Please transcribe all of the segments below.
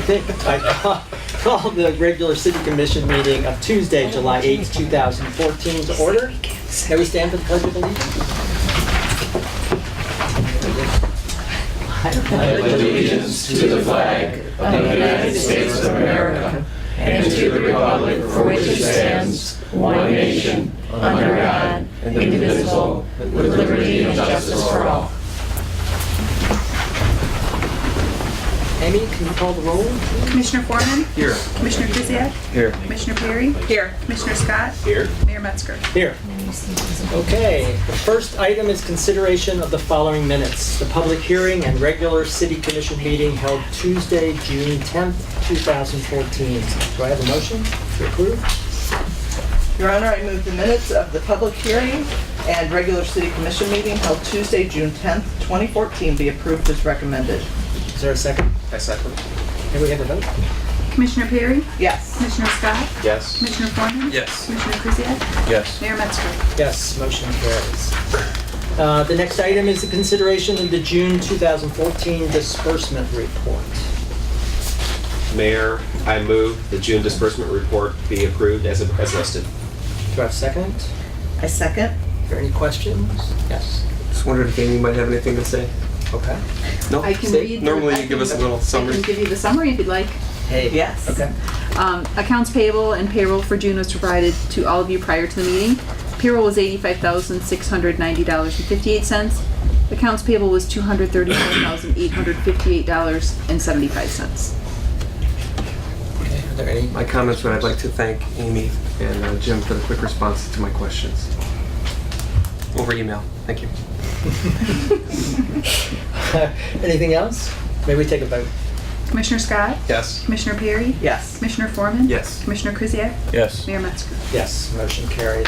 think I call the regular City Commission meeting of Tuesday, July 8th, 2014 to order. May we stand for the Pledge of Allegiance? I pledge allegiance to the flag of the United States of America and to the republic for which it stands, one nation, under God, indivisible, with liberty and justice for all. Amy, can you call the roll? Commissioner Foreman? Here. Commissioner Kuziak? Here. Commissioner Perry? Here. Commissioner Scott? Here. Mayor Metzger? Here. Okay, the first item is consideration of the following minutes. The public hearing and regular City Commission meeting held Tuesday, June 10th, 2014. Do I have a motion to approve? Your Honor, I move the minutes of the public hearing and regular City Commission meeting held Tuesday, June 10th, 2014 be approved as recommended. Is there a second? I second. May we have a vote? Commissioner Perry? Yes. Commissioner Scott? Yes. Commissioner Foreman? Yes. Commissioner Kuziak? Yes. Mayor Metzger? Yes, motion carries. The next item is the consideration of the June 2014 disbursement report. Mayor, I move the June disbursement report be approved as listed. Do I have a second? I second. Are there any questions? Yes. Just wondered if Amy might have anything to say. Okay. No? I can Stay. read. Normally I you give can- us a little I summary. can give you the summary if you'd like. Hey. Yes. Okay. Accounts payable and payroll for June was provided to all of you prior to the meeting. Payroll was $85,690.58. Accounts payable was $234,858.75. Okay. Are there any? My comments, but I'd like to thank Amy and Jim for the quick responses to my questions. Over email. Thank you. Anything else? May we take a vote? Commissioner Scott? Yes. Commissioner Perry? Yes. Commissioner Foreman? Yes. Commissioner Kuziak? Yes. Mayor Metzger? Yes, motion carries.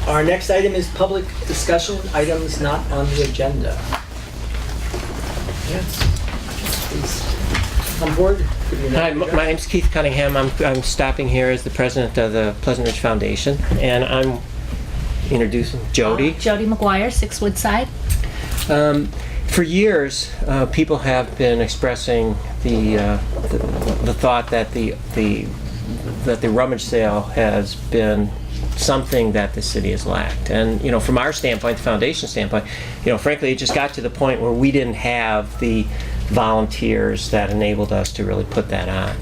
Our next item is public discussion, items not on the agenda. Yes. Please. On board? Give me Hi, that my address. name's Keith Cunningham. I'm stopping here as the president of the Pleasant Ridge Foundation, and I'm introducing Jody. Jody McGuire, 6 Woodside. For years, people have been expressing the thought that the rummage sale has been something that the city has lacked. And, you know, from our standpoint, the foundation standpoint, you know, frankly, it just got to the point where we didn't have the volunteers that enabled us to really put that on.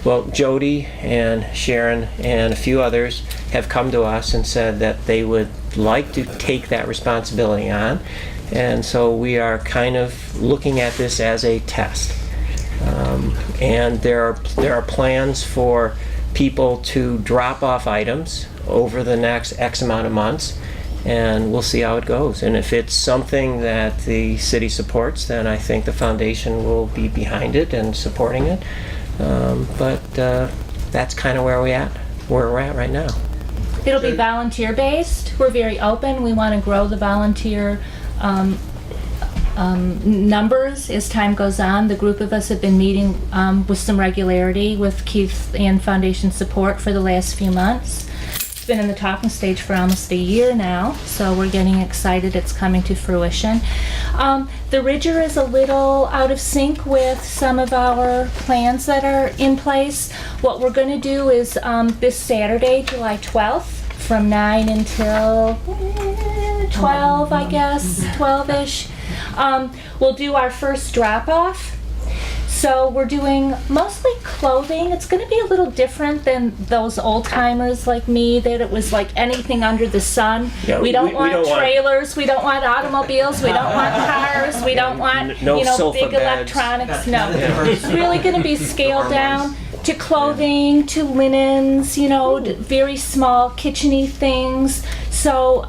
Well, Jody and Sharon and a few others have come to us and said that they would like to take that responsibility on. And so we are kind of looking at this as a test. And there are plans for people to drop off items over the next X amount of months, and we'll see how it goes. And if it's something that the city supports, then I think the foundation will be behind it and supporting it. But that's kind of where we're at right now. It'll be volunteer based. We're very open. We want to grow the volunteer numbers as time goes on. The group of us have been meeting with some regularity with Keith and Foundation support for the last few months. It's been in the talking stage for almost a year now, so we're getting excited it's coming to fruition. The Ridger is a little out of sync with some of our plans that are in place. What we're going to do is this Saturday, July 12th, from 9 until 12, I guess, 12-ish. We'll do our first drop-off. So we're doing mostly clothing. It's going to be a little different than those old-timers like me, that it was like anything under the sun. Yeah, we don't we want don't want- trailers, we don't want automobiles, we don't want cars, we don't want, No you know, sofa big beds. electronics. No, it's really going to be scaled down to clothing, to linens, you know, very small kitchen-y things. So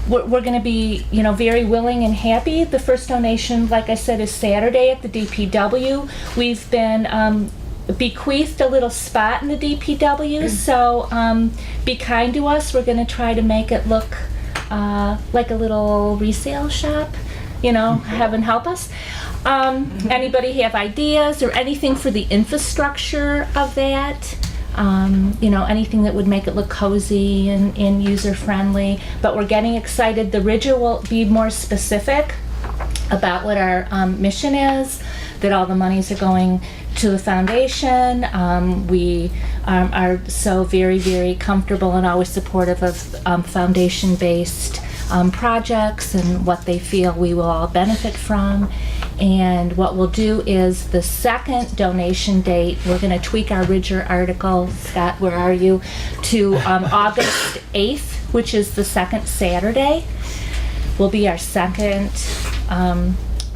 we're going to be, you know, very willing and happy. The first donation, like I said, is Saturday at the DPW. We've been bequeathed a little spot in the DPW, so be kind to us. We're going to try to make it look like a little resale shop, you know, heaven help us. Anybody have ideas or anything for the infrastructure of that? You know, anything that would make it look cozy and user-friendly. But we're getting excited. The Ridger will be more specific. about what our mission is, that all the monies are going to the foundation. We are so very, very comfortable and always supportive of foundation-based projects and what they feel we will all benefit from. And what we'll do is the second donation date, we're going to tweak our Ridger article, Scott, where are you, to August 8th, which is the second Saturday, will be our second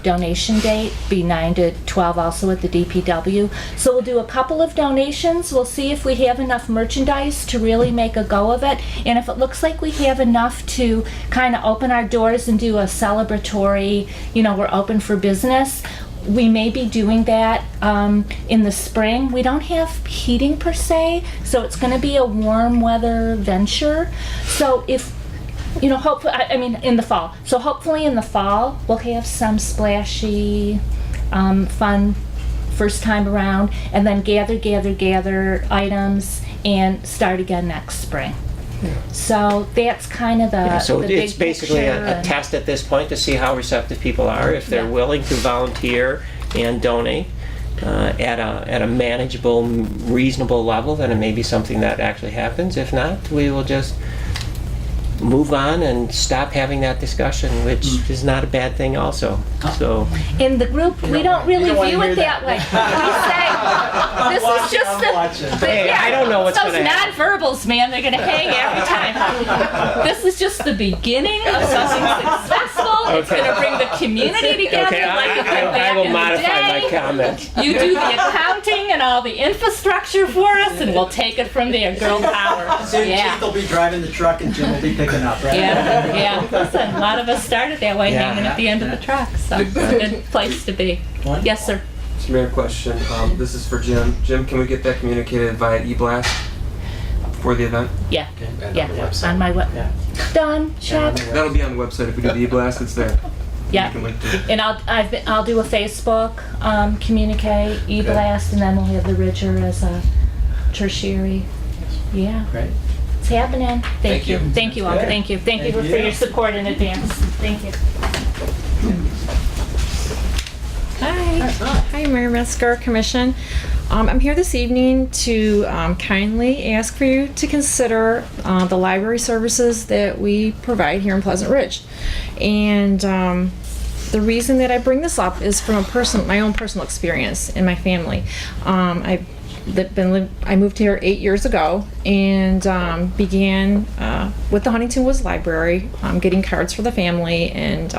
donation date, be 9 to 12 also at the DPW. So we'll do a couple of donations. We'll see if we have enough merchandise to really make a go of it. And if it looks like we have enough to kind of open our doors and do a celebratory, we're open for business, we may be doing that in the spring. We don't have heating per se, so it's going to be a warm weather venture. So if hopefully, in the fall. So hopefully in the fall, we'll have some splashy, fun first time around, and then gather items and start again next spring. So that's kind of the So the big it's basically picture a and- test at this point to see how receptive people are, if they're Yeah. willing to volunteer and donate at a manageable, reasonable level, then it may be something that actually happens. If not, we will just move on and stop having that discussion, which is not a bad thing also. So, In the group, we don't really wanna view hear it that way. We say, this is just the... hey, I don't know what's Those gonna happen. nonverbals, man, they're gonna hang every time. This is just the beginning of something successful. It's Okay. gonna bring the community together Okay, like it did I back will in the modify my day. comment. You do the accounting and all the infrastructure for us, and we'll take it from there. Girl power. Soon Yeah. Keith will be driving the truck and Jim will be picking up, right? Yeah. Listen, a lot of us started that way, Yeah. hanging at the end of the truck, so it's a good place to be. Yes, sir. Mr. Mayor, question. This is for Jim. Jim, can we get that communicated via e-blast for the event? Yeah. And Yeah. on the website. On my web. Yeah. Done. Check. That'll be on the website. If we do the e-blast, it's there. Yeah. You can link to it. And I'll do a Facebook communique, e-blast, and then we'll have the Ridger as a tertiary. Yeah, Great. it's happening. Thank you. you. Thank you all. Good. Thank you. Thank you Thank for you. your support in advance. Thank you. Hi, Mayor Metzger, Commission. I'm here this evening to kindly ask for you to consider the library services that we provide here in Pleasant Ridge. And the reason that I bring this up is from my own personal experience in my family. I moved here 8 years ago and began with the Huntington Woods Library, getting cards for the family and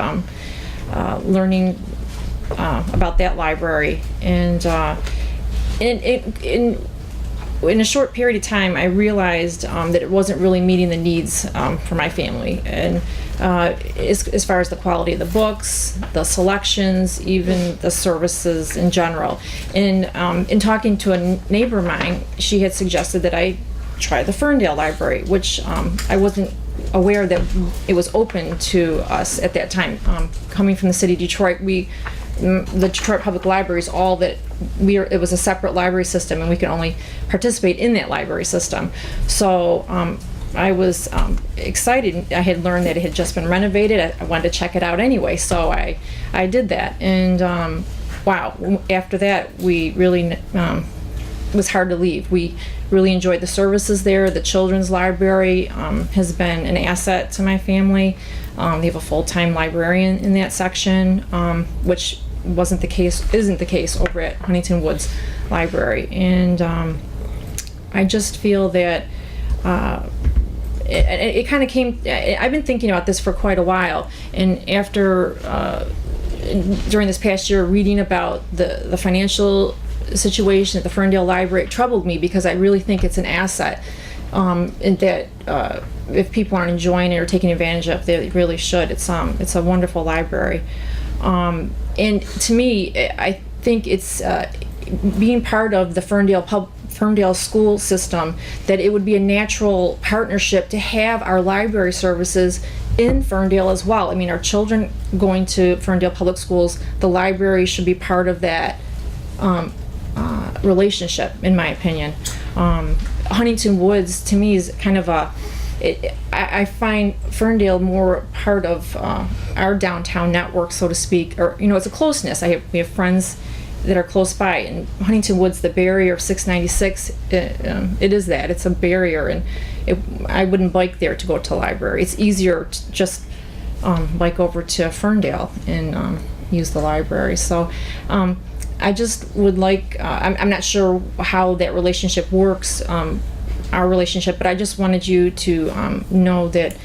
learning about that library. And in a short period of time, I realized that it wasn't really meeting the needs for my family. And as far as the quality of the books, the selections, even the services in general. And in talking to a neighbor of mine, she had suggested that I try the Ferndale Library, which I wasn't aware that it was open to us at that time. Coming from the city of Detroit, the Detroit Public Library is all that it was a separate library system, and we could only participate in that library system. So I was excited. I had learned that it had just been renovated. I wanted to check it out anyway, so I did that. And wow, after that, we really it was hard to leave. We really enjoyed the services there. The children's library has been an asset to my family. They have a full-time librarian in that section, which isn't the case over at Huntington Woods Library. And I just feel that it kind of came. I've been thinking about this for quite a while, and after during this past year, reading about the financial situation at the Ferndale Library, it troubled me because I really think it's an asset, and that if people aren't enjoying it or taking advantage of it, they really should. It's a wonderful library, and to me, I think it's being part of the Ferndale school system, that it would be a natural partnership to have our library services in Ferndale as well. I mean, our children going to Ferndale Public Schools, the library should be part of that relationship, in my opinion. Huntington Woods, to me, is kind of I find Ferndale more part of our downtown network, so to speak, or it's a closeness. We have friends that are close by, and Huntington Woods, the barrier of 696, it is that. It's a barrier, and I wouldn't bike there to go to the library. It's easier to just bike over to Ferndale and use the library. So I just would like, I'm not sure how that relationship works, our relationship, but I just wanted you to know that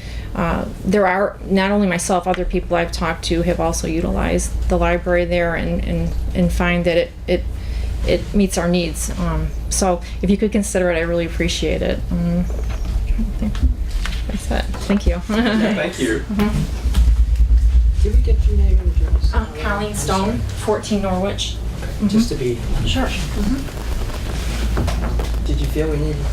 there are, not only myself, other people I've talked to have also utilized the library there and find that it meets our needs. So if you could consider it, I really appreciate it. That's it. Thank you. Thank you. Did we get your name and address? Colleen Stone, 14 Norwich. Just to be, Sure. did you feel we needed?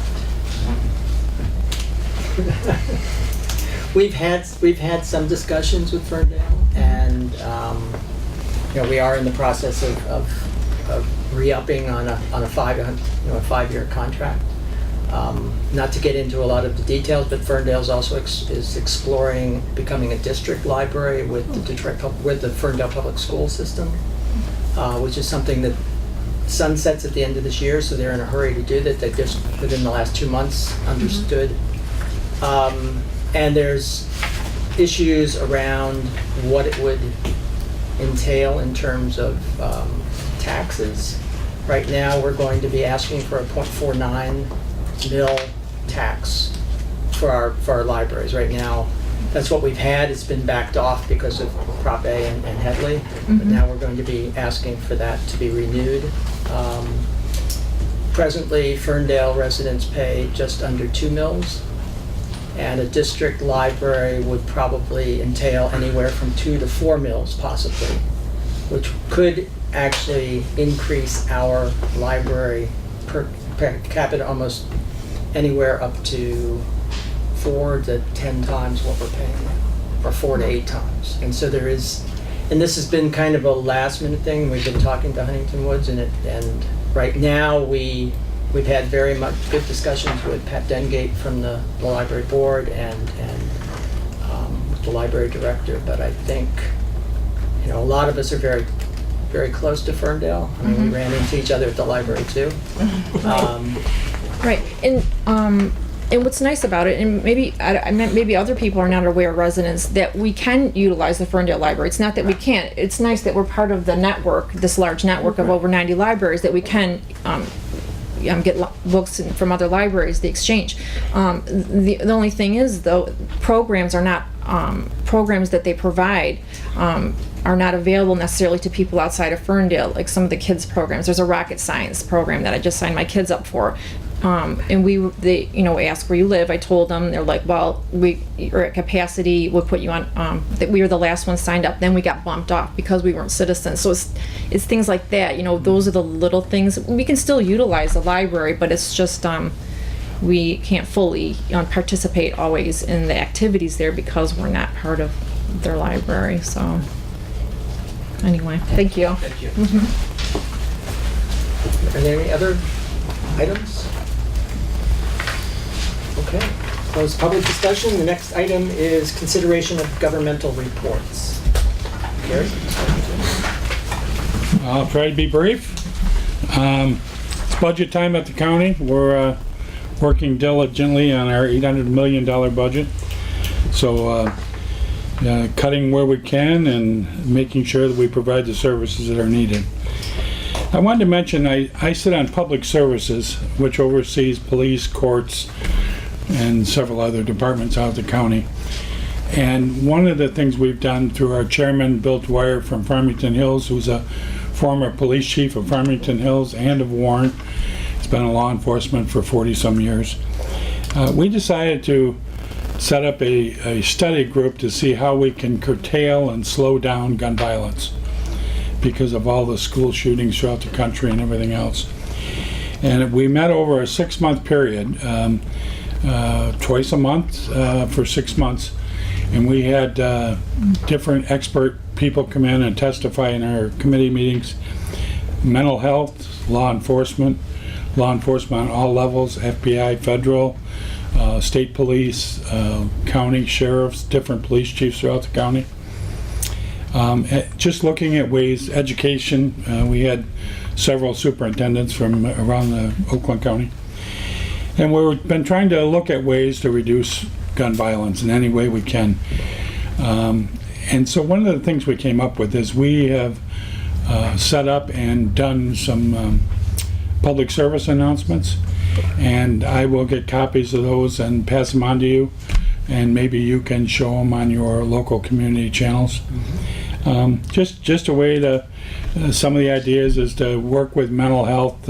We've had some discussions with Ferndale, and we are in the process of re-upping on a 5-year contract. Not to get into a lot of the details, but Ferndale's also is exploring becoming a district library with the Ferndale Public School System, which is something that sunsets at the end of this year, so they're in a hurry to do that. They just, within the last 2 months, understood. And there's issues around what it would entail in terms of taxes. Right now, we're going to be asking for a 0.49 mil tax for our libraries. Right now, that's what we've had. It's been backed off because of Prop A and Headley, but now we're going to be asking for that to be renewed. Presently, Ferndale residents pay just under 2 mils, and a district library would probably entail anywhere from 2 to 4 mils possibly, which could actually increase our library per capita almost anywhere up to 4 to 10 times what we're paying now, or 4 to 8 times. And so there is, and this has been kind of a last minute thing. We've been talking to Huntington Woods, and right now we've had very much good discussions with Pat Dengate from the library board and the library director. But I think a lot of us are very, very close to Ferndale. I mean, we ran into each other at the library too. Right, and what's nice about it, and maybe maybe other people are not aware, residents, that we can utilize the Ferndale Library. It's not that we can't. It's nice that we're part of the network, this large network of over 90 libraries, that we can get books from other libraries, the exchange. The only thing is, though, programs are not programs that they provide are not available necessarily to people outside of Ferndale, like some of the kids programs. There's a rocket science program that I just signed my kids up for. And they asked where you live. I told them. They're like, well, you're at capacity. We'll put you on. That we were the last one signed up. Then we got bumped off because we weren't citizens. So it's things like that. Those are the little things. We can still utilize the library, but it's just we can't fully participate always in the activities there because we're not part of their library. So anyway, thank you. Thank you. Are there any other items? Okay, close public discussion. The next item is consideration of governmental reports. Gary? I'll try to be brief. It's budget time at the county. We're working diligently on our $800 million budget. So cutting where we can and making sure that we provide the services that are needed. I wanted to mention I sit on Public Services, which oversees police, courts, and several other departments out of the county. And one of the things we've done through our chairman, Bill Dwyer from Farmington Hills, who's a former police chief of Farmington Hills and of Warren, he's been in law enforcement for 40-some years. We decided to set up a study group to see how we can curtail and slow down gun violence because of all the school shootings throughout the country and everything else. And we met over a 6-month period, twice a month for 6 months, and we had different expert people come in and testify in our committee meetings. Mental health, law enforcement on all levels, FBI, federal, state police, county sheriffs, different police chiefs throughout the county. Just looking at ways, education, we had several superintendents from around the Oakland County. And we've been trying to look at ways to reduce gun violence in any way we can. And so one of the things we came up with is we have set up and done some public service announcements, and I will get copies of those and pass them on to you, and maybe you can show them on your local community channels. Just a way to, some of the ideas is to work with mental health,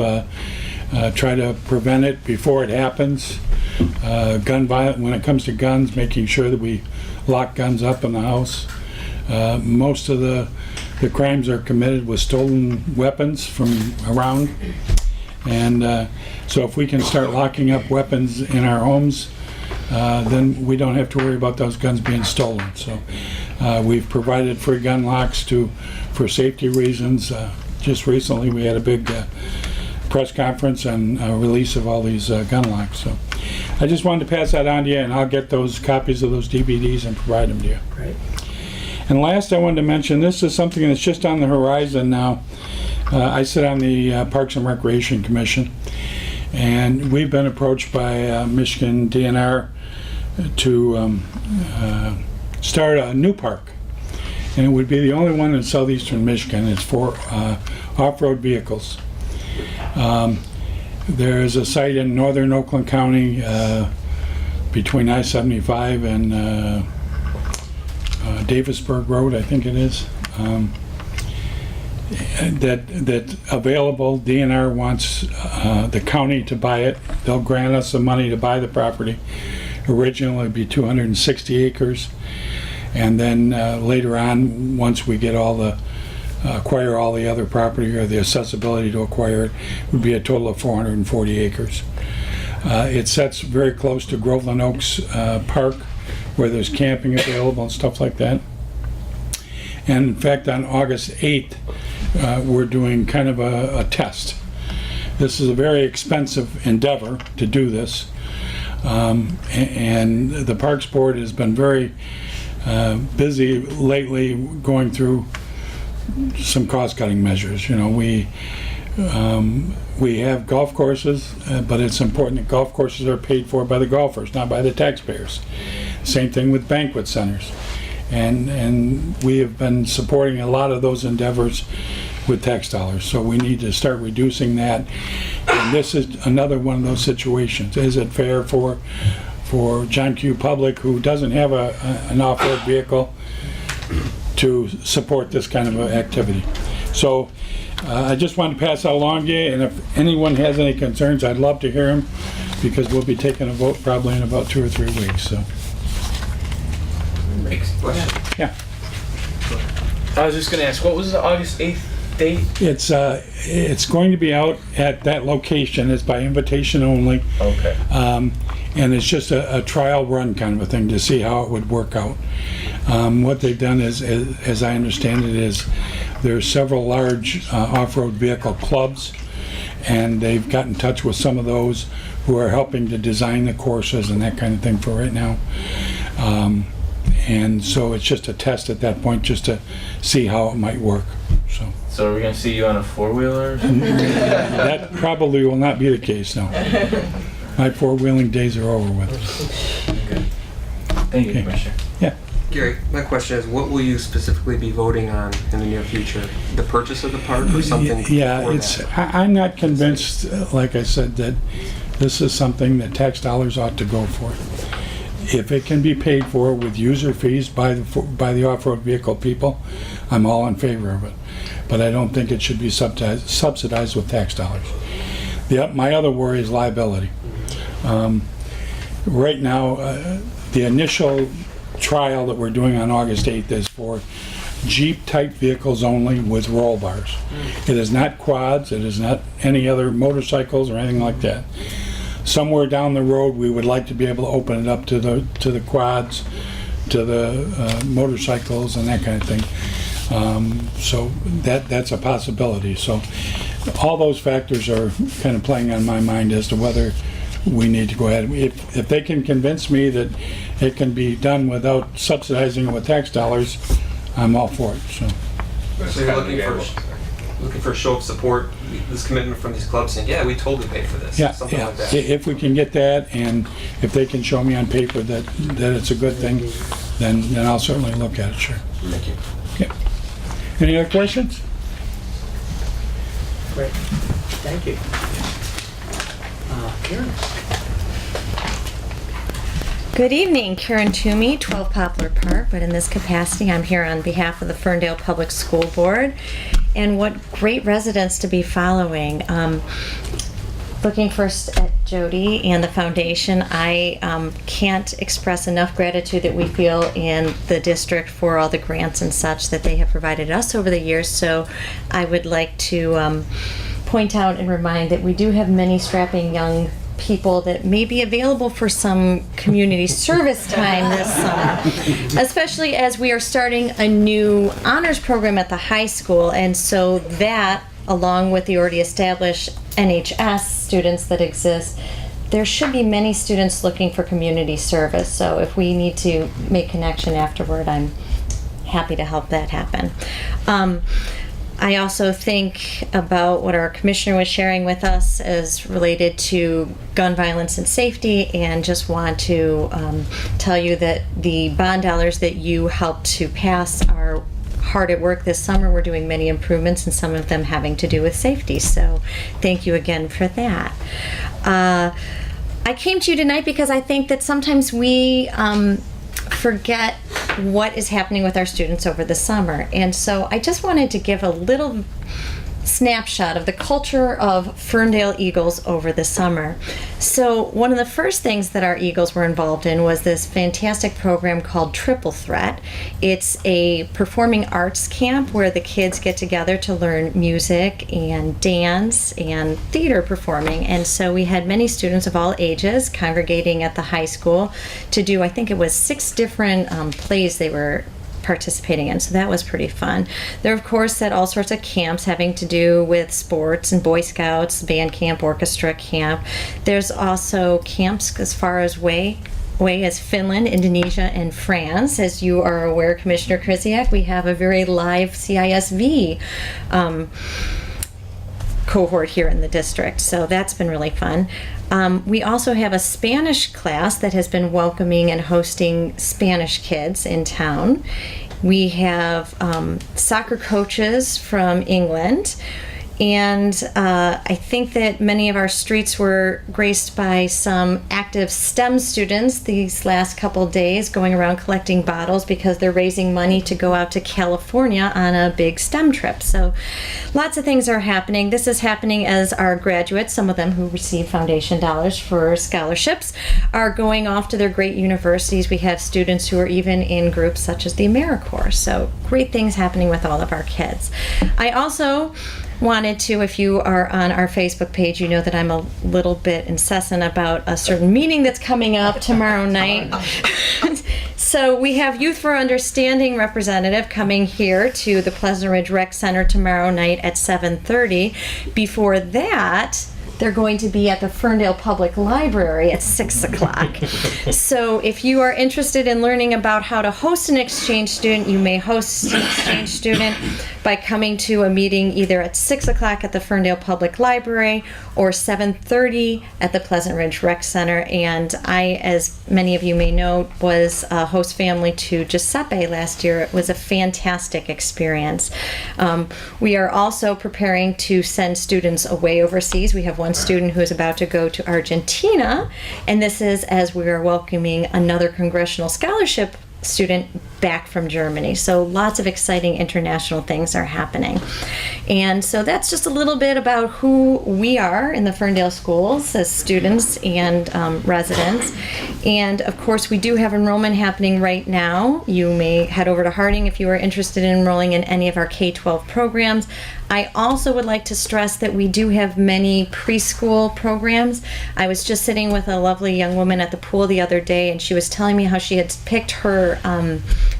try to prevent it before it happens. Gun violence, when it comes to guns, making sure that we lock guns up in the house. Most of the crimes are committed with stolen weapons from around. And so if we can start locking up weapons in our homes, then we don't have to worry about those guns being stolen. So we've provided free gun locks for safety reasons. Just recently we had a big press conference and release of all these gun locks. So I just wanted to pass that on to you, and I'll get those copies of those DVDs and provide them to you. Great. And last, I wanted to mention, this is something that's just on the horizon now. I sit on the Parks and Recreation Commission, and we've been approached by Michigan DNR to start a new park. And it would be the only one in southeastern Michigan. It's for off-road vehicles. There's a site in northern Oakland County between I-75 and Davisburg Road, I think it is, that's available. DNR wants the county to buy it. They'll grant us the money to buy the property. Originally it'd be 260 acres, and then later on, once we get all the acquire all the other property or the accessibility to acquire it, would be a total of 440 acres. It sits very close to Groveland Oaks Park, where there's camping available and stuff like that. And in fact, on August 8th, we're doing kind of a test. This is a very expensive endeavor to do this. And the Parks Board has been very busy lately going through some cost-cutting measures. You know, we have golf courses, but it's important that golf courses are paid for by the golfers, not by the taxpayers. Same thing with banquet centers. And we have been supporting a lot of those endeavors with tax dollars, so we need to start reducing that. And this is another one of those situations. Is it fair for John Q. Public, who doesn't have an off-road vehicle, to support this kind of activity? So I just wanted to pass that along to you, and if anyone has any concerns, I'd love to hear them, because we'll be taking a vote probably in about 2 or 3 weeks. So. Yeah. I was just gonna ask, what was the August 8th date? It's going to be out at that location. It's by invitation only. Okay. And it's just a trial run kind of a thing to see how it would work out. What they've done is, as I understand it, is there's several large off-road vehicle clubs, and they've got in touch with some of those who are helping to design the courses and that kind of thing for right now. And so it's just a test at that point, just to see how it might work. So are we gonna see you on a four-wheeler? that probably will not be the case now. My four-wheeling days are over with. Thank you, Okay. Commissioner. Yeah. Gary, my question is, what will you specifically be voting on in the near future? The purchase of the park or something? Yeah, before it's. that? I'm not convinced, like I said, that this is something that tax dollars ought to go for. If it can be paid for with user fees by the off-road vehicle people, I'm all in favor of it. But I don't think it should be subsidized with tax dollars. My other worry is liability. Right now, the initial trial that we're doing on August 8th is for Jeep-type vehicles only with roll bars. It is not quads, it is not any other motorcycles or anything like that. Somewhere down the road, we would like to be able to open it up to the quads, to the motorcycles and that kind of thing. So that's a possibility. So all those factors are kind of playing on my mind as to whether we need to go ahead. If they can convince me that it can be done without subsidizing it with tax dollars, I'm all for it, so. So you're looking for a show of support, this commitment from these clubs saying, yeah, we totally pay for this, Yeah, something yeah. like that. If we can get that, and if they can show me on paper that it's a good thing, then I'll certainly look at it, sure. Thank you. Okay. Any other questions? Great. Thank you. Karen? Good evening, Karen Toomey, 12 Poplar Park, but in this capacity, I'm here on behalf of the Ferndale Public School Board. And what great residents to be following. Looking first at Jody and the foundation, I can't express enough gratitude that we feel in the district for all the grants and such that they have provided us over the years. So I would like to point out and remind that we do have many strapping young people that may be available for some community service time this summer, especially as we are starting a new honors program at the high school. And so that, along with the already established NHS students that exist, there should be many students looking for community service. So if we need to make connection afterward, I'm happy to help that happen. I also think about what our commissioner was sharing with us as related to gun violence and safety, and just want to tell you that the bond dollars that you helped to pass are hard at work this summer. We're doing many improvements, and some of them having to do with safety. So thank you again for that. I came to you tonight because I think that sometimes we forget what is happening with our students over the summer. And so I just wanted to give a little snapshot of the culture of Ferndale Eagles over the summer. So one of the first things that our Eagles were involved in was this fantastic program called Triple Threat. It's a performing arts camp where the kids get together to learn music and dance and theater performing. And so we had many students of all ages congregating at the high school to do, I think it was 6 different plays they were participating in, so that was pretty fun. They're of course at all sorts of camps having to do with sports and Boy Scouts, band camp, orchestra camp. There's also camps as far as way as Finland, Indonesia, and France. As you are aware, Commissioner Krisiak, we have a very live CISV cohort here in the district, so that's been really fun. We also have a Spanish class that has been welcoming and hosting Spanish kids in town. We have soccer coaches from England. And I think that many of our streets were graced by some active STEM students these last couple days going around collecting bottles because they're raising money to go out to California on a big STEM trip. So lots of things are happening. This is happening as our graduates, some of them who receive foundation dollars for scholarships, are going off to their great universities. We have students who are even in groups such as the AmeriCorps. So great things happening with all of our kids. I also wanted to, if you are on our Facebook page, you know that I'm a little bit incessant about a certain meeting that's coming up tomorrow night. So we have Youth for Understanding representative coming here to the Pleasant Ridge Rec Center tomorrow night at 7:30. Before that, they're going to be at the Ferndale Public Library at 6 o'clock. So if you are interested in learning about how to host an exchange student, you may host an exchange student by coming to a meeting either at 6 o'clock at the Ferndale Public Library or 7:30 at the Pleasant Ridge Rec Center. And I, as many of you may know, was a host family to Giuseppe last year. It was a fantastic experience. We are also preparing to send students away overseas. We have one student who is about to go to Argentina, and this is as we are welcoming another congressional scholarship student back from Germany. So lots of exciting international things are happening. And so that's just a little bit about who we are in the Ferndale schools as students and residents. And of course, we do have enrollment happening right now. You may head over to Harding if you are interested in enrolling in any of our K-12 programs. I also would like to stress that we do have many preschool programs. I was just sitting with a lovely young woman at the pool the other day, and she was telling me how she had picked her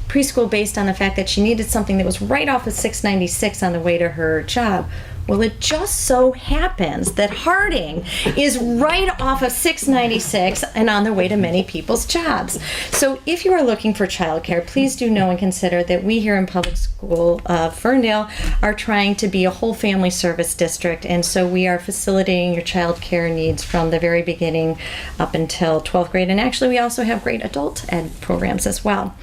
preschool based on the fact that she needed something that was right off of 696 on the way to her job. Well, it just so happens that Harding is right off of 696 and on their way to many people's jobs. So if you are looking for childcare, please do know and consider that we here in Public School Ferndale are trying to be a whole family service district, and so we are facilitating your childcare needs from the very beginning up until 12th grade, and actually we also have great adult ed programs as well.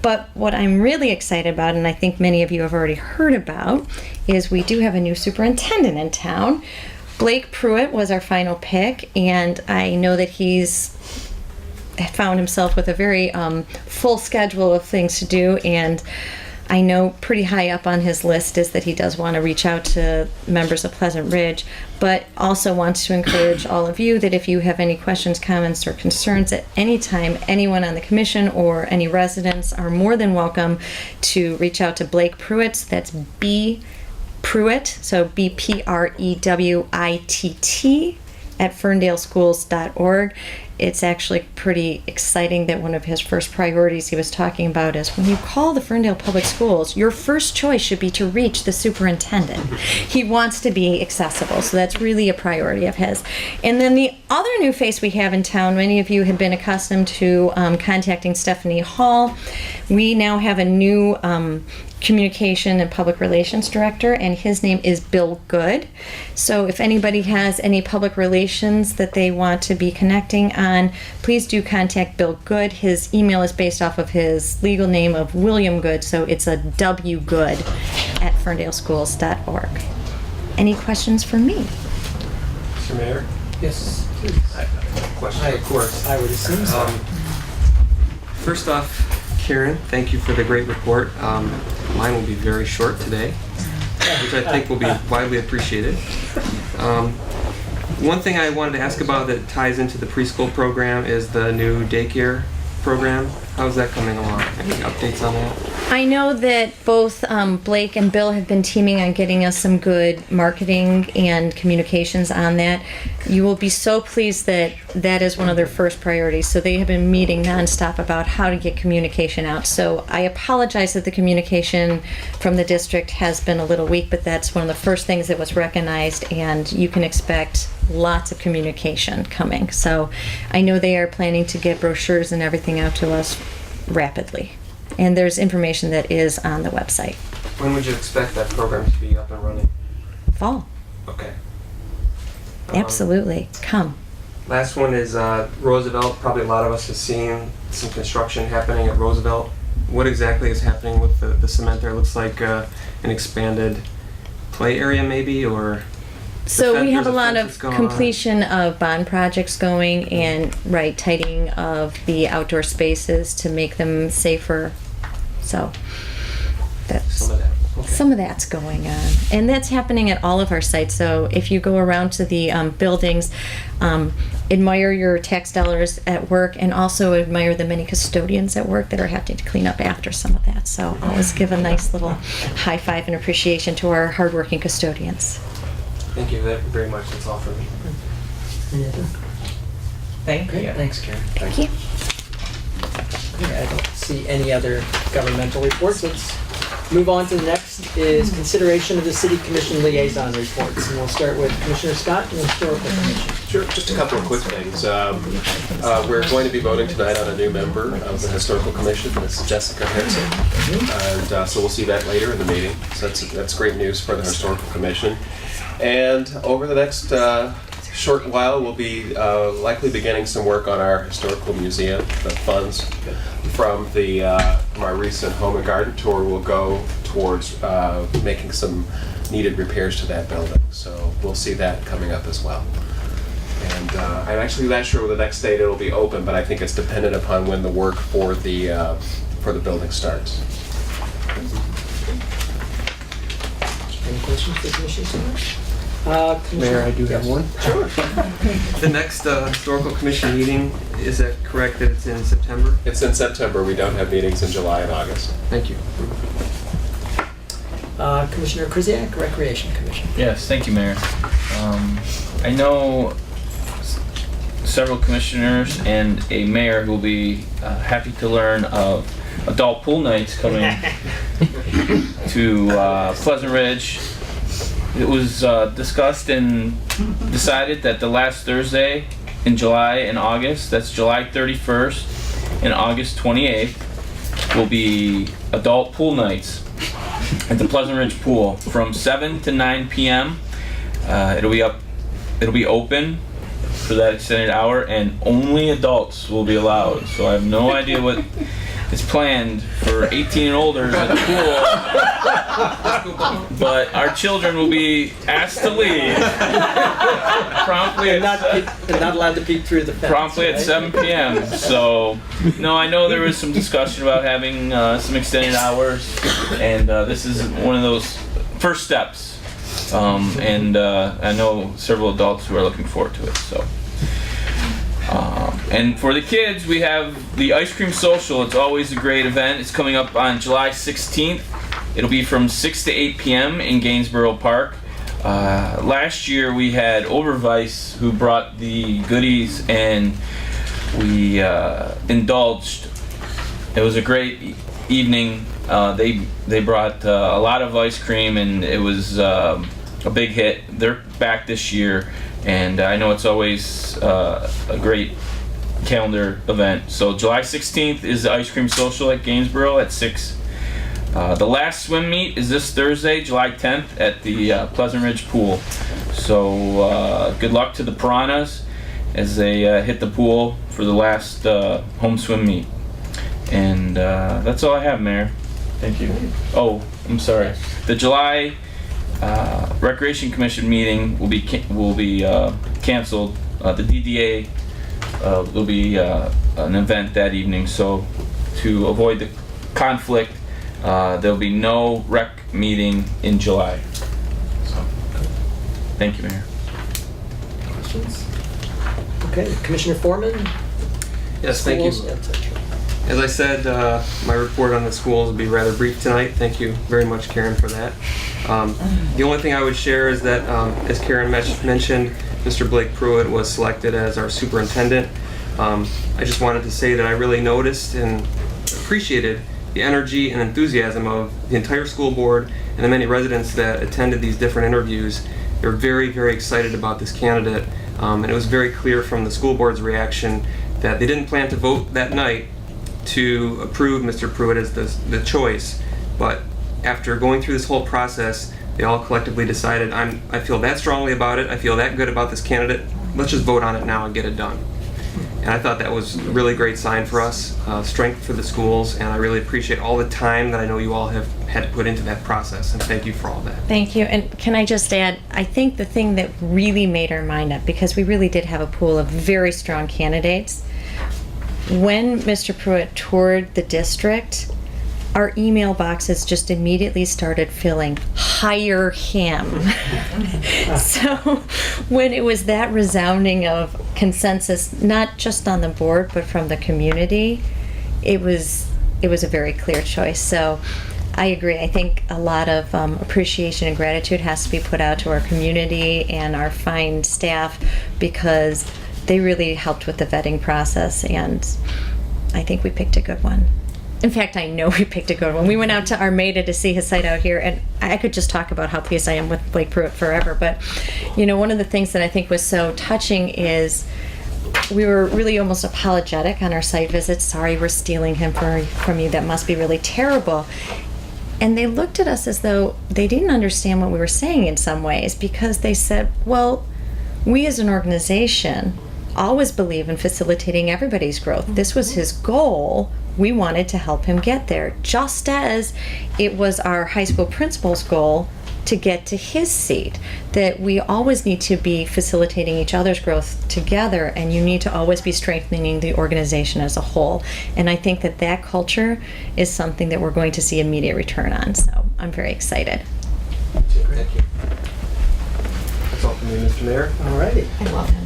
But what I'm really excited about, and I think many of you have already heard about, is we do have a new superintendent in town. Blake Pruitt was our final pick, and I know that he's found himself with a very full schedule of things to do, and I know pretty high up on his list is that he does want to reach out to members of Pleasant Ridge, but also wants to encourage all of you that if you have any questions, comments, or concerns at any time, anyone on the commission or any residents are more than welcome to reach out to Blake Pruitt. That's B. Pruitt, so BPREWITT at ferndaleschools.org. It's actually pretty exciting that one of his first priorities he was talking about is when you call the Ferndale Public Schools, your first choice should be to reach the superintendent. He wants to be accessible, so that's really a priority of his. And then the other new face we have in town, many of you have been accustomed to contacting Stephanie Hall. We now have a new communication and public relations director, and his name is Bill Good. So if anybody has any public relations that they want to be connecting on, please do contact Bill Good. His email is based off of his legal name of William Good, so it's a W Good at ferndaleschools.org. Any questions for me? Mr. Mayor? Yes, please. I have a question, of course. I would assume so. First off, Karen, thank you for the great report. Mine will be very short today, which I think will be widely appreciated. One thing I wanted to ask about that ties into the preschool program is the new daycare program. How's that coming along? Any updates on that? I know that both Blake and Bill have been teaming on getting us some good marketing and communications on that. You will be so pleased that that is one of their first priorities. So they have been meeting nonstop about how to get communication out. So I apologize that the communication from the district has been a little weak, but that's one of the first things that was recognized, and you can expect lots of communication coming. So I know they are planning to get brochures and everything out to us rapidly. And there's information that is on the website. When would you expect that program to be up and running? Fall. Okay. Absolutely. Come. Last one is Roosevelt. Probably a lot of us have seen some construction happening at Roosevelt. What exactly is happening with the cement there? It looks like an expanded play area maybe, or... So we have a there's lot fence of that's going on. completion of bond projects going, and tightening of the outdoor spaces to make them safer. So that's Some of that. Okay. some of that's going on, and that's happening at all of our sites. So if you go around to the buildings, admire your tax dollars at work, and also admire the many custodians at work that are having to clean up after some of that. So always give a nice little high five and appreciation to our hardworking custodians. Thank you very much. That's all for me. Any other? Thank Great, you. thanks, Karen. Thank you. Okay, I don't see any other governmental reports. Let's move on to the next is consideration of the city commission liaison reports. And we'll start with Commissioner Scott and the Historical Commission. Sure, just a couple of quick things. We're going to be voting tonight on a new member of the Historical Commission. This is Jessica Henson. And so we'll see that later in the meeting. So that's great news for the Historical Commission. And over the next short while, we'll be likely beginning some work on our historical museum. The funds from our recent home and garden tour will go towards making some needed repairs to that building. So we'll see that coming up as well. And I'm actually not sure the next date it'll be open, but I think it's dependent upon when the work for the building starts. Any questions for Commissioner Scott? Mayor, I do have one. Sure. The next Historical Commission meeting, is that correct that it's in September? It's in September. We don't have meetings in July and August. Thank you. Commissioner Krzyjak, Recreation Commission. Yes, thank you, Mayor. I know several commissioners and a mayor who will be happy to learn of adult pool nights coming to Pleasant Ridge it was discussed and decided that the last Thursday in July and August, that's July 31st and August 28th, will be adult pool nights at the Pleasant Ridge Pool from 7 to 9 p.m. It'll be open for that extended hour, and only adults will be allowed. So I have no idea what is planned for 18 and older at the pool, but our children will be asked to leave promptly And not allowed to peek through the fence. promptly at right? 7 p.m. So, no, I know there was some discussion about having some extended hours, and this is one of those first steps. And I know several adults who are looking forward to it. So, and for the kids, we have the Ice Cream Social. It's always a great event. It's coming up on July 16th. It'll be from 6 to 8 p.m. in Gainsborough Park. Last year we had Overvice who brought the goodies, and we indulged. It was a great evening. They brought a lot of ice cream, and it was a big hit. They're back this year, and I know it's always a great calendar event. So July 16th is the Ice Cream Social at Gainsborough at 6. The last swim meet is this Thursday, July 10th at the Pleasant Ridge Pool. So good luck to the Piranhas as they hit the pool for the last home swim meet. And that's all I have, Mayor. Thank you. Oh, I'm sorry. The July Recreation Commission meeting will be canceled. The DDA will be an event that evening, so to avoid the conflict, there'll be no rec meeting in July. So, thank you, Mayor. Questions? Okay, Commissioner Foreman? Yes, thank you. Schools, etc. As I said, my report on the schools will be rather brief tonight. Thank you very much, Karen, for that. The only thing I would share is that, as Karen mentioned, Mr. Blake Pruitt was selected as our superintendent. I just wanted to say that I really noticed and appreciated the energy and enthusiasm of the entire school board and the many residents that attended these different interviews. They were very, very excited about this candidate, and it was very clear from the school board's reaction that they didn't plan to vote that night to approve Mr. Pruitt as the choice, but after going through this whole process, they all collectively decided, I feel that strongly about it, I feel that good about this candidate, let's just vote on it now and get it done. And I thought that was a really great sign for us, strength for the schools, and I really appreciate all the time that I know you all have had to put into that process, and thank you for all that. Thank you. And can I just add, I think the thing that really made our mind up, because we really did have a pool of very strong candidates, when Mr. Pruitt toured the district, our email boxes just immediately started filling. Hire him. So when it was that resounding of consensus, not just on the board, but from the community, it was a very clear choice. So I agree. I think a lot of appreciation and gratitude has to be put out to our community and our fine staff, because they really helped with the vetting process, and I think we picked a good one. In fact, I know we picked a good one. We went out to Armada to see his site out here, and I could just talk about how pleased I am with Blake Pruitt forever. But, one of the things that I think was so touching is we were really almost apologetic on our site visits. Sorry, we're stealing him from you. That must be really terrible. And they looked at us as though they didn't understand what we were saying in some ways, because they said, well, we as an organization always believe in facilitating everybody's growth. This was his goal. We wanted to help him get there, just as it was our high school principal's goal to get to his seat, that we always need to be facilitating each other's growth together, and you need to always be strengthening the organization as a whole. And I think that culture is something that we're going to see immediate return on. So I'm very excited. Thank you. That's all from me, Mr. Mayor. All righty. I love him.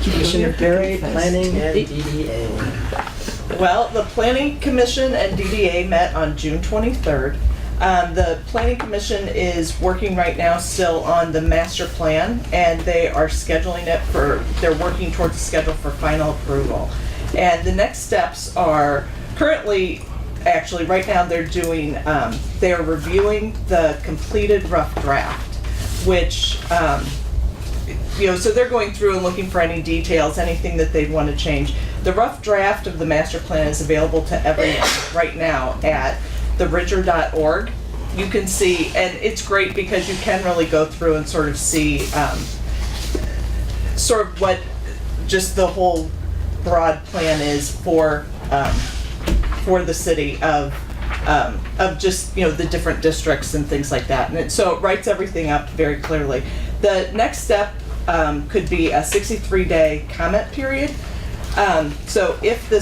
Commissioner Perry, Planning and DDA. Well, the Planning Commission and DDA met on June 23rd. The Planning Commission is working right now still on the master plan, and they are scheduling it they're working towards a schedule for final approval. And the next steps are, currently actually, right now they're doing, they're reviewing the completed rough draft, which, so they're going through and looking for any details, anything that they'd want to change. The rough draft of the master plan is available to everyone right now at theridger.org. You can see, and it's great because you can really go through and sort of see sort of what just the whole broad plan is for the city of just, the different districts and things like that. And so it writes everything up very clearly. The next step could be a 63-day comment period. So if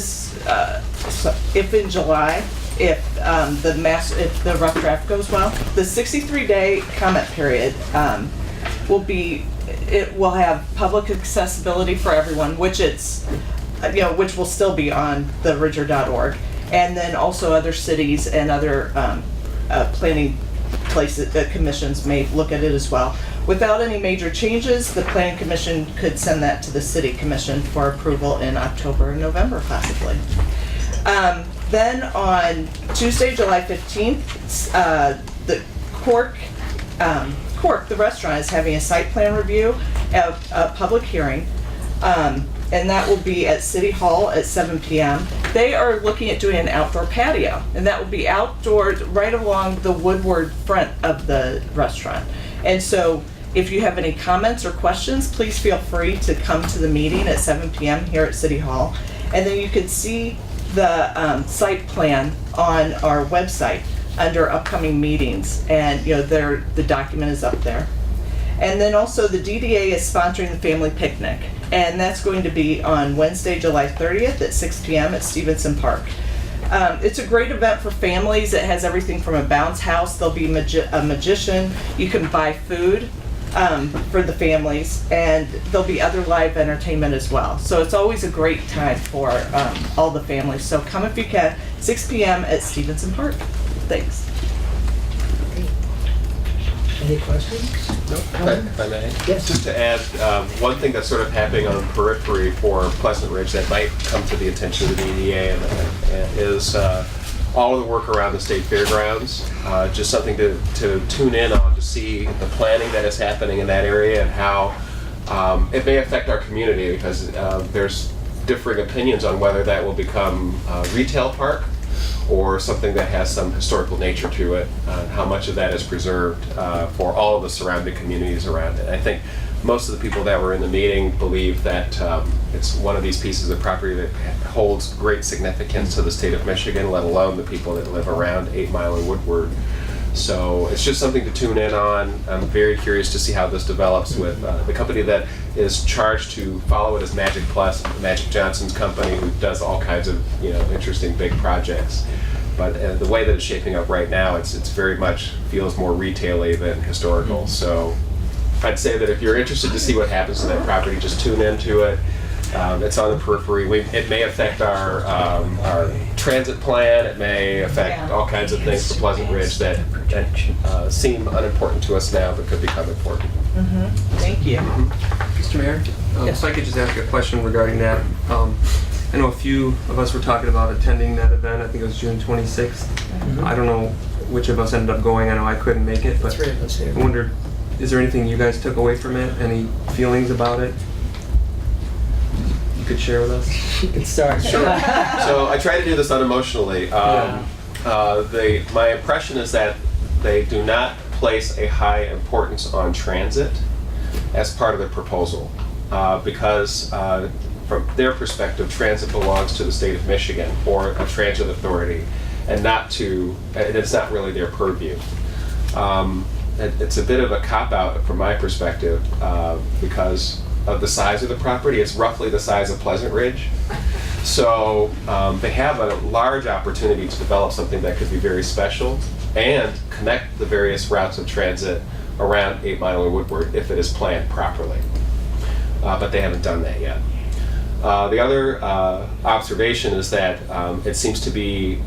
if in July, if the rough draft goes well, the 63-day comment period will have public accessibility for everyone, which which will still be on theridger.org, and then also other cities and other planning places, commissions may look at it as well. Without any major changes, the Planning Commission could send that to the City Commission for approval in October and November, possibly. Then on Tuesday, July 15th, the Cork, the restaurant, is having a site plan review, a public hearing, and that will be at City Hall at 7 p.m. They are looking at doing an outdoor patio, and that will be outdoors right along the Woodward front of the restaurant. And so if you have any comments or questions, please feel free to come to the meeting at 7 p.m. here at City Hall. And then you can see the site plan on our website under upcoming meetings, and the document is up there. And then also the DDA is sponsoring the family picnic, and that's going to be on Wednesday, July 30th at 6 p.m. at Stevenson Park. It's a great event for families. It has everything from a bounce house. There'll be a magician. You can buy food for the families, and there'll be other live entertainment as well. So it's always a great time for all the families. So come if you can, 6 p.m. at Stevenson Park. Thanks. Any questions? No? If I may? Yes. Just to add, one thing that's sort of happening on the periphery for Pleasant Ridge that might come to the attention of the DDA is all of the work around the state fairgrounds. Just something to tune in on to see the planning that is happening in that area and how it may affect our community, because there's differing opinions on whether that will become a retail park or something that has some historical nature to it, how much of that is preserved for all of the surrounding communities around it. I think most of the people that were in the meeting believe that it's one of these pieces of property that holds great significance to the state of Michigan, let alone the people that live around 8 Mile and Woodward. So it's just something to tune in on. I'm very curious to see how this develops with the company that is charged to follow it as Magic Plus, Magic Johnson's company, who does all kinds of interesting big projects. But the way that it's shaping up right now, it's very much feels more retail-y than historical. So I'd say that if you're interested to see what happens to that property, just tune into it. It's on the periphery. It may affect our transit plan. It may affect all kinds of things for Pleasant Ridge that seem unimportant to us now, but could become important. Mm-hmm. Thank you. Mr. Mayor, if I could just ask a question regarding that. I know a few of us were talking about attending that event. I think it was June 26th. Mm-hmm. I don't know which of us ended up going. I know I couldn't make it, but 3 of us here. I wondered, is there anything you guys took away from it? Any feelings about it you could share with us? You can start. Sure. So I try to do this unemotionally. My impression is that they do not place a high importance on transit as part of the proposal, because from their perspective, transit belongs to the state of Michigan or a transit authority, and it's not really their purview. It's a bit of a cop-out from my perspective, because of the size of the property. It's roughly the size of Pleasant Ridge. So they have a large opportunity to develop something that could be very special and connect the various routes of transit around 8 Mile and Woodward if it is planned properly. But they haven't done that yet. The other observation is that it seems to be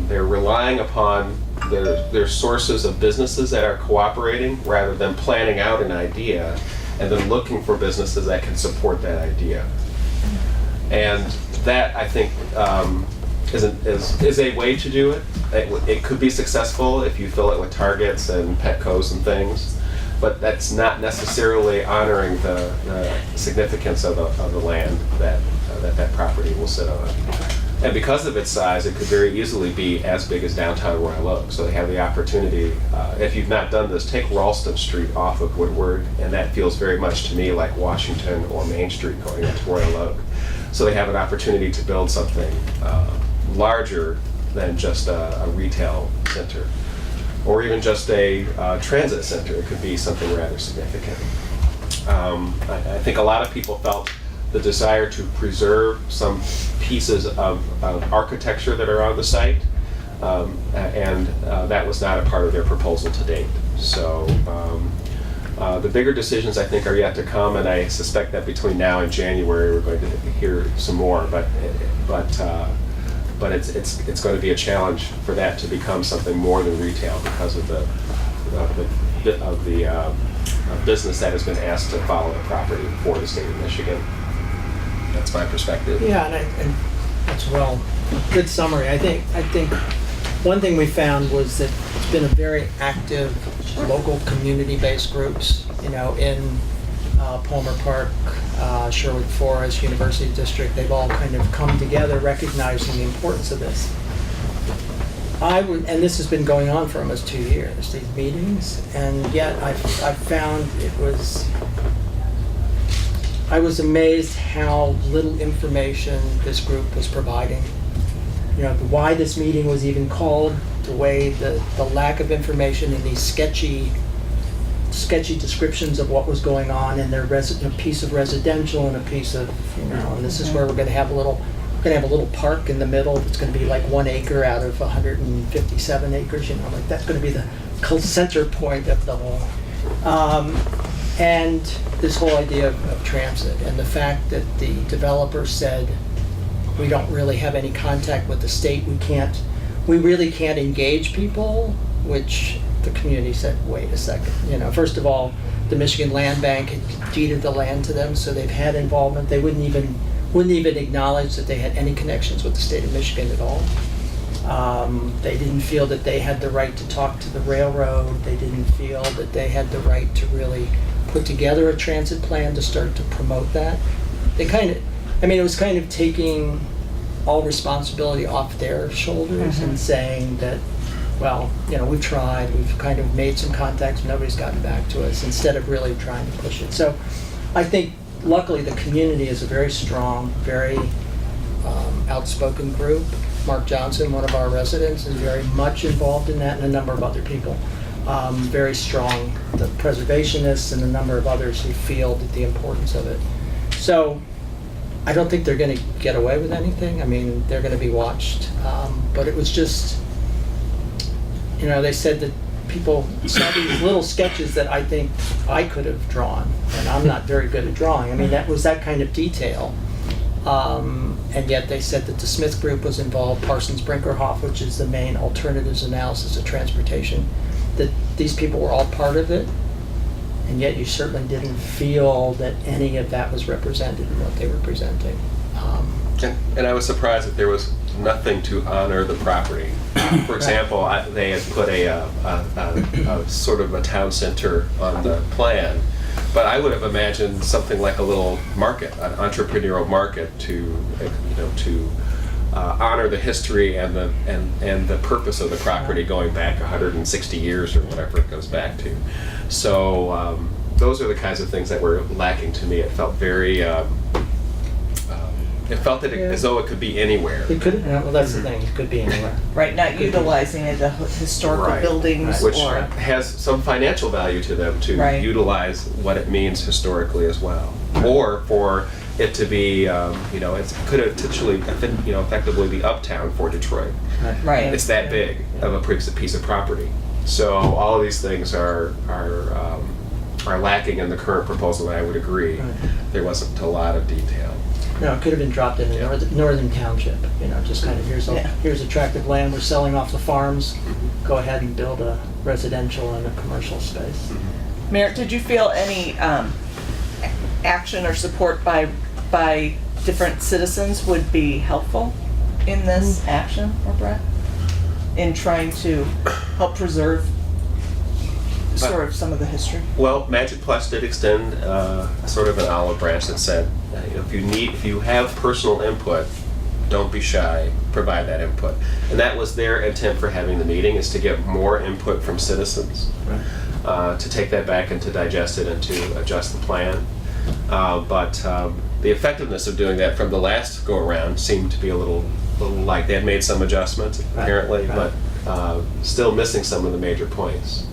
they're relying upon their sources of businesses that are cooperating rather than planning out an idea and then looking for businesses that can support that idea. And that, I think, is a way to do it. It could be successful if you fill it with Targets and Petcos and things, but that's not necessarily honoring the significance of the land that property will sit on. And because of its size, it could very easily be as big as downtown Royal Oak. So they have the opportunity, if you've not done this, take Ralston Street off of Woodward, and that feels very much to me like Washington or Main Street going into Royal Oak. So they have an opportunity to build something larger than just a retail center, or even just a transit center. It could be something rather significant. I think a lot of people felt the desire to preserve some pieces of architecture that are on the site, and that was not a part of their proposal to date. So the bigger decisions, I think, are yet to come, and I suspect that between now and January we're going to hear some more. But it's going to be a challenge for that to become something more than retail because of the business that has been asked to follow the property for the state of Michigan. That's my perspective. Yeah, and that's good summary. I think one thing we found was that it's been a very active local community-based groups, in Palmer Park, Sherwood Forest, University District. They've all kind of come together recognizing the importance of this. And this has been going on for almost 2 years, these meetings, and yet I found I was amazed how little information this group was providing. Why this meeting was even called, the lack of information in these sketchy descriptions of what was going on, and their a piece of residential and a piece of, and this is where we're going to have a little park in the middle that's going to be like 1 acre out of 157 acres, like that's going to be the center point of the whole. And this whole idea of transit, and the fact that the developer said, we don't really have any contact with the state, we really can't engage people, which the community said, wait a second. First of all, the Michigan Land Bank had deeded the land to them, so they've had involvement. They wouldn't even acknowledge that they had any connections with the state of Michigan at all. They didn't feel that they had the right to talk to the railroad. They didn't feel that they had the right to really put together a transit plan to start to promote that. It was kind of taking all responsibility off their shoulders and saying that, well, we've tried, we've kind of made some contacts, nobody's gotten back to us, instead of really trying to push it. So I think luckily the community is a very strong, very outspoken group. Mark Johnson, one of our residents, is very much involved in that, and a number of other people. Very strong, the preservationists and a number of others who feel that the importance of it. So I don't think they're going to get away with anything. They're going to be watched. But it was just, they said that people saw these little sketches that I think I could have drawn, and I'm not very good at drawing. That was that kind of detail. And yet they said that the Smith Group was involved, Parsons Brinkerhoff, which is the main alternatives analysis of transportation, that these people were all part of it, and yet you certainly didn't feel that any of that was represented in what they were presenting. And I was surprised that there was nothing to honor the property. For example, they had put a sort of a town center on the plan, but I would have imagined something like a little market, an entrepreneurial market, to honor the history and the purpose of the property going back 160 years or whatever it goes back to. So those are the kinds of things that were lacking to me. It felt very. It felt as though it could be anywhere. It could. Well, that's the thing. It could be anywhere. Right, not utilizing it, the historical buildings, which or has some financial value to them to utilize what it means historically as well, or for it to be, it could potentially, effectively be uptown for Detroit. Right. It's that big of a piece of property. So all of these things are lacking in the current proposal, and I would agree. There wasn't a lot of detail. No, it could have been dropped in the northern township, just kind of here's attractive land, we're selling off the farms, go ahead and build a residential and a commercial space. Merritt, did you feel any action or support by different citizens would be helpful in this action, or Brett? In trying to help preserve sort of some of the history? Well, Magic Plus did extend sort of an olive branch that said, if you have personal input, don't be shy, provide that input. And that was their intent for having the meeting, is to get more input from citizens, to take that back and to digest it and to adjust the plan. But the effectiveness of doing that from the last go-around seemed to be a little like they had made some adjustments, apparently, but still missing some of the major points.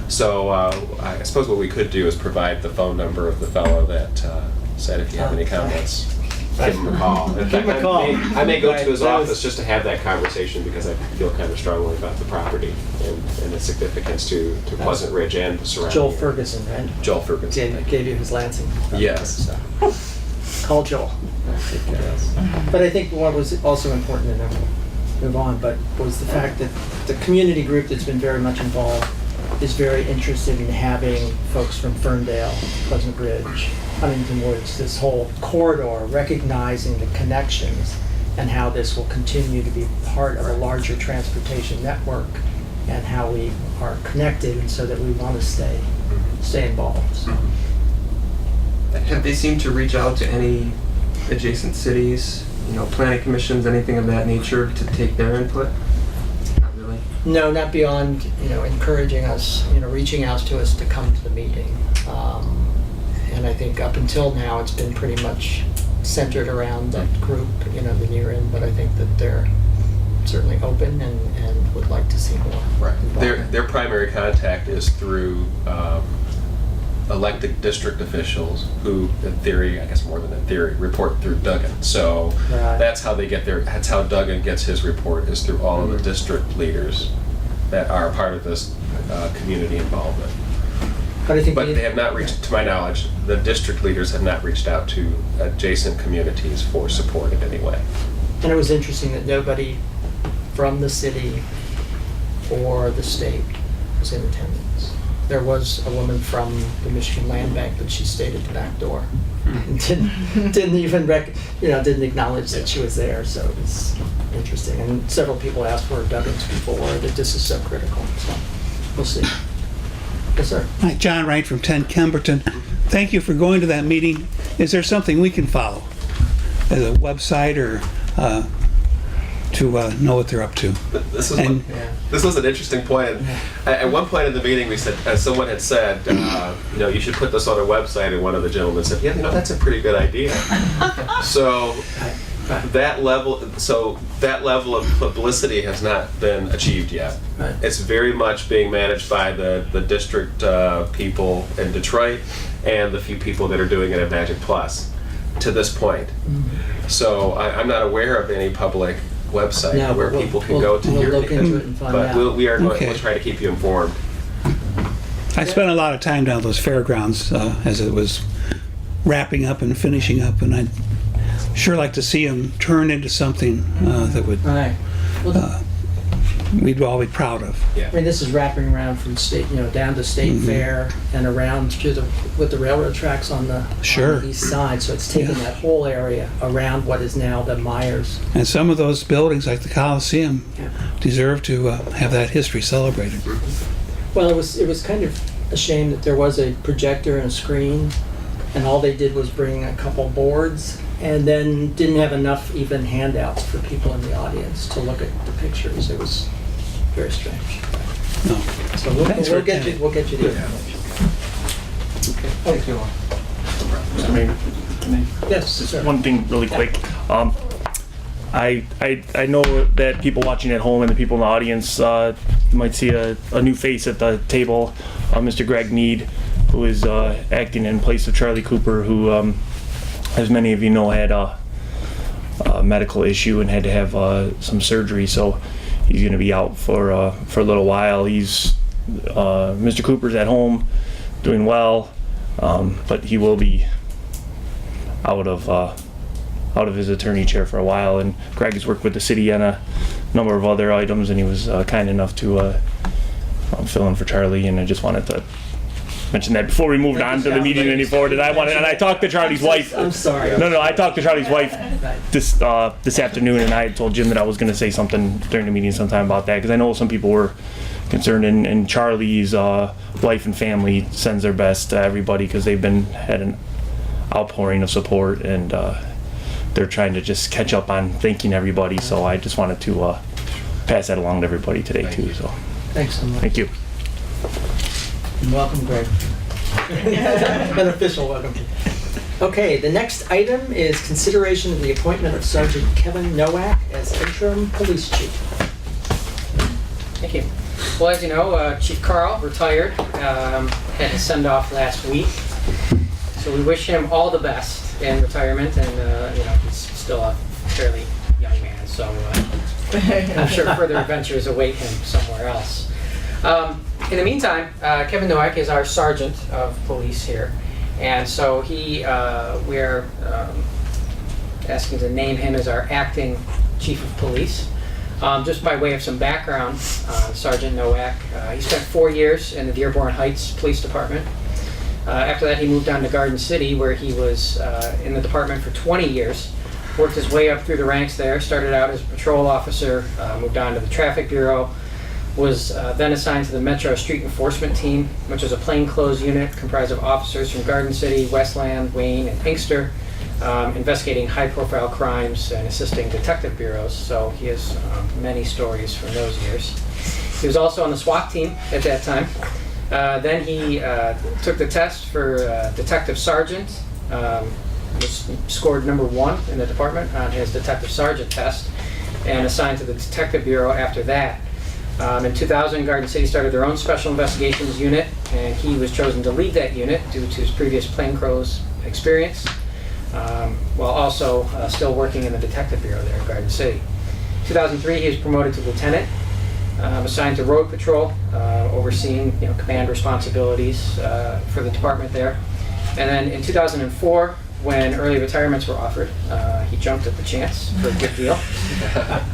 So I suppose what we could do is provide the phone number of the fellow that said if you have any comments, give him a call. In fact, Give him a call. I may go to his That was- office just to have that conversation, because I feel kind of strongly about the property and its significance to Pleasant Ridge and the surrounding. Joel area. Ferguson, right? Joel Ferguson. Gave you his Lansing. Yes. So, call Joel. But I think what was also important, and then we'll move on, but was the fact that the community group that's been very much involved is very interested in having folks from Ferndale, Pleasant Ridge, Huntington Woods, this whole corridor, recognizing the connections and how this will continue to be part of a larger transportation network and how we are connected, and so that we want to stay involved. So. Have they seemed to reach out to any adjacent cities, planning commissions, anything of that nature, to take their input? Not really. No, not beyond, encouraging us, reaching out to us to come to the meeting. And I think up until now, it's been pretty much centered around that group, the near end, but I think that they're certainly open and would like to see more. Right. involvement. Their primary contact is through elected district officials who, in theory, I guess more than in theory, report through Duggan. So Right. that's how that's how Duggan gets his report, is through all of the district leaders that are part of this community involvement. But I think But they have not reached, to my knowledge, the district leaders have not reached out to adjacent communities for support in any way. and it was interesting that nobody from the city or the state was in attendance. There was a woman from the Michigan Land Bank, but she stayed at the back door. And didn't even didn't acknowledge that she was there, so it was interesting. And several people asked for Duggins before, that this is so critical, so we'll see. Yes, sir. Hi, John Wright from 10 Kemberton. Thank you for going to that meeting. Is there something we can follow as a website or to know what they're up to? This And- was an interesting point. At one point in the meeting, we said, someone had said, you should put this on a website, and one of the gentlemen said, yeah, that's a pretty good idea. So that level of publicity has not been achieved yet. Right. It's very much being managed by the district people in Detroit and the few people that are doing it at Magic Plus to this point. So I'm not aware of any public website No, where but people can go to we'll hear look because- into it and find but out. we'll Okay. try to keep you informed. I spent a lot of time down at those fairgrounds as it was wrapping up and finishing up, and I'd sure like to see them turn into something that would Right. Well, we'd all be proud of. I mean, this is wrapping around from state, down to State Fair and around to with the railroad tracks on the east side. So it's taking that whole area around what is now the Myers. And some of those buildings, like the Coliseum, deserve to have that history celebrated. Well, it was kind of a shame that there was a projector and a screen, and all they did was bring a couple boards, and then didn't have enough even handouts for people in the audience to look at the pictures. It was very strange. No. So we'll Thanks for get you the information. Thank you. Mr. Mayor, Yes, just sir. one thing really quick. I know that people watching at home and the people in the audience might see a new face at the table, Mr. Greg Need, who is acting in place of Charlie Cooper, who, as many of you know, had a medical issue and had to have some surgery, so he's going to be out for a little while. Mr. Cooper's at home, doing well, but he will be out of his attorney chair for a while. And Greg has worked with the city on a number of other items, and he was kind enough to fill in for Charlie. And I just wanted to mention that before we moved on to the meeting any forward. And I talked to Charlie's wife. I'm sorry. No, I talked to Charlie's wife this afternoon, and I had told Jim that I was going to say something during the meeting sometime about that, because I know some people were concerned, and Charlie's wife and family sends their best to everybody, because they've had an outpouring of support, and they're trying to just catch up on thanking everybody. So I just wanted to pass that along to everybody today too. So Thanks so much. thank you. Welcome, Greg. An official welcome. Okay, the next item is consideration of the appointment of Sergeant Kevin Nowak as interim police chief. Thank you. Well, as you know, Chief Carl retired, had his send-off last week. So we wish him all the best in retirement, and he's still a fairly young man, so I'm sure further adventures await him somewhere else. In the meantime, Kevin Nowak is our sergeant of police here, and so we're asking to name him as our acting chief of police. Just by way of some background on Sergeant Nowak, he spent 4 years in the Dearborn Heights Police Department. After that, he moved on to Garden City, where he was in the department for 20 years. Worked his way up through the ranks there, started out as a patrol officer, moved on to the Traffic Bureau, was then assigned to the Metro Street Enforcement Team, which is a plainclothes unit comprised of officers from Garden City, Westland, Wayne, and Inkster, investigating high-profile crimes and assisting detective bureaus. So he has many stories from those years. He was also on the SWAT team at that time. Then he took the test for detective sergeant, scored number 1 in the department on his detective sergeant test, and assigned to the detective bureau after that. In 2000, Garden City started their own special investigations unit, and he was chosen to lead that unit due to his previous plainclothes experience, while also still working in the detective bureau there at Garden City. 2003, he was promoted to lieutenant, assigned to road patrol, overseeing command responsibilities for the department there. And then in 2004, when early retirements were offered, he jumped at the chance for a good deal.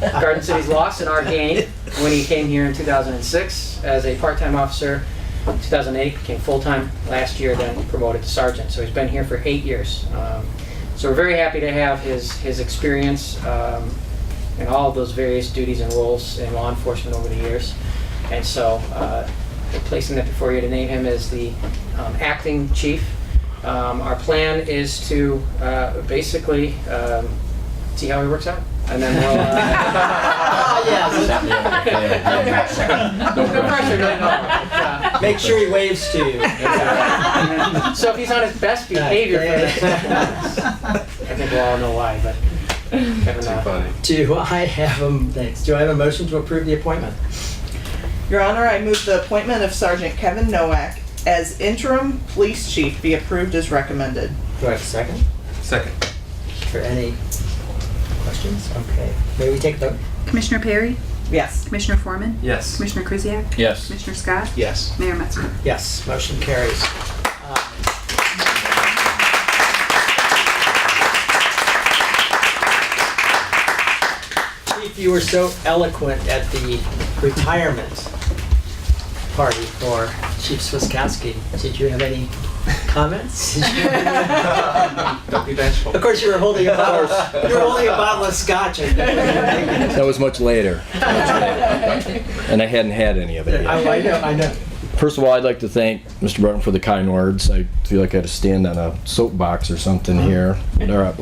Garden City's loss and our gain when he came here in 2006 as a part-time officer. 2008 became full-time. Last year, then promoted to sergeant. So he's been here for 8 years. So we're very happy to have his experience in all of those various duties and roles in law enforcement over the years. And so we're placing that before you to name him as the acting chief. Our plan is to basically see how he works out, and then we'll. No pressure. No. Make sure he waves to you. So if he's on his best behavior for this, I think we'll all know why. But Kevin, Do I have a motion to approve the appointment? Your Honor, I move the appointment of Sergeant Kevin Nowak as interim police chief be approved as recommended. Do I have a second? Second. For any questions? Okay. May we take a vote? Commissioner Perry? Yes. Commissioner Foreman? Yes. Commissioner Krzyjak? Yes. Commissioner Scott? Yes. Mayor Metzger? Yes, motion carries. Chief, you were so eloquent at the retirement party for Chief Swiskowski. Did you have any comments? Don't be bashful. Of course, you were holding a bottle. You were holding a bottle of scotch. I think. That was much later. And I hadn't had any of it yet. I know. First of all, I'd like to thank Mr. Burton for the kind words. I feel like I had to stand on a soapbox or something here.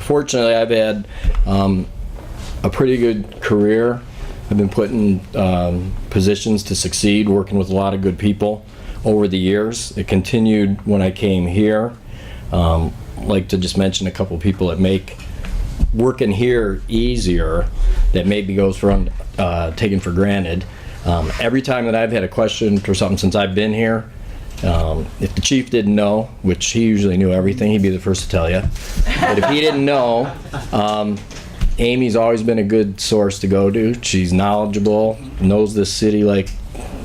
Fortunately, I've had a pretty good career. I've been put in positions to succeed, working with a lot of good people over the years. It continued when I came here. I'd like to just mention a couple people that make working here easier that maybe goes from taken for granted. Every time that I've had a question or something since I've been here, if the chief didn't know, which he usually knew everything, he'd be the first to tell you. But if he didn't know, Amy's always been a good source to go to. She's knowledgeable, knows this city like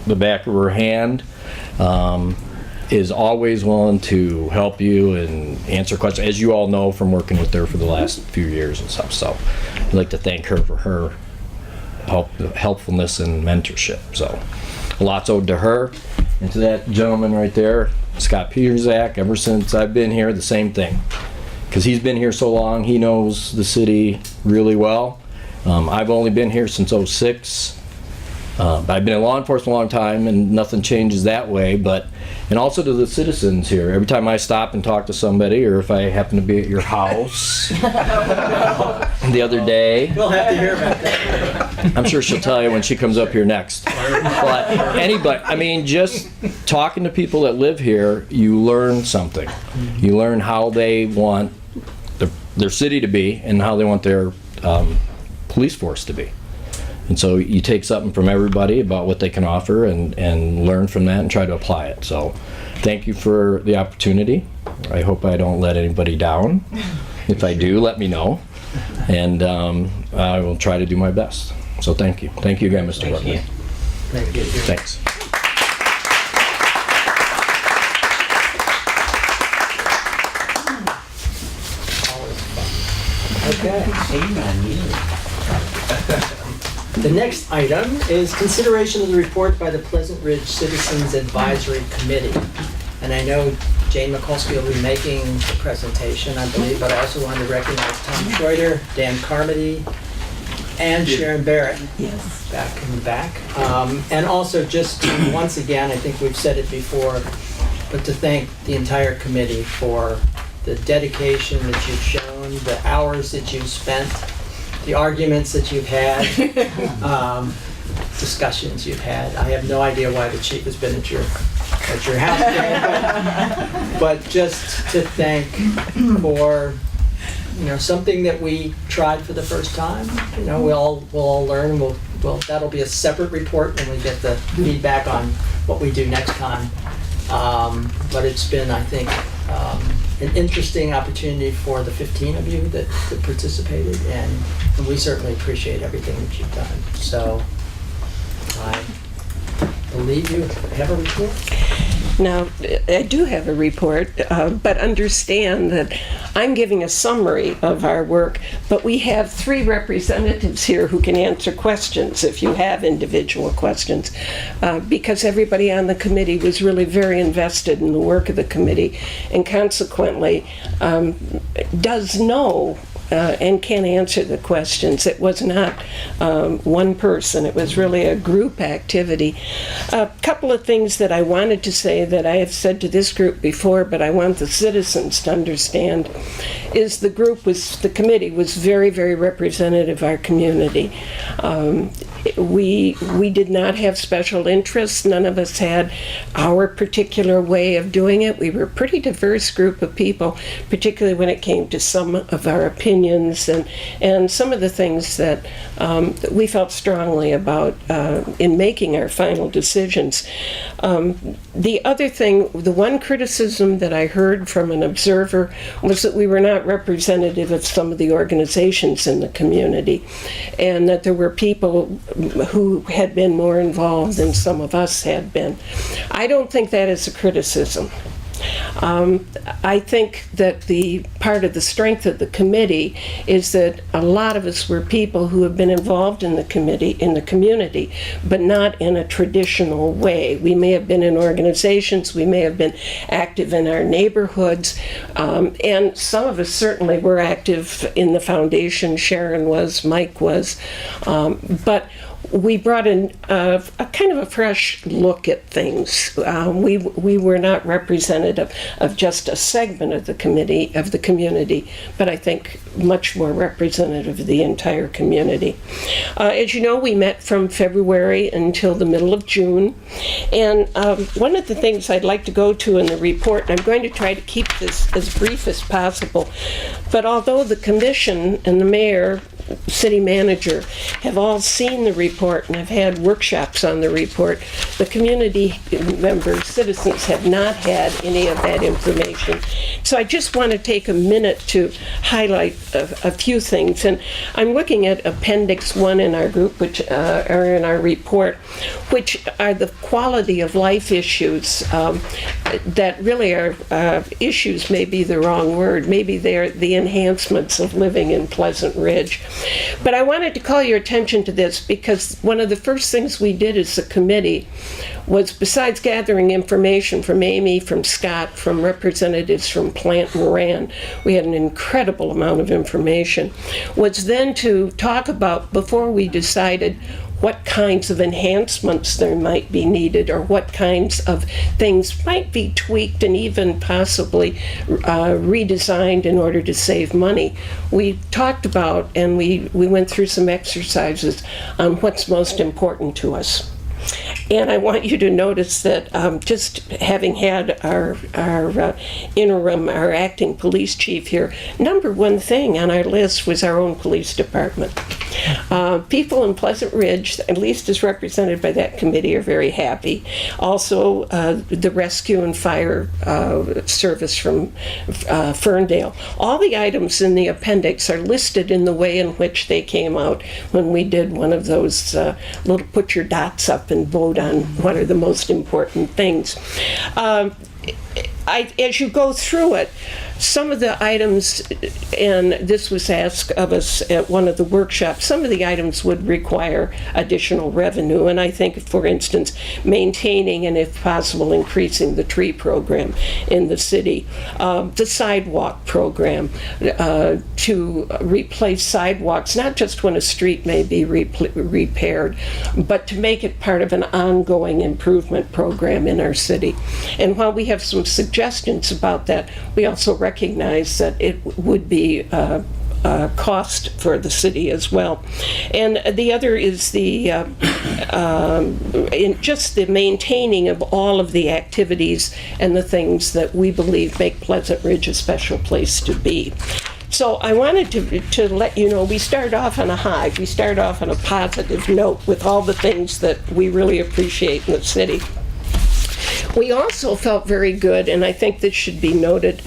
the back of her hand, is always willing to help you and answer questions, as you all know from working with her for the last few years and stuff. So I'd like to thank her for her helpfulness and mentorship. So a lot's owed to her. And to that gentleman right there, Scott Peterzak, ever since I've been here, the same thing. Because he's been here so long, he knows the city really well. I've only been here since '06. I've been in law enforcement a long time, and nothing changes that way. And also to the citizens here. Every time I stop and talk to somebody, or if I happen to be at your house, the other day, We'll have to hear about that. I'm sure she'll tell you when she comes up here next. But anybody, I mean, just talking to people that live here, you learn something. You learn how they want their city to be and how they want their police force to be. And so you take something from everybody about what they can offer and learn from that and try to apply it. So thank you for the opportunity. I hope I don't let anybody down. If I do, let me know. And I will try to do my best. So thank you. Thank you again, Mr. Buckley. Thank you. Thanks. Okay. The next item is consideration of the report by the Pleasant Ridge Citizens Advisory Committee. And I know Jane Mikulski will be making the presentation, I believe, but I also wanted to recognize Tom Schroeder, Dan Carmody, and Sharon Barrett. Yes. Back in the back. And also just to, once again, I think we've said it before, but to thank the entire committee for the dedication that you've shown, the hours that you've spent, the arguments that you've had, discussions you've had. I have no idea why the chief has been at your house, Dan, but just to thank for something that we tried for the first time. We'll all learn. Well, that'll be a separate report when we get the feedback on what we do next time. But it's been, I think, an interesting opportunity for the 15 of you that participated, and we certainly appreciate everything that you've done. So I believe you have a report? Now, I do have a report, but understand that I'm giving a summary of our work, but we have 3 representatives here who can answer questions if you have individual questions, because everybody on the committee was really very invested in the work of the committee and consequently does know and can answer the questions. It was not one person. It was really a group activity. A couple of things that I wanted to say that I have said to this group before, but I want the citizens to understand, is the committee was very, very representative of our community. We did not have special interests. None of us had our particular way of doing it. We were a pretty diverse group of people, particularly when it came to some of our opinions and some of the things that we felt strongly about in making our final decisions. The other thing, the one criticism that I heard from an observer was that we were not representative of some of the organizations in the community, and that there were people who had been more involved than some of us had been. I don't think that is a criticism. I think that the part of the strength of the committee is that a lot of us were people who have been involved in the community, but not in a traditional way. We may have been in organizations, we may have been active in our neighborhoods, and some of us certainly were active in the foundation. Sharon was, Mike was, but we brought in a kind of a fresh look at things. We were not representative of just a segment of the community, but I think much more representative of the entire community. As you know, we met from February until the middle of June, and one of the things I'd like to go to in the report, and I'm going to try to keep this as brief as possible, but although the commission and the mayor, city manager have all seen the report and have had workshops on the report, the community members, citizens, have not had any of that information. So I just want to take a minute to highlight a few things. And I'm looking at Appendix 1 in our group, which are in our report, which are the quality of life issues that really are issues, may be the wrong word. Maybe they're the enhancements of living in Pleasant Ridge. But I wanted to call your attention to this because one of the first things we did as a committee was, besides gathering information from Amy, from Scott, from representatives from Plant and Moran, we had an incredible amount of information, was then to talk about, before we decided what kinds of enhancements there might be needed or what kinds of things might be tweaked and even possibly redesigned in order to save money. We talked about and we went through some exercises on what's most important to us. And I want you to notice that just having had our interim, our acting police chief here, number one thing on our list was our own police department. People in Pleasant Ridge, at least as represented by that committee, are very happy. Also, the rescue and fire service from Ferndale. All the items in the appendix are listed in the way in which they came out when we did one of those little put your dots up and vote on what are the most important things. As you go through it, some of the items, and this was asked of us at one of the workshops, some of the items would require additional revenue. And I think, for instance, maintaining and, if possible, increasing the tree program in the city, the sidewalk program, to replace sidewalks, not just when a street may be repaired, but to make it part of an ongoing improvement program in our city. And while we have some suggestions about that, we also recognize that it would be a cost for the city as well. And the other is just the maintaining of all of the activities and the things that we believe make Pleasant Ridge a special place to be. So I wanted to let you know, we start off on a high. We start off on a positive note with all the things that we really appreciate in the city. We also felt very good, and I think this should be noted,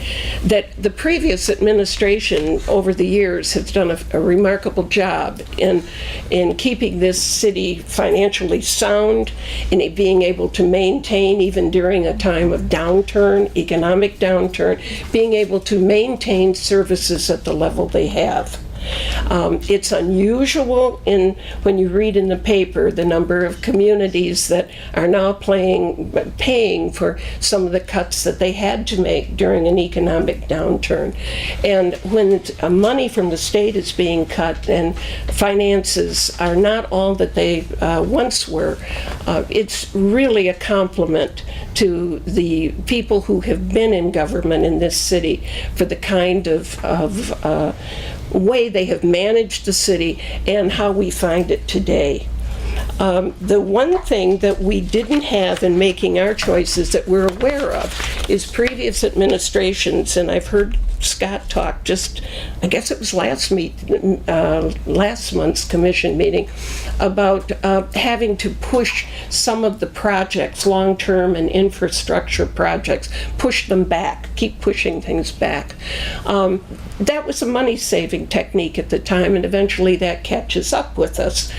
that the previous administration over the years has done a remarkable job in keeping this city financially sound, in it being able to maintain, even during a time of downturn, economic downturn, being able to maintain services at the level they have. It's unusual when you read in the paper the number of communities that are now paying for some of the cuts that they had to make during an economic downturn. And when money from the state is being cut and finances are not all that they once were, it's really a compliment to the people who have been in government in this city for the kind of way they have managed the city and how we find it today. The one thing that we didn't have in making our choices that we're aware of is previous administrations, and I've heard Scott talk just, I guess it was last month's commission meeting, about having to push some of the projects, long-term and infrastructure projects, push them back, keep pushing things back. That was a money-saving technique at the time, and eventually that catches up with us.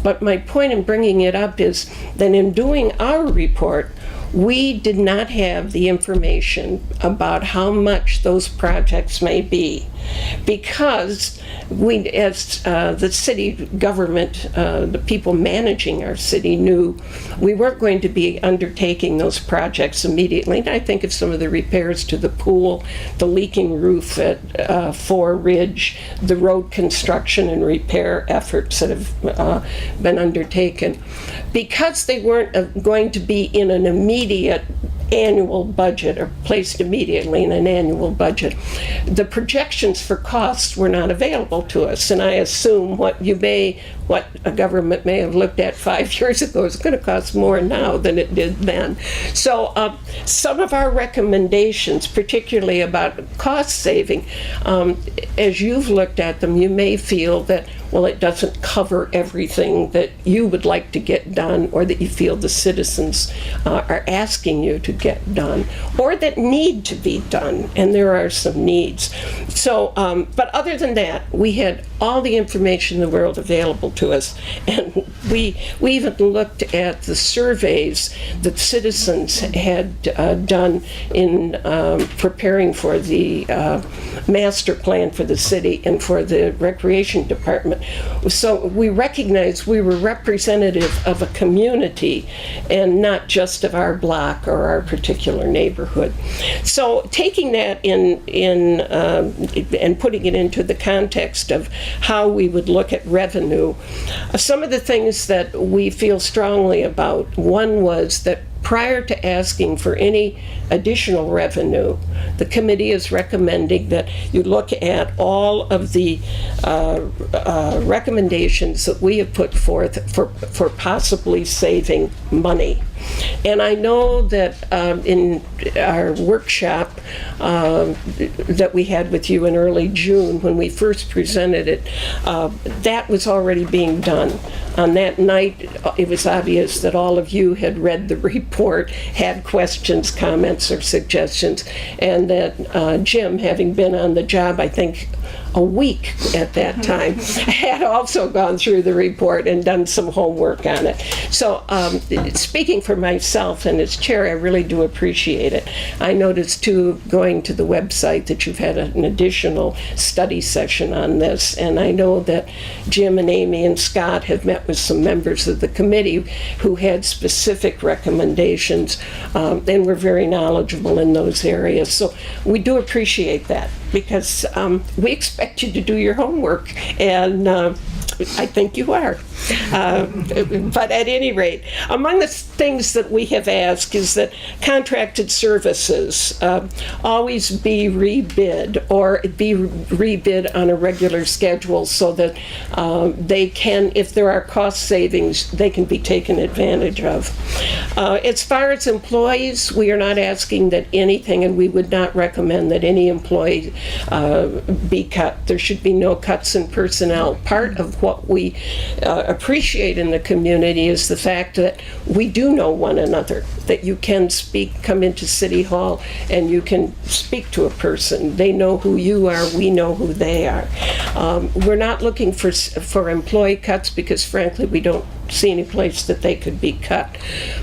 But my point in bringing it up is that in doing our report, we did not have the information about how much those projects may be, because we, as the city government, the people managing our city, knew we weren't going to be undertaking those projects immediately. And I think of some of the repairs to the pool, the leaking roof at 4 Ridge, the road construction and repair efforts that have been undertaken. Because they weren't going to be in an immediate annual budget or placed immediately in an annual budget, the projections for costs were not available to us. And I assume what a government may have looked at 5 years ago is going to cost more now than it did then. So some of our recommendations, particularly about cost saving, as you've looked at them, you may feel that, well, it doesn't cover everything that you would like to get done or that you feel the citizens are asking you to get done or that need to be done, and there are some needs. So, but other than that, we had all the information in the world available to us, and we even looked at the surveys that citizens had done in preparing for the master plan for the city and for the recreation department. So we recognized we were representative of a community and not just of our block or our particular neighborhood. So taking that in and putting it into the context of how we would look at revenue, some of the things that we feel strongly about, one was that prior to asking for any additional revenue, the committee is recommending that you look at all of the recommendations that we have put forth for possibly saving money. And I know that in our workshop that we had with you in early June when we first presented it, that was already being done. On that night, it was obvious that all of you had read the report, had questions, comments, or suggestions, and that Jim, having been on the job, I think, a week at that time, had also gone through the report and done some homework on it. So speaking for myself and as chair, I really do appreciate it. I noticed too, going to the website, that you've had an additional study session on this, and I know that Jim and Amy and Scott have met with some members of the committee who had specific recommendations and were very knowledgeable in those areas. So we do appreciate that, because we expect you to do your homework, and I think you are. But at any rate, among the things that we have asked is that contracted services always be rebid, or be rebid on a regular schedule, so that they can, if there are cost savings, they can be taken advantage of. As far as employees, we are not asking that anything, and we would not recommend that any employee be cut. There should be no cuts in personnel. Part of what we appreciate in the community is the fact that we do know one another, that you can come into City Hall and you can speak to a person. They know who you are, we know who they are. We're not looking for employee cuts, because frankly we don't see any place that they could be cut.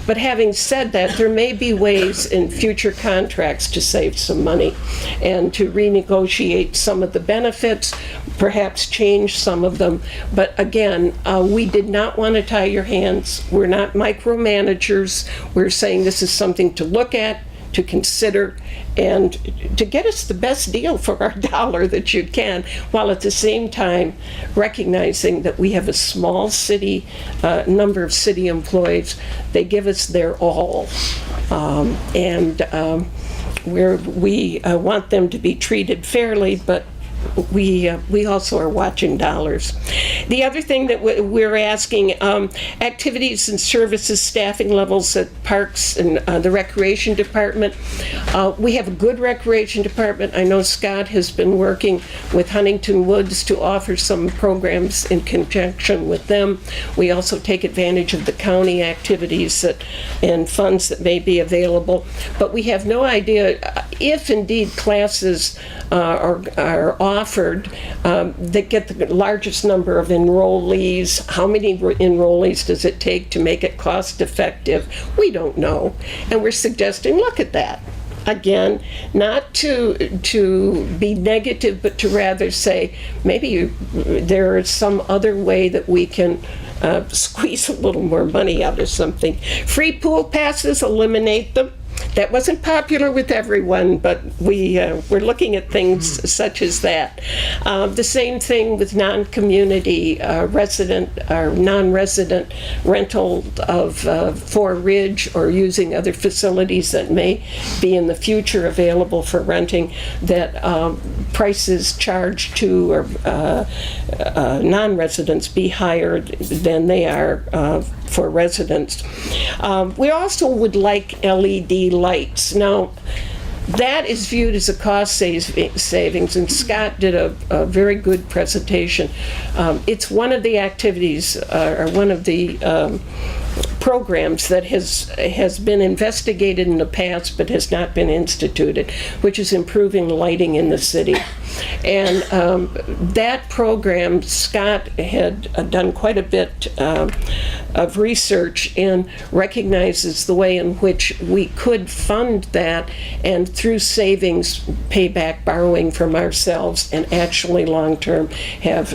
But having said that, there may be ways in future contracts to save some money and to renegotiate some of the benefits, perhaps change some of them. But again, we did not want to tie your hands. We're not micromanagers. We're saying this is something to look at, to consider, and to get us the best deal for our dollar that you can, while at the same time recognizing that we have a small city, number of city employees. They give us their all, and we want them to be treated fairly, but we also are watching dollars. The other thing that we're asking, activities and services staffing levels at parks and the recreation department. We have a good recreation department. I know Scott has been working with Huntington Woods to offer some programs in conjunction with them. We also take advantage of the county activities and funds that may be available. But we have no idea if indeed classes are offered that get the largest number of enrollees. How many enrollees does it take to make it cost effective? We don't know. And we're suggesting, look at that. Again, not to be negative, but to rather say, maybe there is some other way that we can squeeze a little more money out of something. Free pool passes, eliminate them. That wasn't popular with everyone, but we're looking at things such as that. The same thing with non-community resident or non-resident rental of Four Ridge, or using other facilities that may be in the future available for renting, that prices charged to non-residents be higher than they are for residents. We also would like LED lights. Now, that is viewed as a cost savings, and Scott did a very good presentation. It's one of the activities, or one of the programs that has been investigated in the past but has not been instituted, which is improving lighting in the city. And that program, Scott had done quite a bit of research and recognizes the way in which we could fund that and through savings pay back borrowing from ourselves and actually long-term have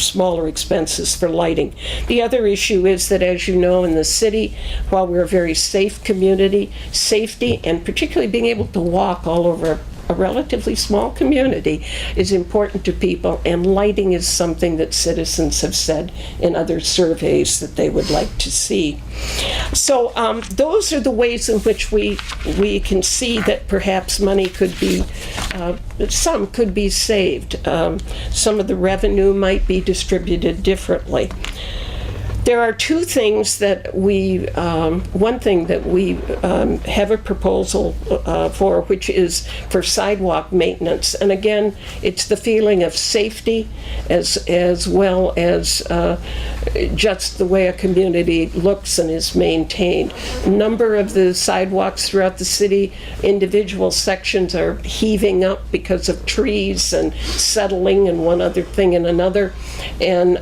smaller expenses for lighting. The other issue is that, as you know, in the city, while we're a very safe community, safety and particularly being able to walk all over a relatively small community is important to people, and lighting is something that citizens have said in other surveys that they would like to see. So those are the ways in which we can see that perhaps money could be, some could be saved. Some of the revenue might be distributed differently. There are two things that one thing that we have a proposal for, which is for sidewalk maintenance. And again, it's the feeling of safety as well as just the way a community looks and is maintained. A number of the sidewalks throughout the city, individual sections are heaving up because of trees and settling and one other thing and another. And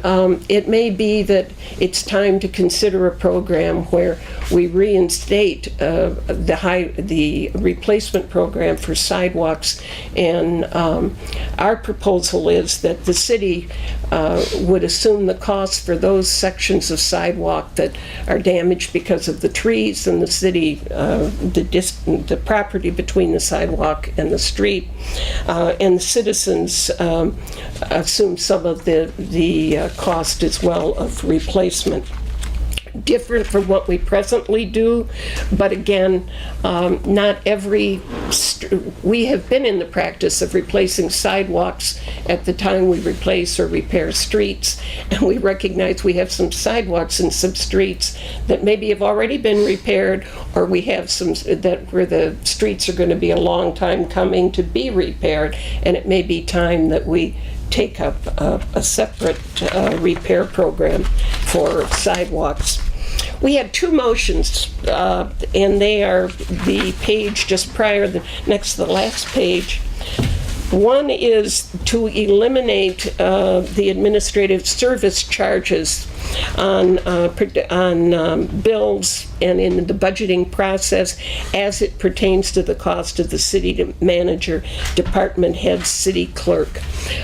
it may be that it's time to consider a program where we reinstate the replacement program for sidewalks. And our proposal is that the city would assume the cost for those sections of sidewalk that are damaged because of the trees and the city, the property between the sidewalk and the street, and the citizens assume some of the cost as well of replacement. Different from what we presently do, but again, not every, we have been in the practice of replacing sidewalks at the time we replace or repair streets, and we recognize we have some sidewalks and some streets that maybe have already been repaired, or we have some that where the streets are going to be a long time coming to be repaired, and it may be time that we take up a separate repair program for sidewalks. We had two motions, and they are the page just prior, next to the last page. One is to eliminate the administrative service charges on bills and in the budgeting process as it pertains to the cost of the city manager, department head, city clerk.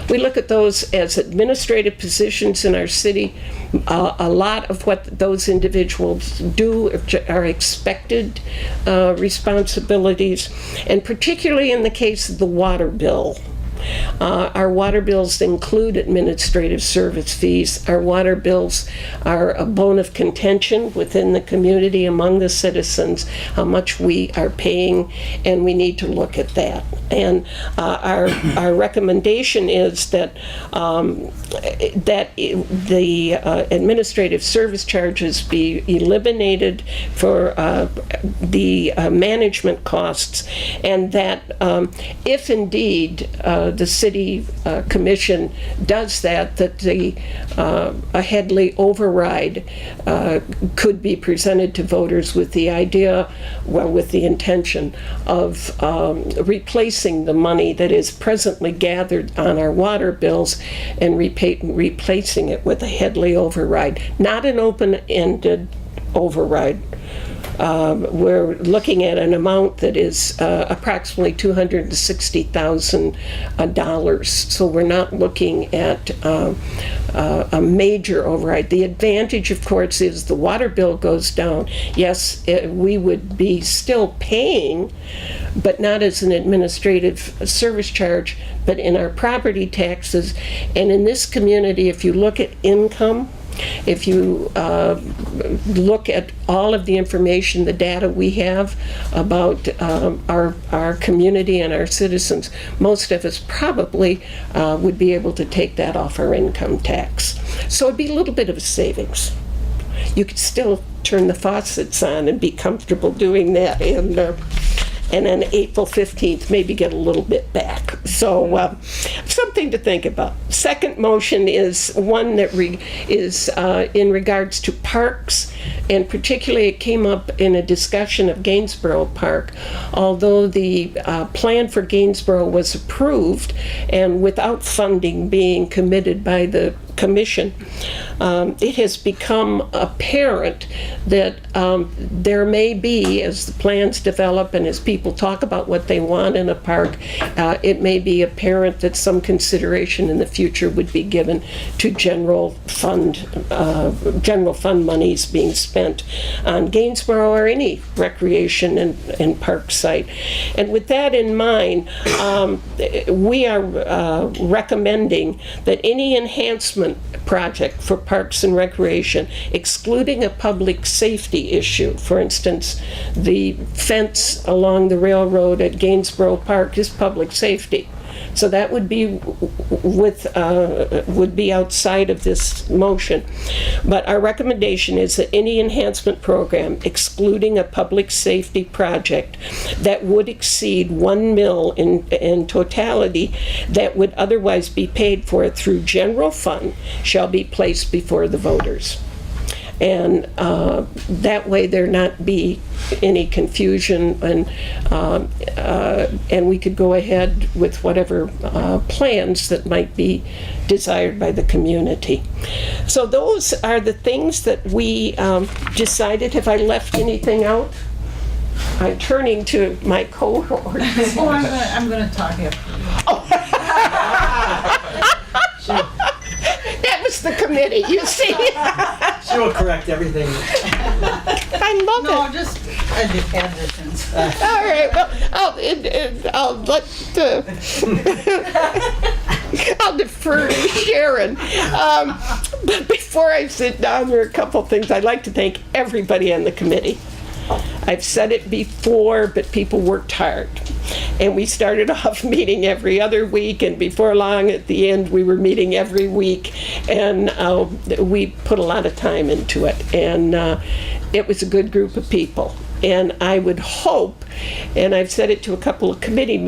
We look at those as administrative positions in our city. A lot of what those individuals do are expected responsibilities, and particularly in the case of the water bill. Our water bills include administrative service fees. Our water bills are a bone of contention within the community among the citizens, how much we are paying, and we need to look at that. And our recommendation is that the administrative service charges be eliminated for the management costs, and that if indeed the city commission does that a Headley override could be presented to voters with the idea, well, with the intention of replacing the money that is presently gathered on our water bills and replacing it with a Headley override, not an open-ended override. We're looking at an amount that is approximately $260,000. So we're not looking at a major override. The advantage, of course, is the water bill goes down. Yes, we would be still paying, but not as an administrative service charge, but in our property taxes. And in this community, if you look at income, if you look at all of the information, the data we have about our community and our citizens, most of us probably would be able to take that off our income tax. So it'd be a little bit of a savings. You could still turn the faucets on and be comfortable doing that. And and then April 15th, maybe get a little bit back. So something to think about. Second motion is one that is in regards to parks, and particularly it came up in a discussion of Gainsborough Park. Although the plan for Gainsborough was approved and without funding being committed by the Commission, it has become apparent that there may be, as the plans develop and as people talk about what they want in a park, it may be apparent that some consideration in the future would be given to general fund monies being spent on Gainsborough or any recreation and park site. And with that in mind, we are recommending that any enhancement project for parks and recreation, excluding a public safety issue. For instance, the fence along the railroad at Gainsborough Park is public safety. So that would be outside of this motion. But our recommendation is that any enhancement program, excluding a public safety project that would exceed $1 million in totality, that would otherwise be paid for through general fund, shall be placed before the voters. And that way there not be any confusion, and we could go ahead with whatever plans that might be desired by the community. So those are the things that we decided. Have I left anything out? I'm turning to my cohort. Oh, I'm going to talk here. That was the committee, you see. She will correct everything. I love it. No, just additions. All right, well, I'll defer to Sharon. But before I sit down, there are a couple things. I'd like to thank everybody on the committee. I've said it before, but people worked hard. And we started off meeting every other week, and before long, at the end, we were meeting every week. And we put a lot of time into it. And it was a good group of people. And I would hope, and I've said it to a couple of committee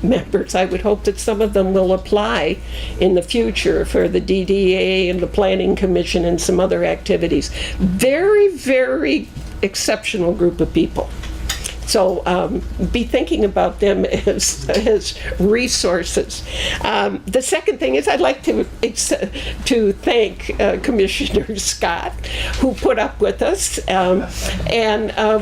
members, I would hope that some of them will apply in the future for the DDA and the Planning Commission and some other activities. Very, very exceptional group of people. So be thinking about them as resources. The second thing is I'd like to thank Commissioner Scott, who put up with us and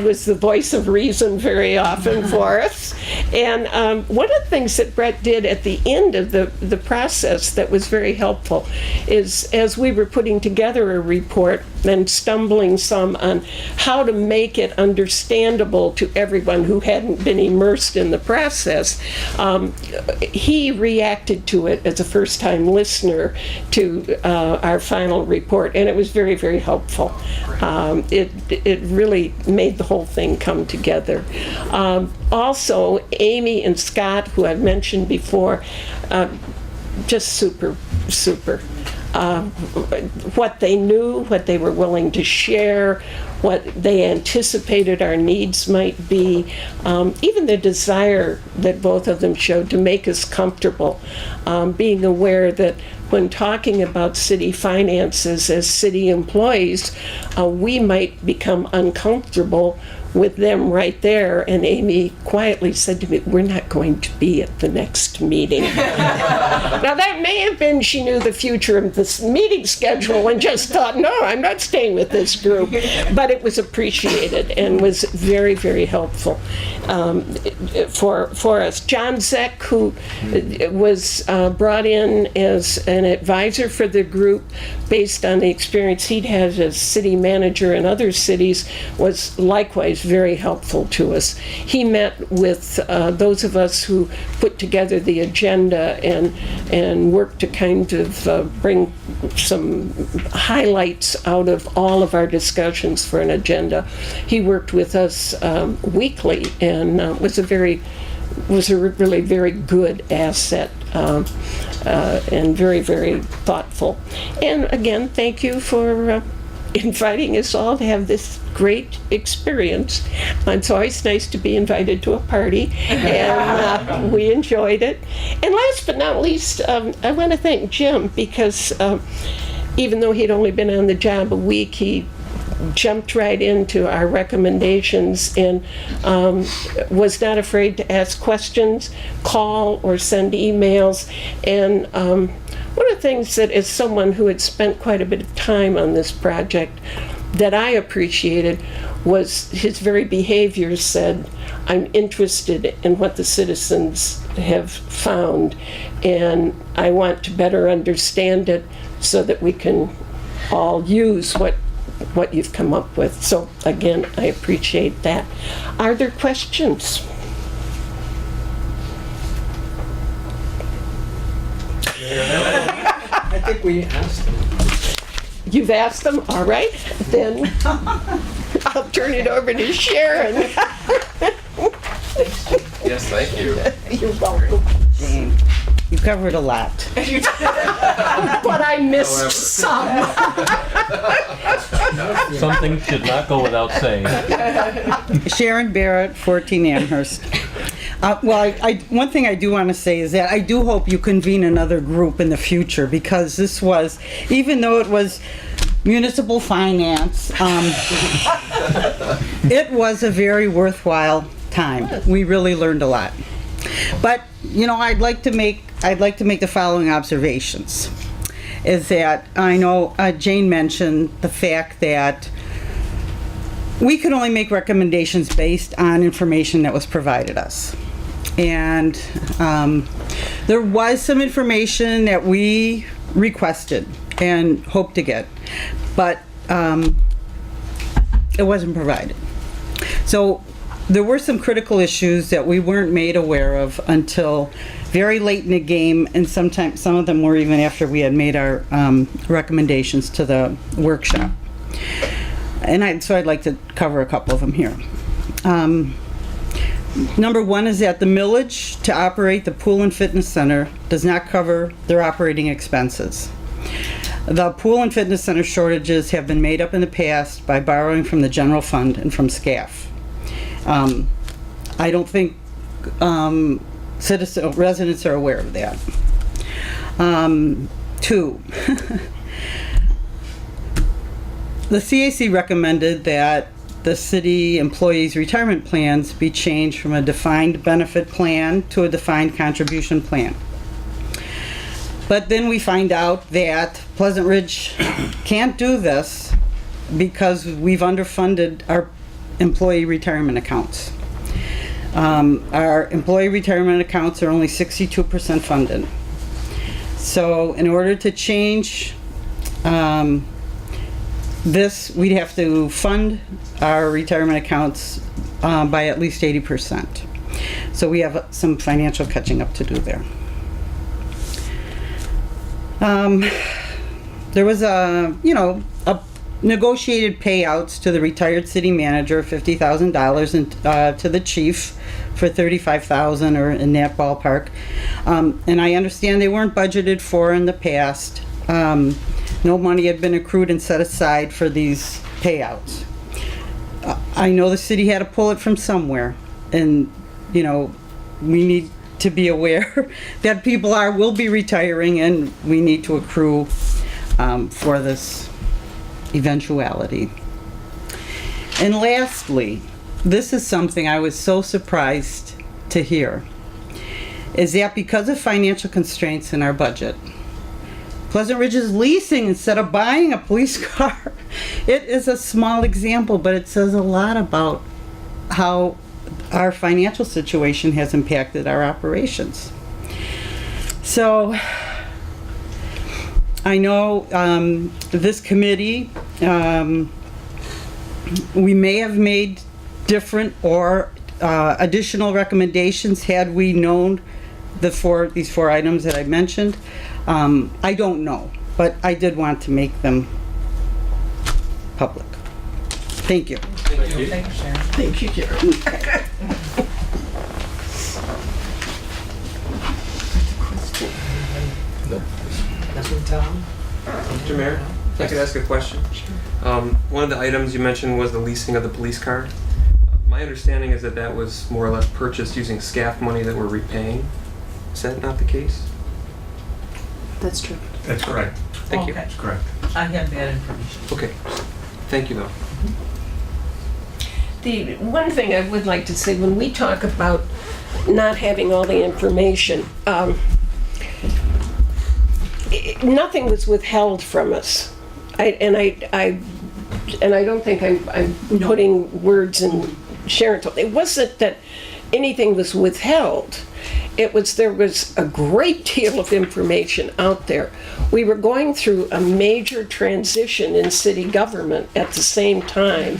was the voice of reason very often for us. And one of the things that Brett did at the end of the process that was very helpful is, as we were putting together a report and stumbling some on how to make it understandable to everyone who hadn't been immersed in the process, he reacted to it as a first-time listener to our final report, and it was very, very helpful. It really made the whole thing come together. Also, Amy and Scott, who I've mentioned before, just super. What they knew, what they were willing to share, what they anticipated our needs might be, even the desire that both of them showed to make us comfortable, being aware that when talking about city finances as city employees, we might become uncomfortable with them right there. And Amy quietly said to me, "We're not going to be at the next meeting." Now that may have been she knew the future of this meeting schedule and just thought, no, I'm not staying with this group. But it was appreciated and was very, very helpful for us. John Zeck, who was brought in as an advisor for the group based on the experience he'd had as city manager in other cities, was likewise very helpful to us. He met with those of us who put together the agenda and worked to kind of bring some highlights out of all of our discussions for an agenda. He worked with us weekly and was a really very good asset and very, very thoughtful. And again, thank you for inviting us all to have this great experience. And it's always nice to be invited to a party, and we enjoyed it. And last but not least, I want to thank Jim, because even though he'd only been on the job a week, he jumped right into our recommendations and was not afraid to ask questions, call or send emails. And one of the things that, as someone who had spent quite a bit of time on this project, that I appreciated was his very behavior said, I'm interested in what the citizens have found, and I want to better understand it so that we can all use what you've come up with. So again, I appreciate that. Are there questions? I think we asked them. You've asked them? All right. Then I'll turn it over to Sharon. Yes, thank you. You're welcome. Jane, you covered a lot. But I missed some. Something should not go without saying. Sharon Barrett, 14 Amherst. Well, one thing I do want to say is that I do hope you convene another group in the future, because this was, even though it was municipal finance, it was a very worthwhile time. We really learned a lot. But, you know, I'd like to make the following observations. Is that I know Jane mentioned the fact that we could only make recommendations based on information that was provided us. And there was some information that we requested and hoped to get, but it wasn't provided. So there were some critical issues that we weren't made aware of until very late in the game, and sometimes some of them were even after we had made our recommendations to the workshop. And so I'd like to cover a couple of them here. Number one is that the millage to operate the pool and fitness center does not cover their operating expenses. The pool and fitness center shortages have been made up in the past by borrowing from the general fund and from SCAF. I don't think residents are aware of that. Two, the CAC recommended that the city employees' retirement plans be changed from a defined benefit plan to a defined contribution plan. But then we find out that Pleasant Ridge can't do this because we've underfunded our employee retirement accounts. Our employee retirement accounts are only 62% funded. So in order to change this, we'd have to fund our retirement accounts by at least 80%. So we have some financial catching up to do there. There was a negotiated payouts to the retired city manager, $50,000, and to the chief for $35,000, or in that ballpark. And I understand they weren't budgeted for in the past. No money had been accrued and set aside for these payouts. I know the city had to pull it from somewhere, and we need to be aware that people will be retiring, and we need to accrue for this eventuality. And lastly, this is something I was so surprised to hear, is that because of financial constraints in our budget, Pleasant Ridge is leasing instead of buying a police car. It is a small example, but it says a lot about how our financial situation has impacted our operations. So I know this committee, we may have made different or additional recommendations had we known these four items that I mentioned. I don't know, but I did want to make them public. Thank you. Thank you. Thank you, Sharon. Thank you, Sharon. Nope. Nothing, Tom? Mr. Mayor? If I could ask a question. One of the items you mentioned was the leasing of the police car. My understanding is that that was more or less purchased using SCAF money that we're repaying. Is that not the case? That's true. That's correct. Thank you. Okay. That's correct. I have that information. Okay. Thank you, though. The one thing I would like to say, when we talk about not having all the information, nothing was withheld from us. I don't think I'm putting words in Sharon. It wasn't that anything was withheld. There was a great deal of information out there. We were going through a major transition in city government at the same time.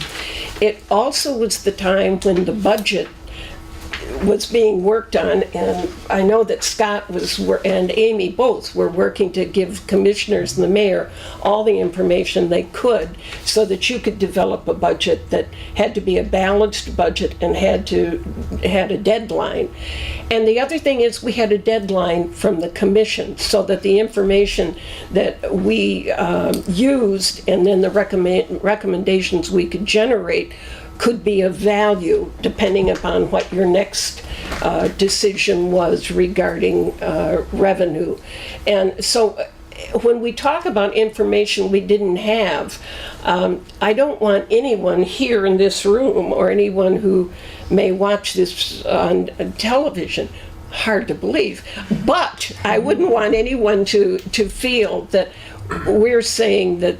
It also was the time when the budget was being worked on, and I know that Scott and Amy both were working to give commissioners and the mayor all the information they could so that you could develop a budget that had to be a balanced budget and had a deadline. And the other thing is we had a deadline from the commission so that the information that we used and then the recommendations we could generate could be of value depending upon what your next decision was regarding revenue. And so when we talk about information we didn't have, I don't want anyone here in this room or anyone who may watch this on television, hard to believe, but I wouldn't want anyone to feel that we're saying that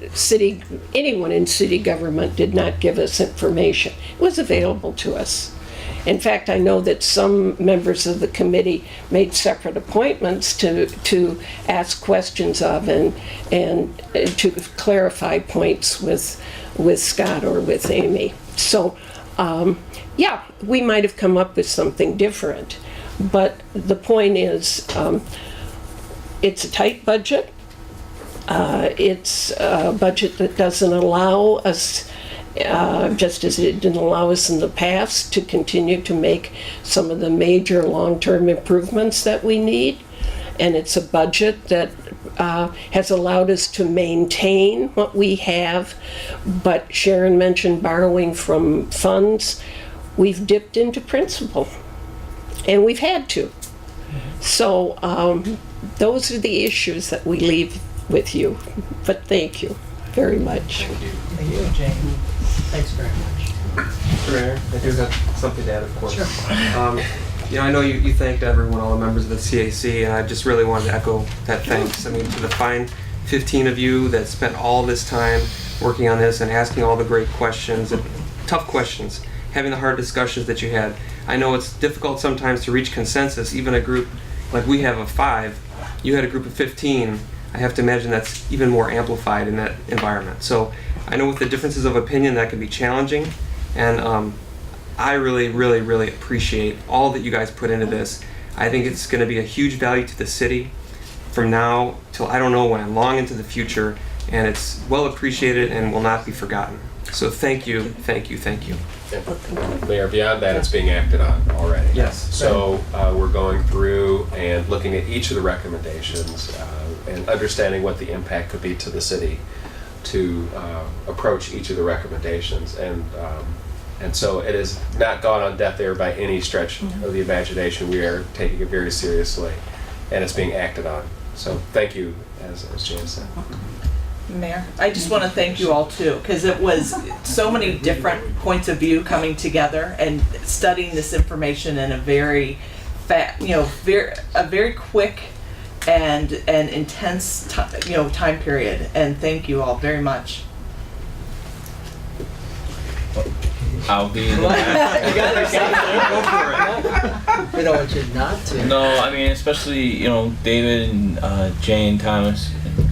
anyone in city government did not give us information. It was available to us. In fact, I know that some members of the committee made separate appointments to ask questions of and to clarify points with Scott or with Amy. So, yeah, we might have come up with something different. But the point is, it's a tight budget. It's a budget that doesn't allow us, just as it didn't allow us in the past, to continue to make some of the major long-term improvements that we need. And it's a budget that has allowed us to maintain what we have. But Sharon mentioned borrowing from funds. We've dipped into principal, and we've had to. So those are the issues that we leave with you, but thank you very much. Thank you, Jane. Thanks very much. Mr. Mayor, I do have something to add, of course. Sure. I know you thanked everyone, all the members of the CAC, and I just really wanted to echo that thanks. I mean, to the fine 15 of you that spent all this time working on this and asking all the great questions, and tough questions, having the hard discussions that you had. I know it's difficult sometimes to reach consensus, even a group like we have of 5. You had a group of 15. I have to imagine that's even more amplified in that environment. So I know with the differences of opinion that can be challenging, and I really, really, really appreciate all that you guys put into this. I think it's going to be a huge value to the city from now till I don't know when, long into the future, and it's well appreciated and will not be forgotten. So thank you, thank you, thank you. Mayor, beyond that, it's being acted on already. Yes. So we're going through and looking at each of the recommendations and understanding what the impact could be to the city to approach each of the recommendations. And so it has not gone on deaf ear by any stretch of the imagination. We are taking it very seriously, and it's being acted on. So thank you, as Jan said. Mayor, I just want to thank you all too, because it was so many different points of view coming together and studying this information in a very very quick and intense time period. And thank you all very much. I'll be in the back. You gotta say it. We don't want you not to. No, I mean, especially, David and Jane, Thomas, and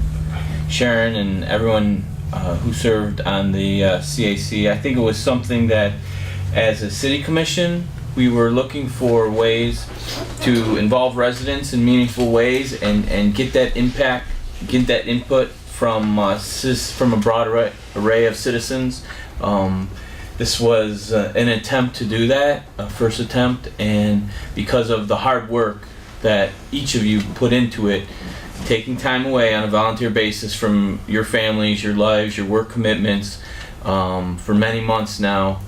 Sharon, and everyone who served on the CAC. I think it was something that, as a city commission, we were looking for ways to involve residents in meaningful ways and get that impact, get that input from a broad array of citizens. This was an attempt to do that, a first attempt, and because of the hard work that each of you put into it, taking time away on a volunteer basis from your families, your lives, your work commitments for many months now.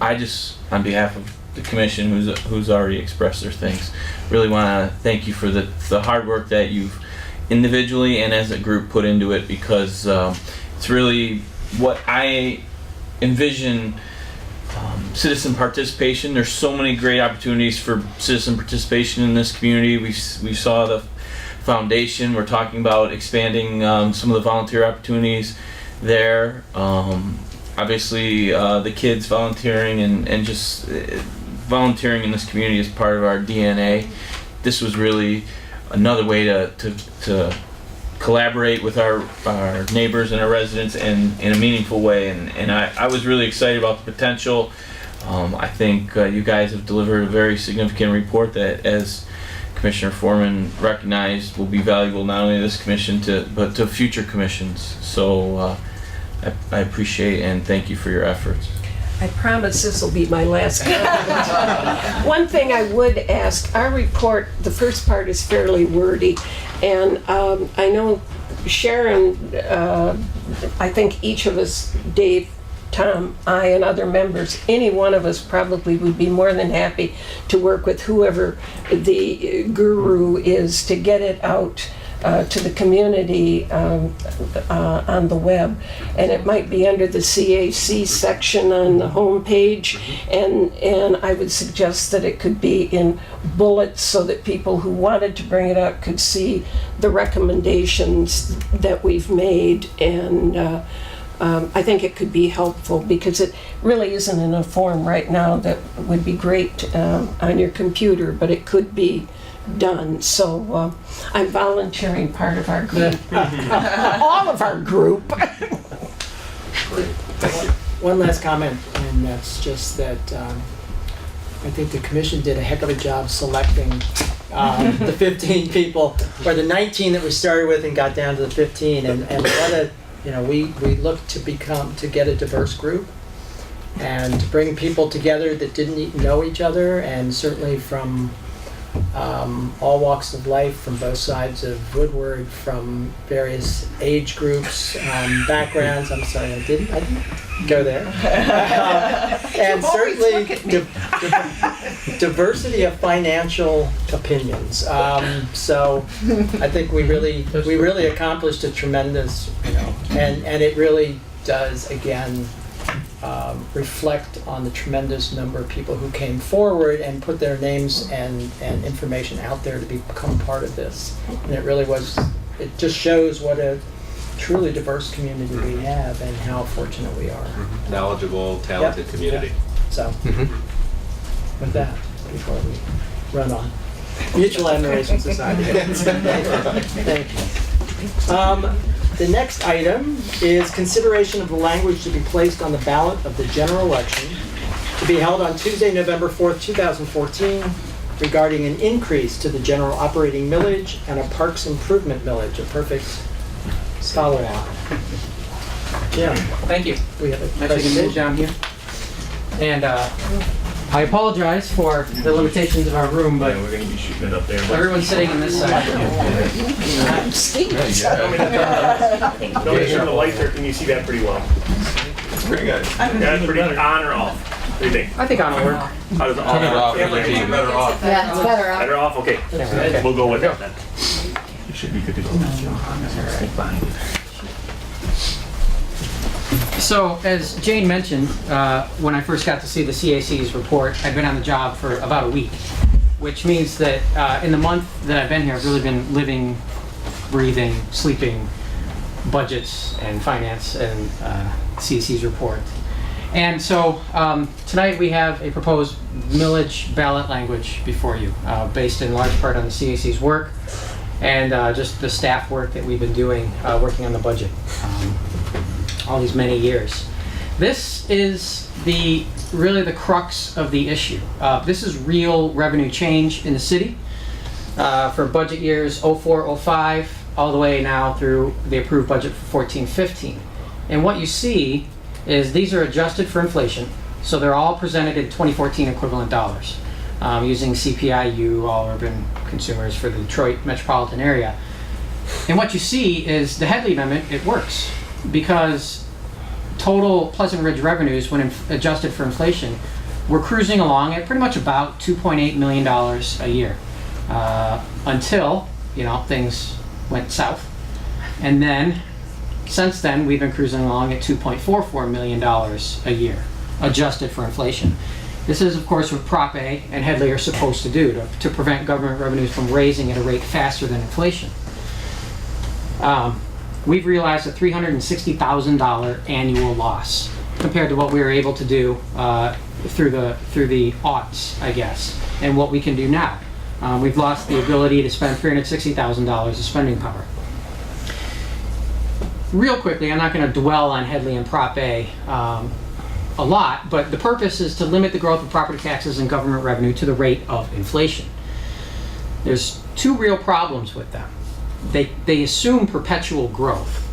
I just, on behalf of the commission who's already expressed their thanks, really want to thank you for the hard work that you've individually and as a group put into it, because it's really what I envision citizen participation. There's so many great opportunities for citizen participation in this community. We saw the foundation. We're talking about expanding some of the volunteer opportunities there. Obviously, the kids volunteering and just volunteering in this community is part of our DNA. This was really another way to collaborate with our neighbors and our residents in a meaningful way. And I was really excited about the potential. I think you guys have delivered a very significant report that, as Commissioner Foreman recognized, will be valuable not only to this commission but to future commissions. So I appreciate and thank you for your efforts. I promise this will be my last comment. One thing I would ask, our report, the first part is fairly wordy, and I know Sharon, I think each of us, Dave, Tom, I, and other members, any one of us probably would be more than happy to work with whoever the guru is to get it out to the community on the web, and it might be under the CAC section on the home page, and I would suggest that it could be in bullets so that people who wanted to bring it up could see the recommendations that we've made, and I think it could be helpful because it really isn't in a form right now that would be great on your computer, but it could be done. So I'm volunteering part of our group, all of our group. One last comment, and that's just that I think the commission did a heck of a job selecting the 15 people, or the 19 that we started with and got down to the 15, and what a, we looked to get a diverse group and to bring people together that didn't know each other, and certainly from all walks of life, from both sides of Woodward, from various age groups, backgrounds. I'm sorry, I didn't go there. And certainly diversity of financial opinions. So I think we really accomplished a tremendous, and it really does again reflect on the tremendous number of people who came forward and put their names and information out there to become part of this. And it just shows what a truly diverse community we have and how fortunate we are. Knowledgeable, talented community. Yeah. So, with that, before we run on. Mutual Admiration Society. Thank you. The next item is consideration of the language to be placed on the ballot of the general election to be held on Tuesday, November 4th, 2014, regarding an increase to the general operating millage and a parks improvement millage, a perfect follow-on. Jim. Thank you. We have a Nice to move down here. And I apologize for the limitations of our room, but we're going to be shooting it up there. everyone's sitting in this side. No, you turn the light there, can you see that pretty well? It's pretty good. That's pretty on or off? What do you think? I think on will work. How does it on? Turn it off. Yeah, Better off. Yeah, it's better Better off? Okay. Okay. We'll go with that then. You should be good to go. So, as Jane mentioned, when I first got to see the CAC's report, I'd been on the job for about a week, which means that in the month that I've been here, I've really been living, breathing, sleeping budgets and finance and CAC's report. And so tonight we have a proposed millage ballot language before you, based in large part on the CAC's work and just the staff work that we've been doing working on the budget all these many years. This is really the crux of the issue. This is real revenue change in the city for budget years 04, 05, all the way now through the approved budget for 14, 15. And what you see is these are adjusted for inflation, so they're all presented in 2014 equivalent dollars. using CPIU, all urban consumers for the Detroit metropolitan area. And what you see is the Headley Amendment, it works because total Pleasant Ridge revenues, when adjusted for inflation, we're cruising along at pretty much about $2.8 million a year until, things went south. And then, since then, we've been cruising along at $2.44 million a year, adjusted for inflation. This is, of course, what Prop A and Headley are supposed to do to prevent government revenues from raising at a rate faster than inflation. We've realized a $360,000 annual loss compared to what we were able to do through the aughts, I guess, and what we can do now. We've lost the ability to spend $360,000 of spending power. Real quickly, I'm not going to dwell on Headley and Prop A a lot, but the purpose is to limit the growth of property taxes and government revenue to the rate of inflation. There's two real problems with them. They assume perpetual growth,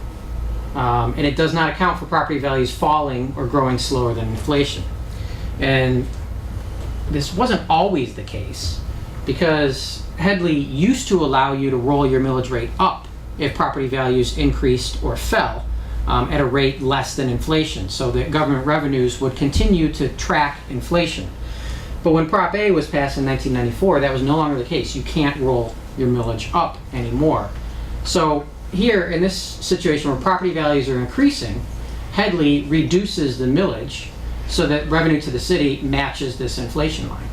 and it does not account for property values falling or growing slower than inflation. And this wasn't always the case, because Headley used to allow you to roll your millage rate up if property values increased or fell at a rate less than inflation, so that government revenues would continue to track inflation. But when Prop A was passed in 1994, that was no longer the case. You can't roll your millage up anymore. So here, in this situation where property values are increasing, Headley reduces the millage so that revenue to the city matches this inflation line.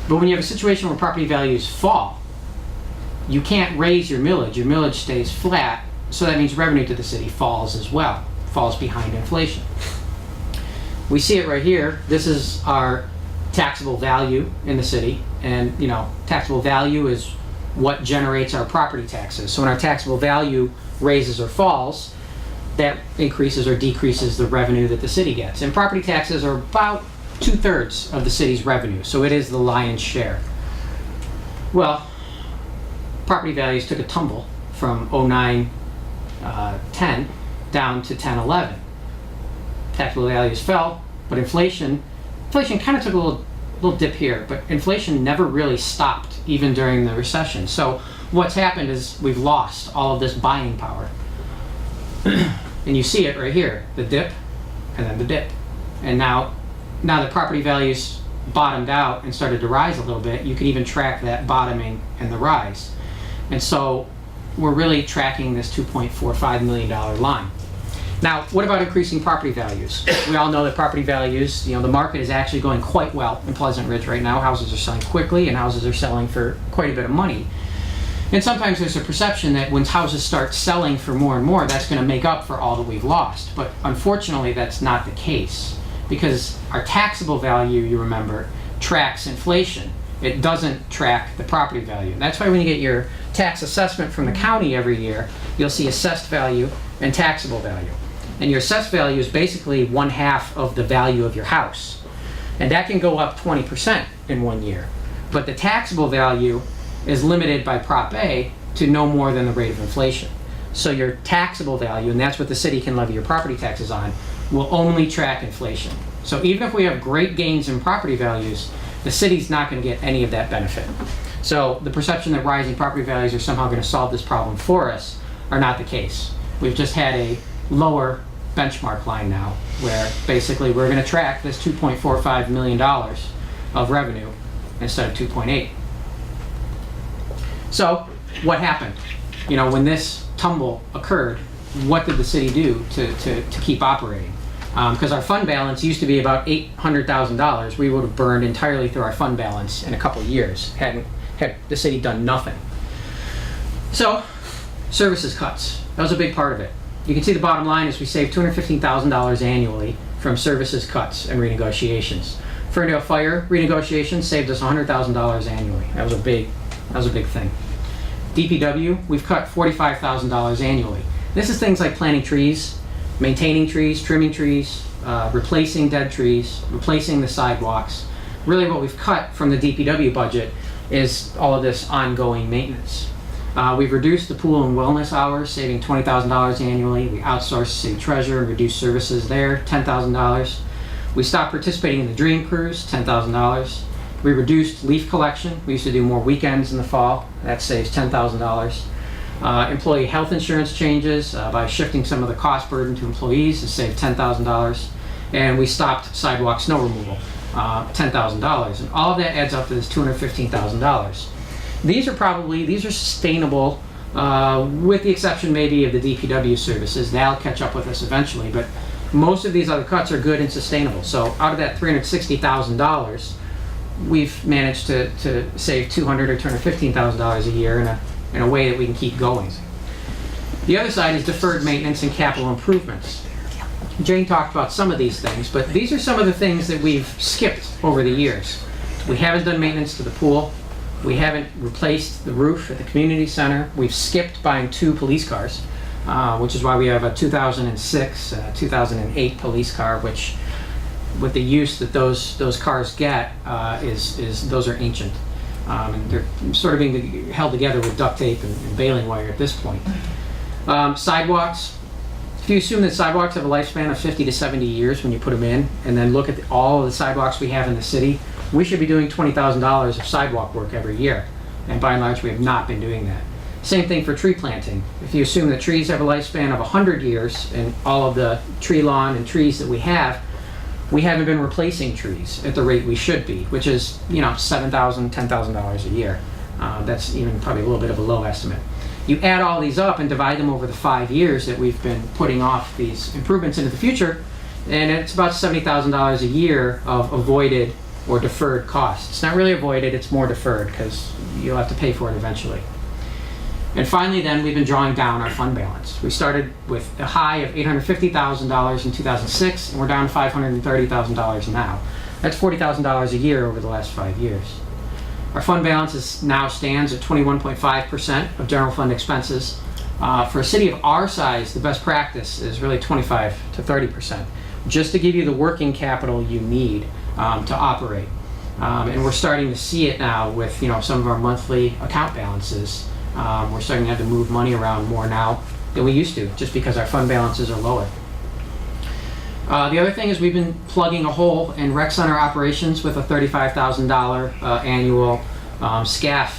But when you have a situation where property values fall, you can't raise your millage stays flat, so that means revenue to the city falls as well, falls behind inflation. We see it right here. This is our taxable value in the city, and taxable value is what generates our property taxes. So when our taxable value raises or falls, that increases or decreases the revenue that the city gets. And property taxes are about 2/3 of the city's revenue, so it is the lion's share. Well, property values took a tumble from 09-10 down to 10-11. Taxable values fell, but inflation kind of took a little dip here, but inflation never really stopped, even during the recession. So what's happened is we've lost all of this buying power. And you see it right here, the dip, and then the dip. And now that property values bottomed out and started to rise a little bit, you can even track that bottoming and the rise. And so we're really tracking this $2.45 million line. Now, what about increasing property values? We all know that property values, the market is actually going quite well in Pleasant Ridge right now. Houses are selling quickly, and houses are selling for quite a bit of money. And sometimes there's a perception that when houses start selling for more and more, that's going to make up for all that we've lost. But unfortunately, that's not the case, because our taxable value, you remember, tracks inflation. It doesn't track the property value. That's why when you get your tax assessment from the county every year, you'll see assessed value and taxable value. And your assessed value is basically 1/2 of the value of your house. And that can go up 20% in 1 year. But the taxable value is limited by Prop A to no more than the rate of inflation. So your taxable value, and that's what the city can levy your property taxes on, will only track inflation. So even if we have great gains in property values, the city's not going to get any of that benefit. So the perception that rising property values are somehow going to solve this problem for us are not the case. We've just had a lower benchmark line now, where basically we're going to track this $2.45 million of revenue instead of 2.8. So what happened? When this tumble occurred, what did the city do to keep operating? Because our fund balance used to be about $800,000. We would have burned entirely through our fund balance in a couple of years had the city done nothing. So, services cuts. That was a big part of it. You can see the bottom line is we saved $215,000 annually from services cuts and renegotiations. Ferndale Fire renegotiations saved us $100,000 annually. That was a big thing. DPW, we've cut $45,000 annually. This is things like planting trees, maintaining trees, trimming trees, replacing dead trees, replacing the sidewalks. Really what we've cut from the DPW budget is all of this ongoing maintenance. We've reduced the pool and wellness hours, saving $20,000 annually. We outsourced city treasurer and reduced services there, $10,000. We stopped participating in the Dream Cruise, $10,000. We reduced leaf collection. We used to do more weekends in the fall. That saves $10,000. Employee health insurance changes by shifting some of the cost burden to employees has saved $10,000. And we stopped sidewalk snow removal, $10,000. And all of that adds up to this $215,000. These are sustainable, with the exception maybe of the DPW services. They'll catch up with us eventually, but most of these other cuts are good and sustainable. So out of that $360,000, we've managed to save $200,000 or $215,000 a year in a way that we can keep going. The other side is deferred maintenance and capital improvements. Jane talked about some of these things, but these are some of the things that we've skipped over the years. We haven't done maintenance to the pool. We haven't replaced the roof at the community center. We've skipped buying 2 police cars, which is why we have a 2006, 2008 police car, which with the use that those cars get, those are ancient. And they're sort of being held together with duct tape and baling wire at this point. Sidewalks. If you assume that sidewalks have a lifespan of 50 to 70 years when you put them in, and then look at all of the sidewalks we have in the city, we should be doing $20,000 of sidewalk work every year. And by and large, we have not been doing that. Same thing for tree planting. If you assume that trees have a lifespan of 100 years and all of the tree lawn and trees that we haven't been replacing trees at the rate we should be, which is, $7,000, $10,000 a year. That's even probably a little bit of a low estimate. You add all these up and divide them over the 5 years that we've been putting off these improvements into the future, and it's about $70,000 a year of avoided or deferred costs. It's not really avoided, it's more deferred because you'll have to pay for it eventually. And finally then, we've been drawing down our fund balance. We started with a high of $850,000 in 2006, and we're down to $530,000 now. That's $40,000 a year over the last 5 years. Our fund balance now stands at 21.5% of general fund expenses. For a city of our size, the best practice is really 25 to 30%, just to give you the working capital you need to operate. And we're starting to see it now with some of our monthly account balances. We're starting to have to move money around more now than we used to, just because our fund balances are lower. The other thing is we've been plugging a hole in rec center operations with a $35,000 annual SCAF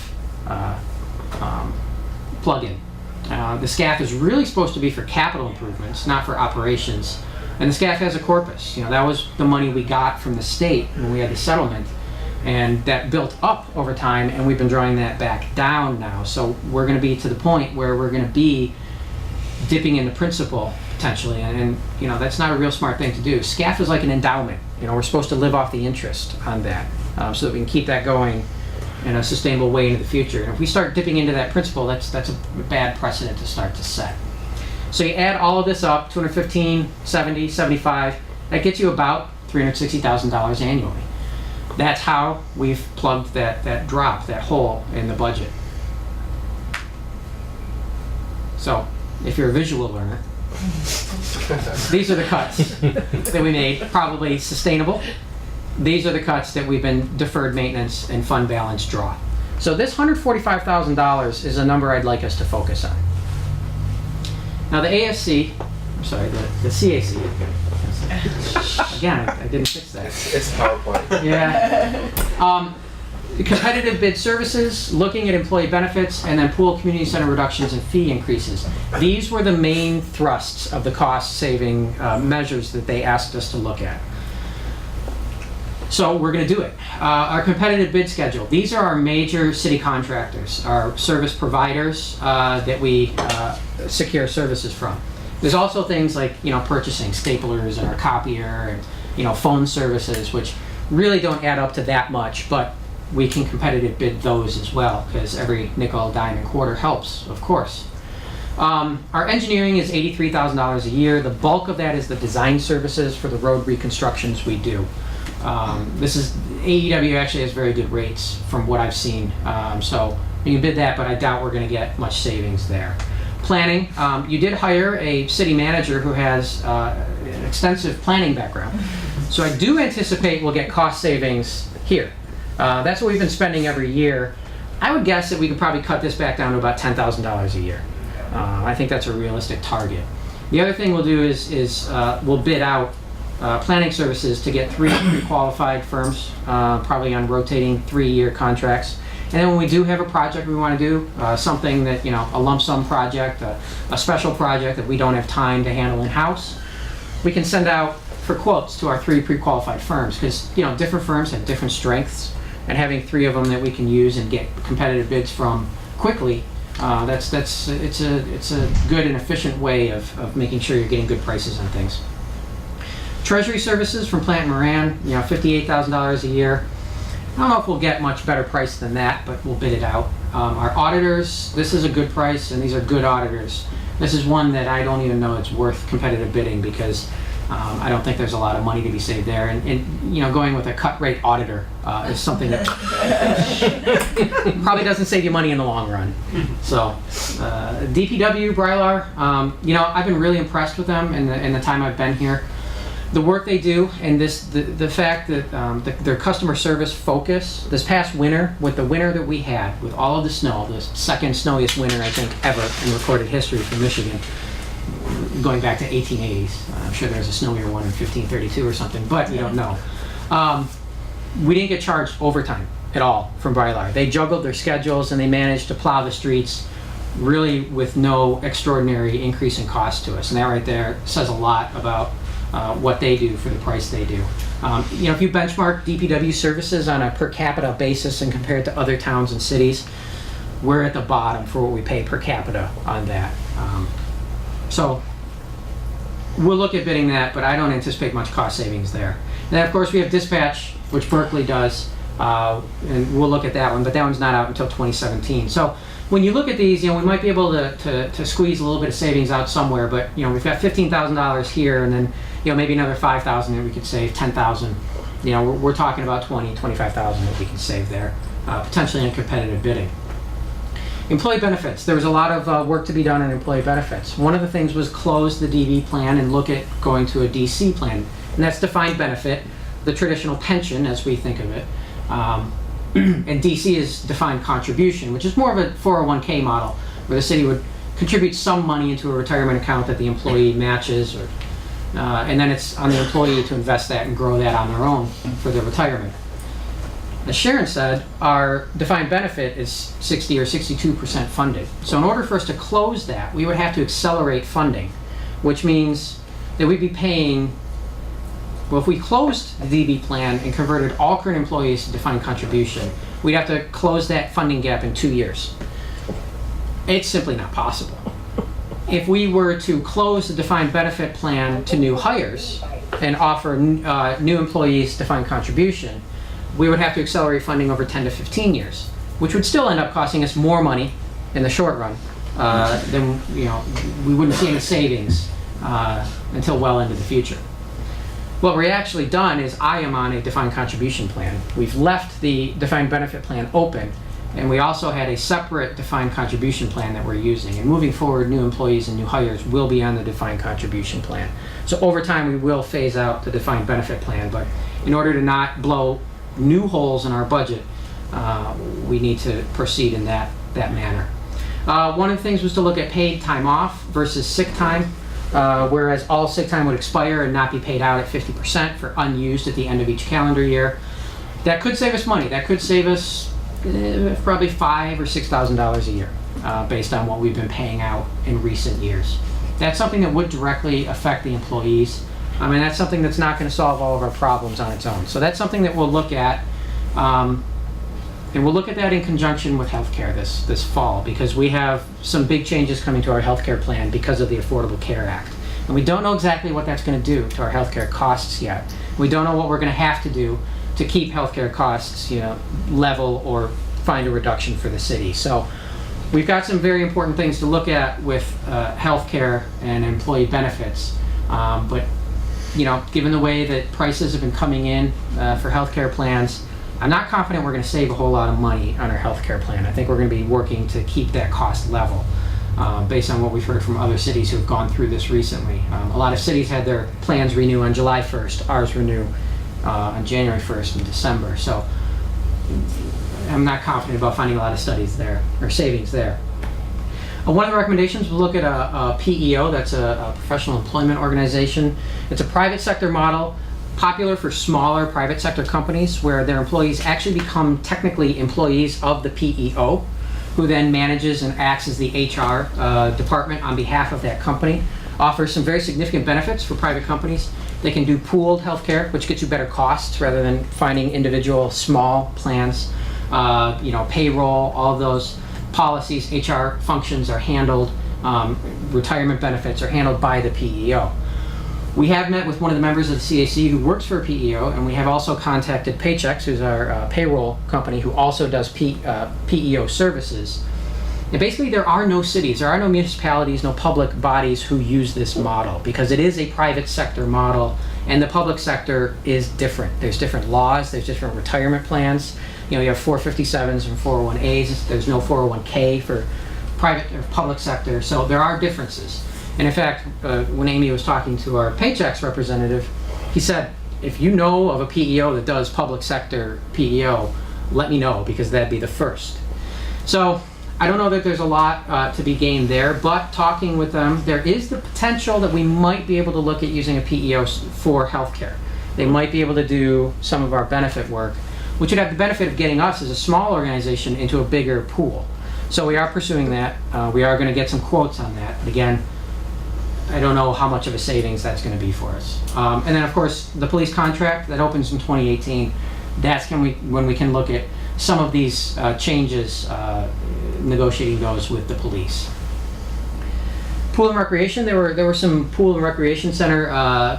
plug-in. The SCAF is really supposed to be for capital improvements, not for operations. And the SCAF has a corpus. That was the money we got from the state when we had the settlement. And that built up over time, and we've been drawing that back down now. So we're going to be to the point where we're going to be dipping into principal potentially, and that's not a real smart thing to do. SCAF is like an endowment. We're supposed to live off the interest on that, so that we can keep that going in a sustainable way into the future. And if we start dipping into that principal, that's a bad precedent to start to set. So you add all of this up, 215, 70, 75, that gets you about $360,000 annually. That's how we've plugged that drop, that hole in the budget. So, if you're a visual learner, these are the cuts that we made, probably sustainable. These are the cuts that we've been deferred maintenance and fund balance draw. So this $145,000 is a number I'd like us to focus on. Now the CAC, again, I didn't fix that. It's PowerPoint. Yeah. Competitive bid services, looking at employee benefits, and then pool community center reductions and fee increases. These were the main thrusts of the cost-saving measures that they asked us to look at. So we're going to do it. Our competitive bid schedule. These are our major city contractors, our service providers that we secure services from. There's also things like purchasing staplers and our copier and phone services, which really don't add up to that much, but we can competitive bid those as well, because every nickel, dime, and quarter helps, of course. Our engineering is $83,000 a year. The bulk of that is the design services for the road reconstructions we do. AEW actually has very good rates from what I've seen. So you can bid that, but I doubt we're going to get much savings there. Planning, you did hire a city manager who has an extensive planning background. So I do anticipate we'll get cost savings here. That's what we've been spending every year. I would guess that we could probably cut this back down to about $10,000 a year. I think that's a realistic target. The other thing we'll do is we'll bid out planning services to get 3 pre-qualified firms, probably on rotating 3-year contracts. And then when we do have a project we want to do, something that, a lump sum project, a special project that we don't have time to handle in-house, we can send out for quotes to our 3 pre-qualified firms, because, different firms have different strengths, and having 3 of them that we can use and get competitive bids from quickly, it's a good and efficient way of making sure you're getting good prices on things. Treasury services from Plant Moran, $58,000 a year. I don't know if we'll get much better price than that, but we'll bid it out. Our auditors, this is a good price, and these are good auditors. This is one that I don't even know it's worth competitive bidding, because I don't think there's a lot of money to be saved there. And going with a cut rate auditor is something that probably doesn't save you money in the long run. So DPW, Brylar, I've been really impressed with them in the time I've been here. The work they do, and the fact that their customer service focus, this past winter, with the winter that we had, with all of the snow, the second snowiest winter I think ever in recorded history for Michigan, going back to 1880s. I'm sure there's a snowier one in 1532 or something, but we don't know. We didn't get charged overtime at all from Brylar. They juggled their schedules and they managed to plow the streets really with no extraordinary increase in cost to us. And that right there says a lot about what they do for the price they do. If you benchmark DPW services on a per capita basis and compare it to other towns and cities, we're at the bottom for what we pay per capita on that. So we'll look at bidding that, but I don't anticipate much cost savings there. And then of course we have dispatch, which Berkeley does, and we'll look at that one, but that one's not out until 2017. So when you look at these, we might be able to squeeze a little bit of savings out somewhere, but we've got $15,000 here, and then maybe another $5,000 that we could save, $10,000. We're talking about $20,000, $25,000 that we can save there, potentially in competitive bidding. Employee benefits. There was a lot of work to be done on employee benefits. One of the things was close the DB plan and look at going to a DC plan, and that's defined benefit, the traditional pension as we think of it. And DC is defined contribution, which is more of a 401k model, where the city would contribute some money into a retirement account that the employee matches, and then it's on the employee to invest that and grow that on their own for their retirement. As Sharon said, our defined benefit is 60 or 62% funded. So in order for us to close that, we would have to accelerate funding, which means that we'd be paying, well, if we closed the DB plan and converted all current employees to defined contribution, we'd have to close that funding gap in 2 years. It's simply not possible. If we were to close the defined benefit plan to new hires and offer new employees defined contribution, we would have to accelerate funding over 10 to 15 years, which would still end up costing us more money in the short run than, we wouldn't see any savings until well into the future. What we're actually done is I am on a defined contribution plan. We've left the defined benefit plan open, and we also had a separate defined contribution plan that we're using. And moving forward, new employees and new hires will be on the defined contribution plan. So over time, we will phase out the defined benefit plan, but in order to not blow new holes in our budget, we need to proceed in that manner. One of the things was to look at paid time off versus sick time, whereas all sick time would expire and not be paid out at 50% for unused at the end of each calendar year. That could save us money. That could save us probably $5,000 or $6,000 a year, based on what we've been paying out in recent years. That's something that would directly affect the employees. That's something that's not going to solve all of our problems on its own. So that's something that we'll look at, and we'll look at that in conjunction with healthcare this fall, because we have some big changes coming to our healthcare plan because of the Affordable Care Act. And we don't know exactly what that's going to do to our healthcare costs yet. We don't know what we're going to have to do to keep healthcare costs, level or find a reduction for the city. So we've got some very important things to look at with healthcare and employee benefits, but given the way that prices have been coming in for healthcare plans, I'm not confident we're going to save a whole lot of money on our healthcare plan. I think we're going to be working to keep that cost level, based on what we've heard from other cities who have gone through this recently. A lot of cities had their plans renew on July 1st. Ours renew on January 1st in December. So I'm not confident about finding a lot of studies there, or savings there. One of the recommendations was look at a PEO, that's a professional employment organization. It's a private sector model, popular for smaller private sector companies where their employees actually become technically employees of the PEO, who then manages and acts as the HR department on behalf of that company. Offers some very significant benefits for private companies. They can do pooled healthcare, which gets you better costs rather than finding individual small plans. Payroll, all of those policies, HR functions are handled, retirement benefits are handled by the PEO. We have met with one of the members of the CAC who works for a PEO, and we have also contacted Paychex, who's our payroll company, who also does PEO services. And basically there are no cities, there are no municipalities, no public bodies who use this model because it is a private sector model, and the public sector is different. There's different laws, there's different retirement plans. You have 457s and 401As. There's no 401K for private or public sector, so there are differences. And in fact, when Amy was talking to our Paychex representative, he said, if you know of a PEO that does public sector PEO, let me know, because that'd be the first. So I don't know that there's a lot to be gained there, but talking with them, there is the potential that we might be able to look at using a PEO for healthcare. They might be able to do some of our benefit work, which would have the benefit of getting us as a small organization into a bigger pool. So we are pursuing that. We are going to get some quotes on that. But again, I don't know how much of a savings that's going to be for us. And then of course, the police contract that opens in 2018, that's when we can look at some of these changes, negotiating those with the police. Pool and recreation, there were some pool and recreation center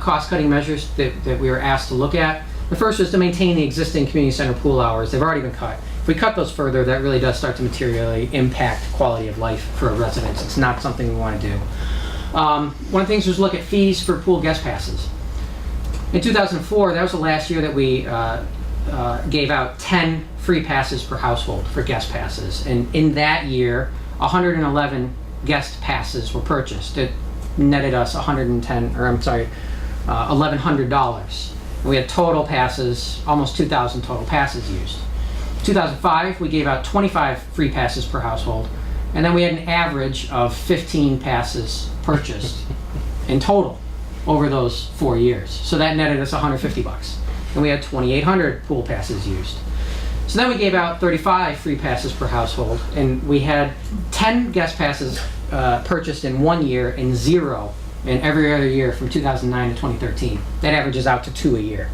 cost-cutting measures that we were asked to look at. The first was to maintain the existing community center pool hours. They've already been cut. If we cut those further, that really does start to materially impact quality of life for residents. It's not something we want to do. One of the things was look at fees for pool guest passes. In 2004, that was the last year that we gave out 10 free passes per household for guest passes. And in that year, 111 guest passes were purchased. It netted us $1,100. We had total passes, almost 2,000 total passes used. 2005, we gave out 25 free passes per household, and then we had an average of 15 passes purchased in total over those 4 years. So that netted us $150. And we had 2,800 pool passes used. So then we gave out 35 free passes per household, and we had 10 guest passes purchased in 1 year and 0 in every other year from 2009 to 2013. That averages out to 2 a year.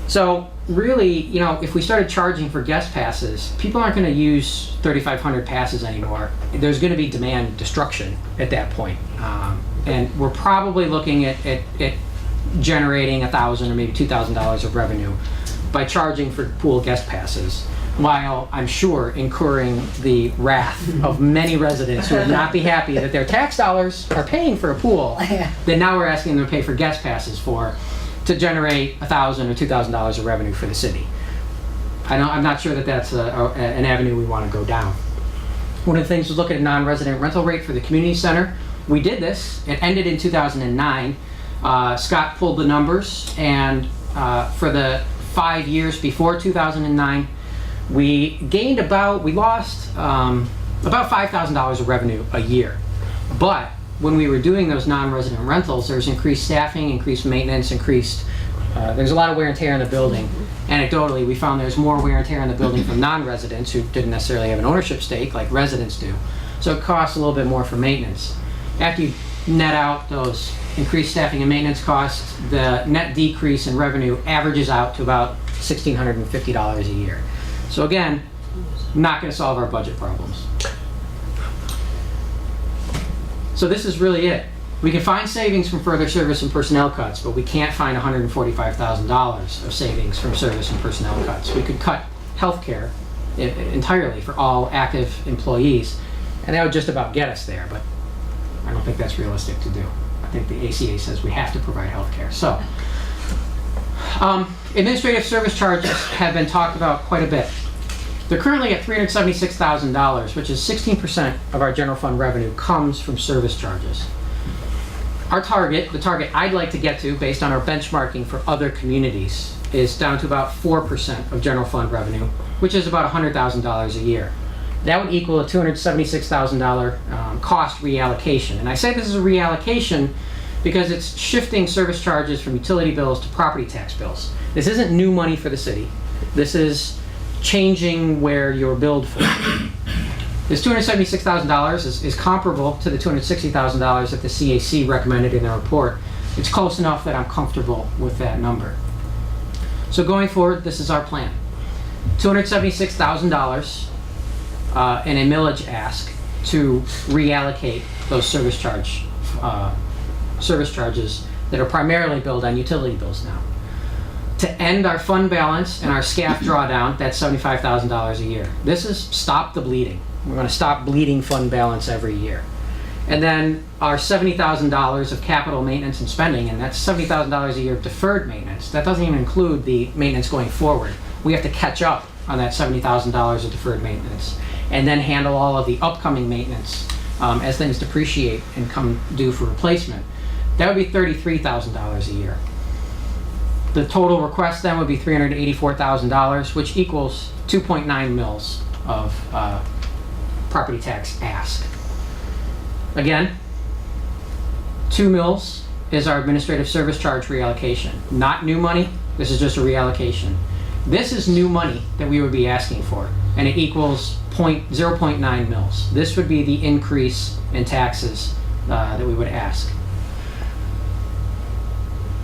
So really, if we started charging for guest passes, people aren't going to use 3,500 passes anymore. There's going to be demand destruction at that point. And we're probably looking at generating $1,000 or maybe $2,000 of revenue by charging for pool guest passes, while I'm sure incurring the wrath of many residents who would not be happy that their tax dollars are paying for a pool that now we're asking them to pay for guest passes to generate $1,000 or $2,000 of revenue for the city. I'm not sure that that's an avenue we want to go down. One of the things was look at a non-resident rental rate for the community center. We did this. It ended in 2009. Scott pulled the numbers, and for the 5 years before 2009, we lost about $5,000 of revenue a year. But when we were doing those non-resident rentals, there's increased staffing, increased maintenance, there's a lot of wear and tear in the building. Anecdotally, we found there's more wear and tear in the building from non-residents who didn't necessarily have an ownership stake like residents do. So it costs a little bit more for maintenance. After you net out those increased staffing and maintenance costs, the net decrease in revenue averages out to about $1,650 a year. So again, not going to solve our budget problems. So this is really it. We can find savings from further service and personnel cuts, but we can't find $145,000 of savings from service and personnel cuts. We could cut healthcare entirely for all active employees, and that would just about get us there, but I don't think that's realistic to do. I think the ACA says we have to provide healthcare. So, administrative service charges have been talked about quite a bit. They're currently at $376,000, which is 16% of our general fund revenue comes from service charges. Our target, the target I'd like to get to based on our benchmarking for other communities, is down to about 4% of general fund revenue, which is about $100,000 a year. That would equal a $276,000 cost reallocation. And I say this is a reallocation because it's shifting service charges from utility bills to property tax bills. This isn't new money for the city. This is changing where you're billed for. This $276,000 is comparable to the $260,000 that the CAC recommended in their report. It's close enough that I'm comfortable with that number. So going forward, this is our plan. $276,000 in a millage ask to reallocate those service charges that are primarily billed on utility bills now. To end our fund balance and our SCAF drawdown, that's $75,000 a year. This is stop the bleeding. We're going to stop bleeding fund balance every year. And then our $70,000 of capital maintenance and spending, and that's $70,000 a year of deferred maintenance. That doesn't even include the maintenance going forward. We have to catch up on that $70,000 of deferred maintenance and then handle all of the upcoming maintenance as things depreciate and come due for replacement. That would be $33,000 a year. The total request then would be $384,000, which equals 2.9 mils of property tax ask. Again, 2 mils is our administrative service charge reallocation. Not new money, this is just a reallocation. This is new money that we would be asking for, and it equals 0.9 mils. This would be the increase in taxes that we would ask.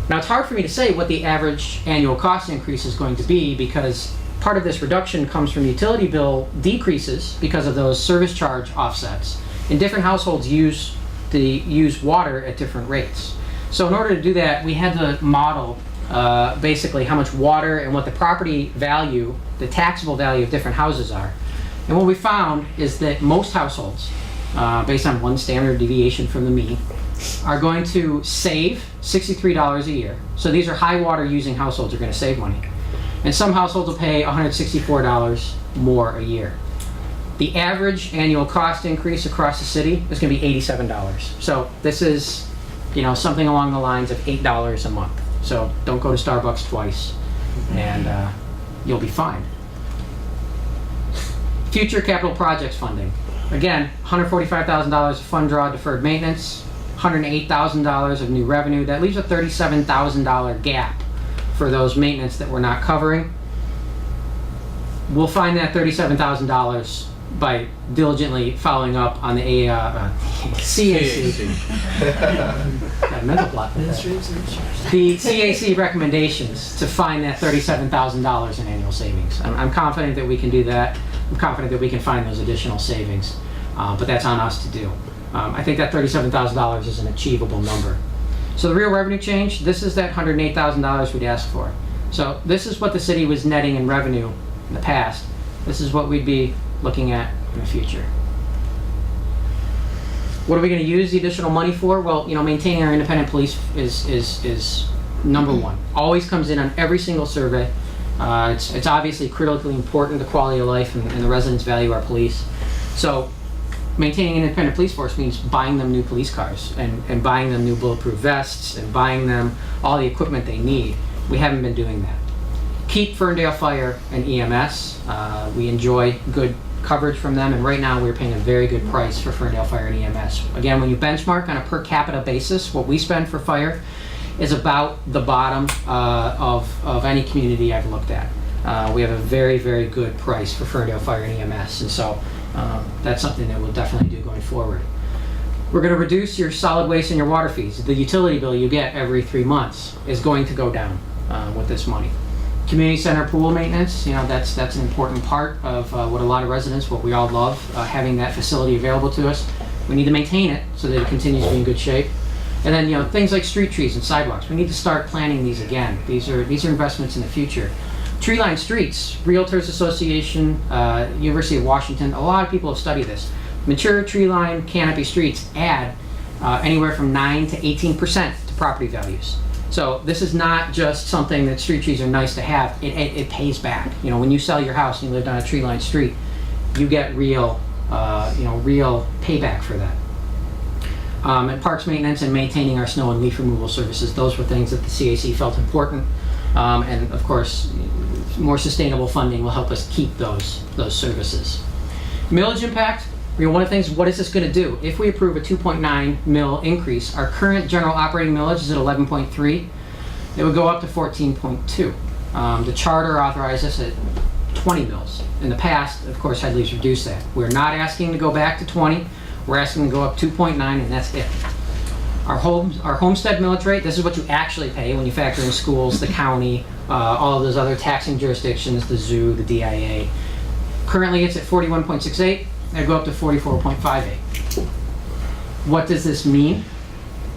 Now, it's hard for me to say what the average annual cost increase is going to be because part of this reduction comes from utility bill decreases because of those service charge offsets. And different households use water at different rates. So in order to do that, we had to model basically how much water and what the property value, the taxable value of different houses are. And what we found is that most households, based on one standard deviation from the mean, are going to save $63 a year. So these are high water using households are going to save money. And some households will pay $164 more a year. The average annual cost increase across the city is going to be $87. So this is, something along the lines of $8 a month. So don't go to Starbucks twice, and you'll be fine. Future capital projects funding. Again, $145,000 of fund draw deferred maintenance, $108,000 of new revenue. That leaves a $37,000 gap for those maintenance that we're not covering. We'll find that $37,000 by diligently following up on the CAC. Got a mental block. The CAC recommendations to find that $37,000 in annual savings. I'm confident that we can do that. I'm confident that we can find those additional savings, but that's on us to do. I think that $37,000 is an achievable number. So the real revenue change, this is that $108,000 we'd ask for. So this is what the city was netting in revenue in the past. This is what we'd be looking at in the future. What are we going to use the additional money for? Well, maintaining our independent police is number one. Always comes in on every single survey. It's obviously critically important to quality of life and the residents value our police. So maintaining an independent police force means buying them new police cars and buying them new bulletproof vests and buying them all the equipment they need. We haven't been doing that. Keep Ferndale Fire and EMS. We enjoy good coverage from them, and right now we're paying a very good price for Ferndale Fire and EMS. Again, when you benchmark on a per capita basis, what we spend for fire is about the bottom of any community I've looked at. We have a very, very good price for Ferndale Fire and EMS, and so that's something that we'll definitely do going forward. We're going to reduce your solid waste and your water fees. The utility bill you get every 3 months is going to go down with this money. Community center pool maintenance, that's an important part of what a lot of residents, what we all love, having that facility available to us. We need to maintain it so that it continues to be in good shape. And then, things like street trees and sidewalks. We need to start planning these again. These are investments in the future. Tree-lined streets, Realtors Association, University of Washington, a lot of people have studied this. Mature tree-lined canopy streets add anywhere from 9 to 18% to property values. So this is not just something that street trees are nice to have. It pays back. When you sell your house and you lived on a tree-lined street, you get real payback for that. And parks maintenance and maintaining our snow and leaf removal services. Those were things that the CAC felt important. And of course, more sustainable funding will help us keep those services. Millage impact, one of the things, what is this gonna do? If we approve a 2.9 mil increase, our current general operating millage is at 11.3. It would go up to 14.2. The charter authorized us at 20 mils. In the past, of course, Headley's reduced that. We're not asking to go back to 20. We're asking to go up 2.9, and that's it. Our homestead millage rate, this is what you actually pay when you factor in schools, the county, all of those other taxing jurisdictions, the zoo, the DIA. Currently, it's at 41.68. It'll go up to 44.58. What does this mean?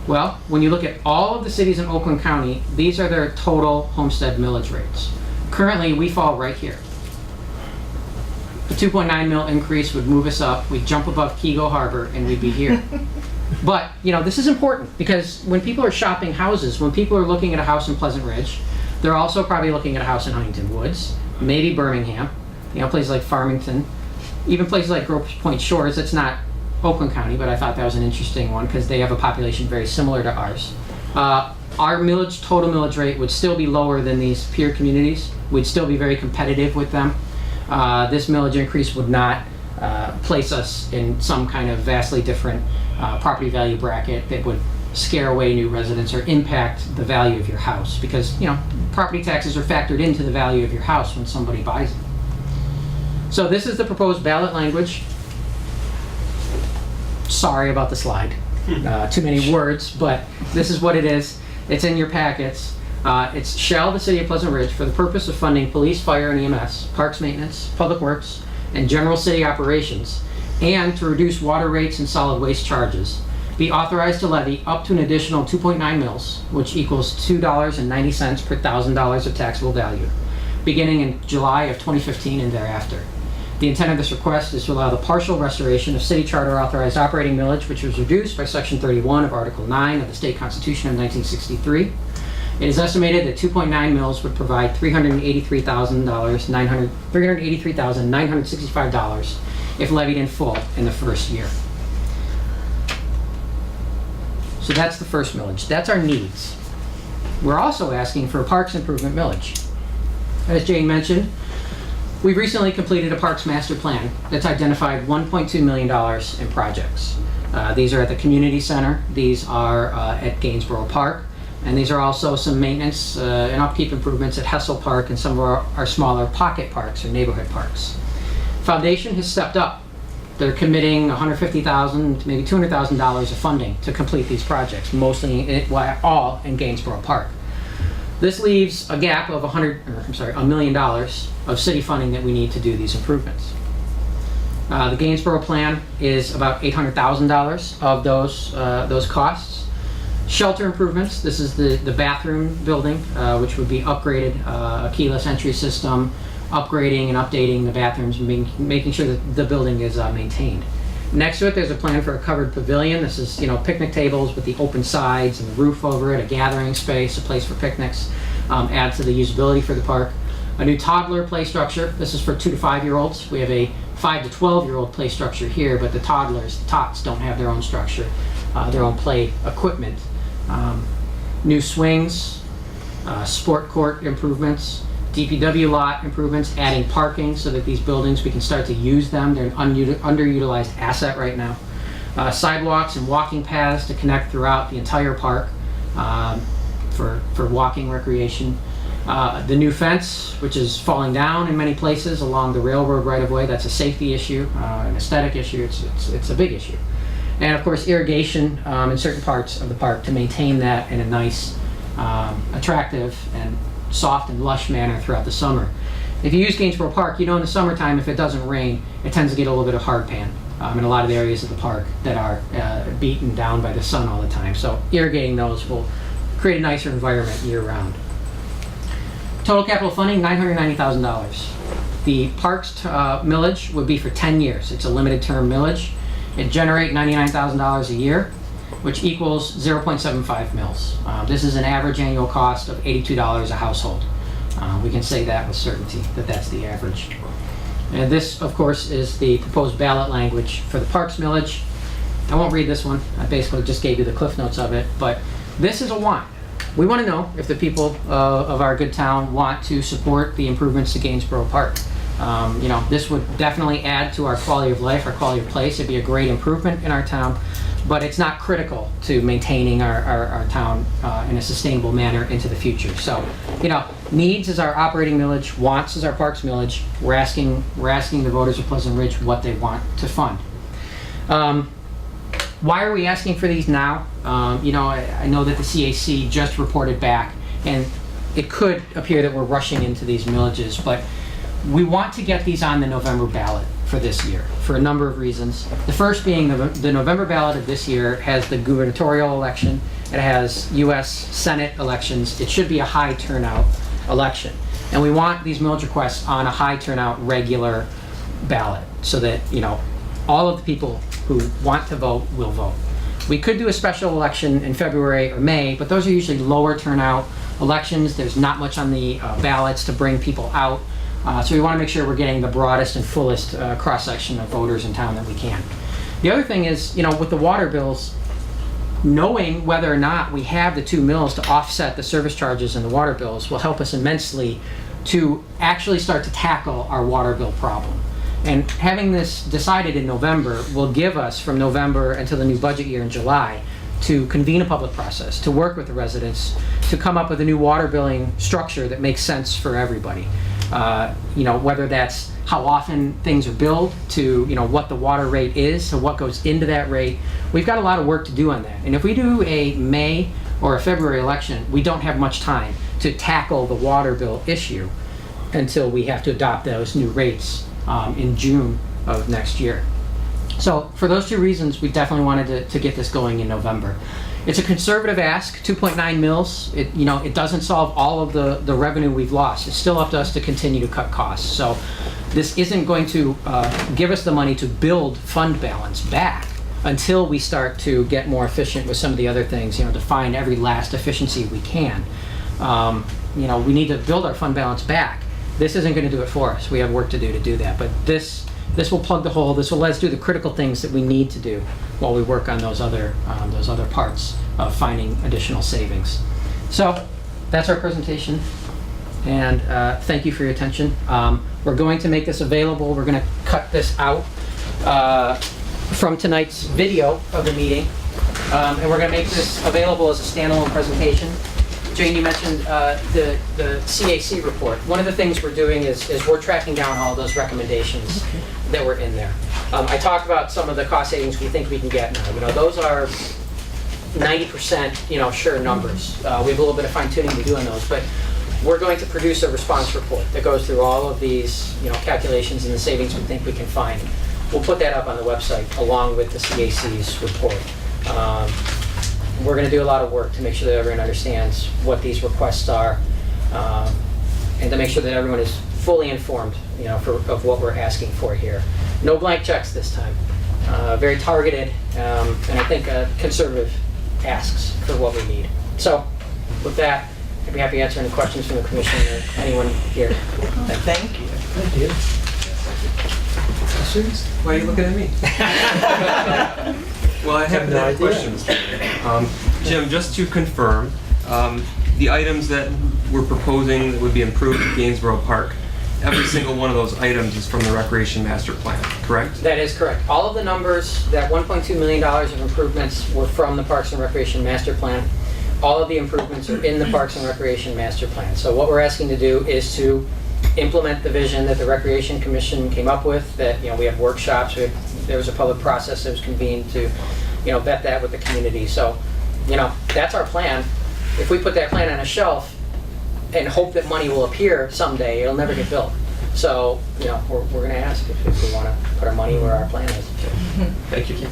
Well, when you look at all of the cities in Oakland County, these are their total homestead millage rates. Currently, we fall right here. The 2.9 mil increase would move us up. We'd jump above Kego Harbor, and we'd be here. But, you know, this is important because when people are shopping houses, when people are looking at a house in Pleasant Ridge, they're also probably looking at a house in Huntington Woods, maybe Birmingham, you know, places like Farmington, even places like Grosse Pointe Shores. It's not Oakland County, but I thought that was an interesting one because they have a population very similar to ours. Our millage, total millage rate would still be lower than these peer communities. We'd still be very competitive with them. This millage increase would not place us in some kind of vastly different property value bracket that would scare away new residents or impact the value of your house, because, you know, property taxes are factored into the value of your house when somebody buys it. So this is the proposed ballot language. Sorry about the slide. Too many words, but this is what it is. It's in your packets. It's shall the City of Pleasant Ridge, for the purpose of funding police, fire, and EMS, parks maintenance, public works, and general city operations, and to reduce water rates and solid waste charges, be authorized to levy up to an additional 2.9 mils, which equals $2.90 per $1,000 of taxable value, beginning in July of 2015 and thereafter. The intent of this request is to allow the partial restoration of city charter authorized operating millage, which was reduced by Section 31 of Article 9 of the State Constitution of 1963. It is estimated that 2.9 mils would provide $383,965 if levied in full in the first year. So that's the first millage. That's our needs. We're also asking for a parks improvement millage. As Jane mentioned, we've recently completed a parks master plan that's identified $1.2 million in projects. These are at the community center, these are at Gainsborough Park, and these are also some maintenance and upkeep improvements at Hessel Park and some of our smaller pocket parks or neighborhood parks. Foundation has stepped up. They're committing $150,000 to maybe $200,000 of funding to complete these projects, mostly all in Gainsborough Park. This leaves a gap of $1 million of city funding that we need to do these improvements. The Gainsborough plan is about $800,000 of those costs. Shelter improvements, this is the bathroom building, which would be upgraded, a keyless entry system, upgrading and updating the bathrooms, making sure that the building is maintained. Next to it, there's a plan for a covered pavilion. This is, you know, picnic tables with the open sides and the roof over it, a gathering space, a place for picnics, add to the usability for the park. A new toddler play structure. This is for 2 to 5-year-olds. We have a 5 to 12-year-old play structure here, but the toddlers, the tots, don't have their own structure, their own play equipment. New swings, sport court improvements, DPW lot improvements, adding parking so that these buildings, we can start to use them. They're an underutilized asset right now. Sidewalks and walking paths to connect throughout the entire park for walking recreation. The new fence, which is falling down in many places along the railroad right-of-way, that's a safety issue, an aesthetic issue, it's a big issue. And of course, irrigation in certain parts of the park to maintain that in a nice, attractive, and soft and lush manner throughout the summer. If you use Gainsborough Park, you know in the summertime, if it doesn't rain, it tends to get a little bit of hard pan in a lot of the areas of the park that are beaten down by the sun all the time. So irrigating those will create a nicer environment year-round. Total capital funding, $990,000. The parks millage would be for 10 years. It's a limited term millage. It generates $99,000 a year, which equals 0.75 mils. This is an average annual cost of $82 a household. We can say that with certainty, that that's the average. And this, of course, is the proposed ballot language for the parks millage. I won't read this one. I basically just gave you the cliff notes of it, but this is a want. We want to know if the people of our good town want to support the improvements to Gainsborough Park. This would definitely add to our quality of life, our quality of place. It'd be a great improvement in our town, but it's not critical to maintaining our town in a sustainable manner into the future. So, needs is our operating millage, wants is our parks millage. We're asking the voters of Pleasant Ridge what they want to fund. Why are we asking for these now? I know that the CAC just reported back, and it could appear that we're rushing into these millages, but we want to get these on the November ballot for this year for a number of reasons. The first being the November ballot of this year has the gubernatorial election, it has U.S. Senate elections. It should be a high turnout election. And we want these millage requests on a high turnout regular ballot so that, all of the people who want to vote will vote. We could do a special election in February or May, but those are usually lower turnout elections. There's not much on the ballots to bring people out. So we want to make sure we're getting the broadest and fullest cross-section of voters in town that we can. The other thing is, with the water bills, knowing whether or not we have the 2 mills to offset the service charges and the water bills will help us immensely to actually start to tackle our water bill problem. And having this decided in November will give us from November until the new budget year in July to convene a public process, to work with the residents, to come up with a new water billing structure that makes sense for everybody. Whether that's how often things are billed to, what the water rate is, so what goes into that rate. We've got a lot of work to do on that. And if we do a May or a February election, we don't have much time to tackle the water bill issue until we have to adopt those new rates in June of next year. So for those 2 reasons, we definitely wanted to get this going in November. It's a conservative ask, 2.9 mils. It doesn't solve all of the revenue we've lost. It's still up to us to continue to cut costs. So this isn't going to give us the money to build fund balance back until we start to get more efficient with some of the other things, to find every last efficiency we can. We need to build our fund balance back. This isn't going to do it for us. We have work to do that. But this will plug the hole. This will let us do the critical things that we need to do while we work on those other parts of finding additional savings. So that's our presentation, and thank you for your attention. We're going to make this available. We're going to cut this out from tonight's video of the meeting, and we're going to make this available as a standalone presentation. Jane, you mentioned the CAC report. One of the things we're doing is we're tracking down all those recommendations that were in there. I talked about some of the cost savings we think we can get now. Those are 90%, sure numbers. We have a little bit of fine tuning to do on those, but we're going to produce a response report that goes through all of these, calculations and the savings we think we can find. We'll put that up on the website along with the CAC's report. We're going to do a lot of work to make sure that everyone understands what these requests are, and to make sure that everyone is fully informed, of what we're asking for here. No blank checks this time. Very targeted, and I think conservative asks for what we need. So, with that, I'd be happy to answer any questions from the commission or anyone here. Thank you. Thank you. Questions? Why are you looking at me? Well, I have no questions. Jim, just to confirm, the items that we're proposing that would be improved at Gainsborough Park, every single one of those items is from the Recreation Master Plan, correct? That is correct. All of the numbers, that $1.2 million of improvements were from the Parks and Recreation Master Plan. All of the improvements are in the Parks and Recreation Master Plan. So what we're asking to do is to implement the vision that the Recreation Commission came up with, that, we have workshops, there was a public process that was convened to, vet that with the community. So, that's our plan. If we put that plan on a shelf and hope that money will appear someday, it'll never get built. So, we're going to ask if we want to put our money where our plan is. Thank you.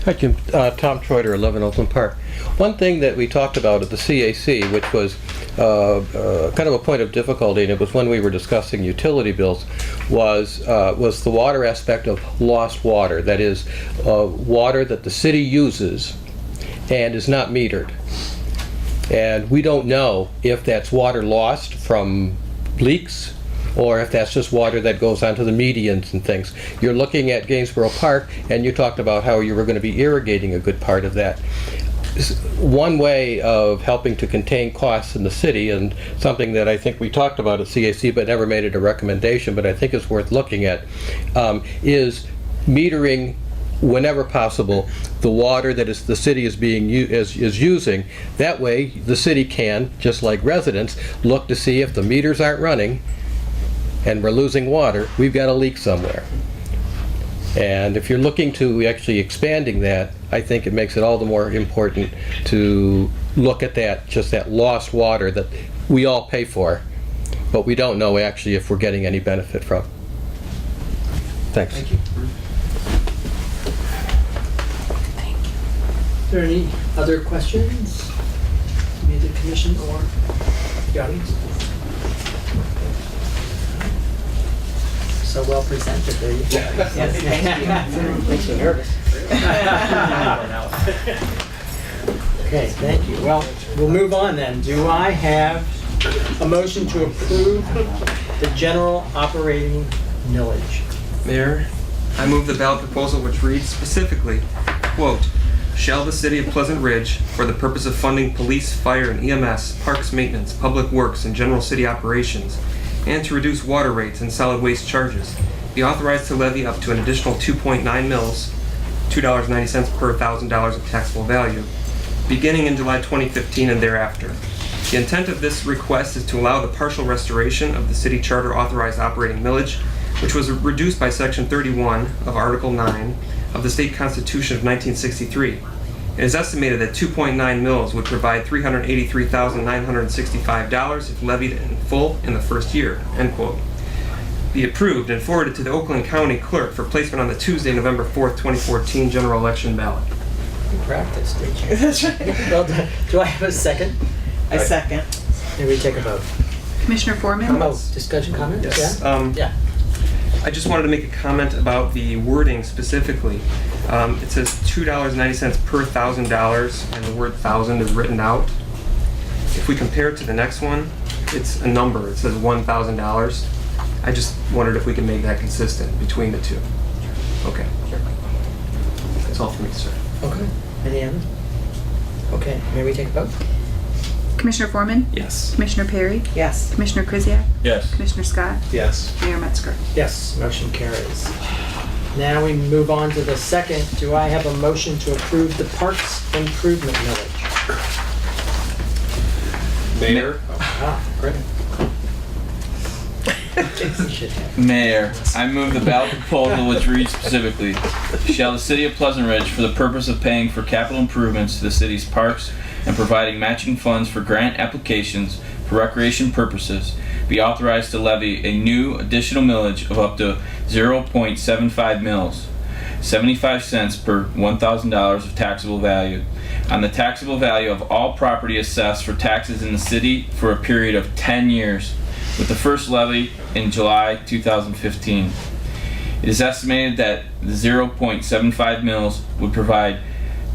Hi, Jim. Tom Troiter, 11 Oakland Park. One thing that we talked about at the CAC, which was kind of a point of difficulty, and it was when we were discussing utility bills, was the water aspect of lost water. That is, water that the city uses and is not metered. And we don't know if that's water lost from leaks or if that's just water that goes onto the medians and things. You're looking at Gainsborough Park, and you talked about how you were going to be irrigating a good part of that. one way of helping to contain costs in the city, and something that I think we talked about at CAC but never made it a recommendation, but I think is worth looking at, is metering whenever possible the water that the city is using. That way the city can, just like residents, look to see if the meters aren't running and we're losing water, we've got a leak somewhere. And if you're looking to actually expanding that, I think it makes it all the more important to look at that, just that lost water that we all pay for, but we don't know actually if we're getting any benefit from. Thanks. Thank you. Are there any other questions? Maybe the commission or the audience? So well presented, there you go. Yes, thank you. Makes me nervous. Okay, thank you. Well, we'll move on then. Do I have a motion to approve the general operating millage? Mayor, I move the ballot proposal which reads specifically, quote, "Shall the city of Pleasant Ridge, for the purpose of funding police, fire, and EMS, parks maintenance, public works, and general city operations, and to reduce water rates and solid waste charges, be authorized to levy up to an additional 2.9 mils, $2.90 per $1,000 of taxable value, beginning in July 2015 and thereafter. The intent of this request is to allow the partial restoration of the city charter authorized operating millage, which was reduced by Section 31 of Article 9 of the State Constitution of 1963. It is estimated that 2.9 mils would provide $383,965 if levied in full in the first year," end quote. Be approved and forwarded to the Oakland County Clerk for placement on the Tuesday, November 4th, 2014 general election ballot. You practiced, didn't you? That's right. Well done. Do I have a second? I second. Maybe we take a vote. Commissioner Foreman? Discussion, comments? Yes. Yeah? Yeah. I just wanted to make a comment about the wording specifically. It says $2.90 per $1,000, and the word thousand is written out. If we compare it to the next one, it's a number. It says $1,000. I just wondered if we could make that consistent between the two. Okay. That's all for me, sir. Okay. Any others? Okay, may we take a vote? Commissioner Foreman? Yes. Commissioner Perry? Yes. Commissioner Krzyjak? Yes. Commissioner Scott? Yes. Mayor Metzger? Yes, motion carries. Now we move on to the second. Do I have a motion to approve the Parks Improvement Millage? Mayor? Ah, great. Mayor, I move the ballot proposal which reads specifically, "Shall the city of Pleasant Ridge, for the purpose of paying for capital improvements to the city's parks and providing matching funds for grant applications for recreation purposes, be authorized to levy a new additional millage of up to 0.75 mils, 75 cents per $1,000 of taxable value, on the taxable value of all property assessed for taxes in the city for a period of 10 years, with the first levy in July 2015. It is estimated that the 0.75 mils would provide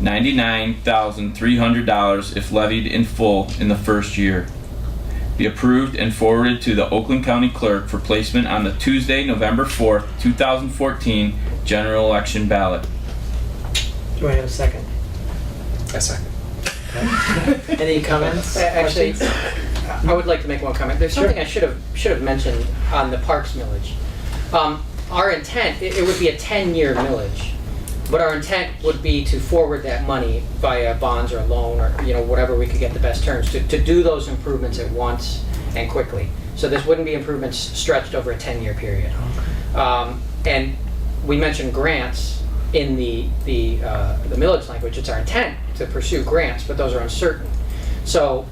$99,300 if levied in full in the first year. Be approved and forwarded to the Oakland County Clerk for placement on the Tuesday, November 4th, 2014 general election ballot." Do I have a second? I second. Okay. Any comments? Actually, questions? I would like to make one comment. There's something I should have mentioned on the parks millage. Our intent, it would be a 10-year millage, but our intent would be to forward that money via bonds or a loan or whatever we could get the best terms to do those improvements at once and quickly. So this wouldn't be improvements stretched over a 10-year period. And we mentioned grants in the millage language. It's our intent to pursue grants, but those are uncertain. So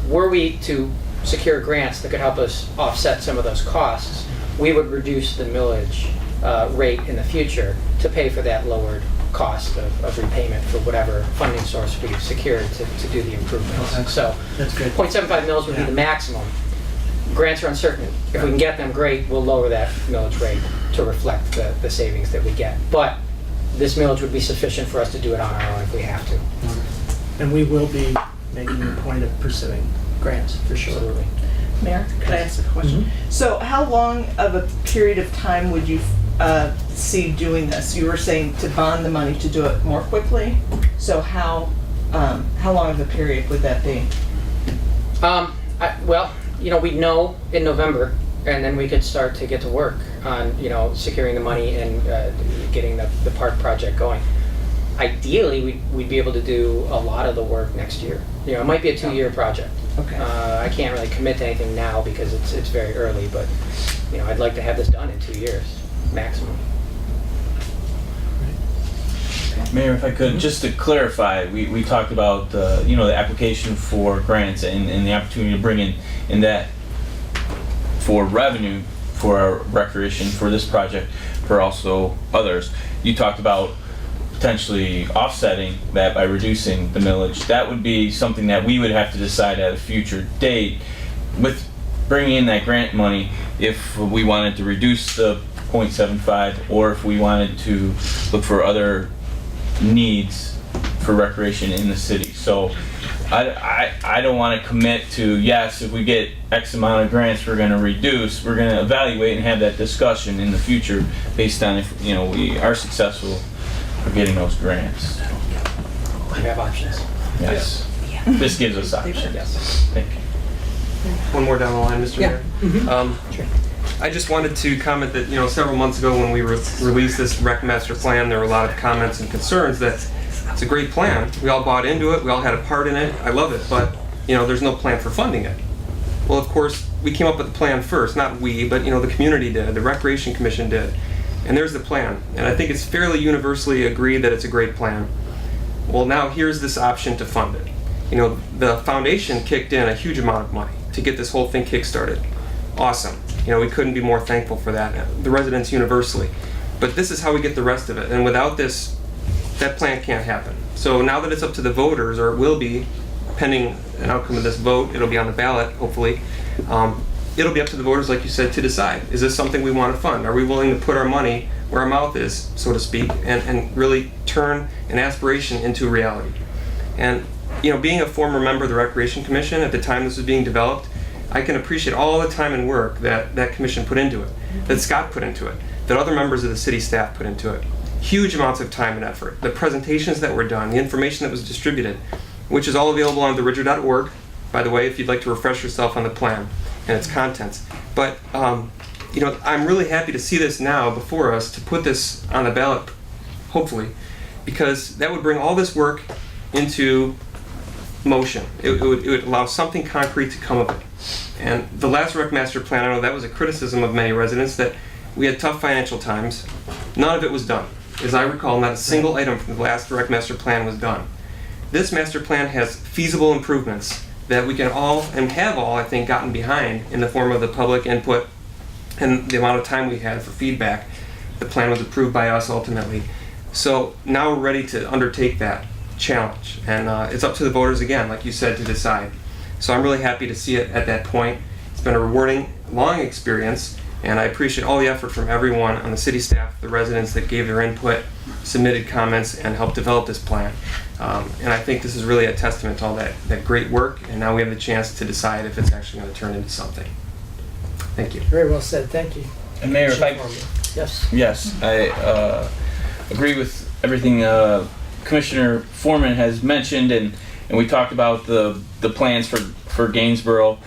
were we to secure grants that could help us offset some of those costs, we would reduce the millage rate in the future to pay for that lowered cost of repayment for whatever funding source we've secured to do the improvements. Okay. So That's good. 0.75 mils would be the maximum. Grants are uncertain. If we can get them, great, we'll lower that millage rate to reflect the savings that we get. But this millage would be sufficient for us to do it on our own if we have to. And we will be making a point of pursuing grants, for sure. Absolutely. Mayor, could I ask a question? So how long of a period of time would you see doing this? You were saying to bond the money to do it more quickly. So how How long of a period would that be? Well, we'd know in November, and then we could start to get to work on, securing the money and getting the park project going. Ideally, we'd be able to do a lot of the work next year. It might be a 2-year project. Okay. I can't really commit to anything now because it's very early, but I'd like to have this done in 2 years maximum. Mayor, if I could, just to clarify, we talked about the application for grants and the opportunity to bring in that for revenue for our recreation for this project, for also others. You talked about potentially offsetting that by reducing the millage. That would be something that we would have to decide at a future date with bringing in that grant money, if we wanted to reduce the 0.75 or if we wanted to look for other needs for recreation in the city. So I don't want to commit to, yes, if we get X amount of grants we're going to reduce. We're going to evaluate and have that discussion in the future based on if we are successful for getting those grants. We have options. Yes. This gives us options. Yes. Thank you. One more down the line, Mr. Mayor. I just wanted to comment that, several months ago when we released this rec master plan, there were a lot of comments and concerns that it's a great plan. We all bought into it. We all had a part in it. I love it. But, there's no plan for funding it. Well, of course, we came up with the plan first. Not we, but, the community did. The Recreation Commission did. And there's the plan. And I think it's fairly universally agreed that it's a great plan. Well, now here's this option to fund it. The foundation kicked in a huge amount of money to get this whole thing kick-started. Awesome. We couldn't be more thankful for that. The residents universally. But this is how we get the rest of it. And without this, that plan can't happen. So now that it's up to the voters, or it will be, pending an outcome of this vote, it'll be on the ballot, hopefully. It'll be up to the voters, like you said, to decide. Is this something we want to fund? Are we willing to put our money where our mouth is, so to speak, and really turn an aspiration into reality? And, being a former member of the Recreation Commission at the time this was being developed, I can appreciate all the time and work that that commission put into it, that Scott put into it, that other members of the city staff put into it. Huge amounts of time and effort. The presentations that were done, the information that was distributed, which is all available on theridger.org, by the way, if you'd like to refresh yourself on the plan and its contents. But, I'm really happy to see this now before us, to put this on the ballot, hopefully, because that would bring all this work into motion. It would allow something concrete to come of it. And the last rec master plan, I know that was a criticism of many residents, that we had tough financial times. None of it was done. As I recall, not a single item from the last rec master plan was done. This master plan has feasible improvements that we can all, and have all, I think, gotten behind in the form of the public input and the amount of time we had for feedback. The plan was approved by us ultimately. So now we're ready to undertake that challenge. And it's up to the voters again, like you said, to decide. So I'm really happy to see it at that point. It's been a rewarding, long experience, and I appreciate all the effort from everyone on the city staff, the residents that gave their input, submitted comments, and helped develop this plan. And I think this is really a testament to all that great work, and now we have the chance to decide if it's actually going to turn into something. Thank you. Very well said. Thank you. And Mayor, if I... Yes. Yes, I agree with everything Commissioner Foreman has mentioned, and we talked about the plans for Gainsborough.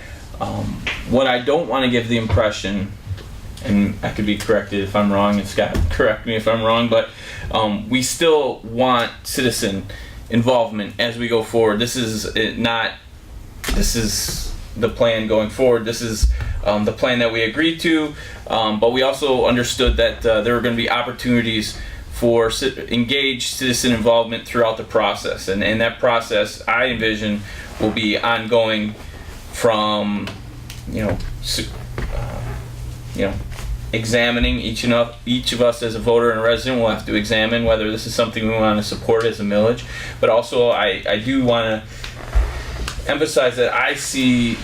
What I don't want to give the impression, and I could be corrected if I'm wrong, and Scott, correct me if I'm wrong, but we still want citizen involvement as we go forward. This is the plan going forward. This is the plan that we agreed to, but we also understood that there were going to be opportunities for engaged citizen involvement throughout the process, and that process I envision will be ongoing from examining each of us as a voter and a resident. Will have to examine whether this is something we want to support as a millage, but also I do want to emphasize that I see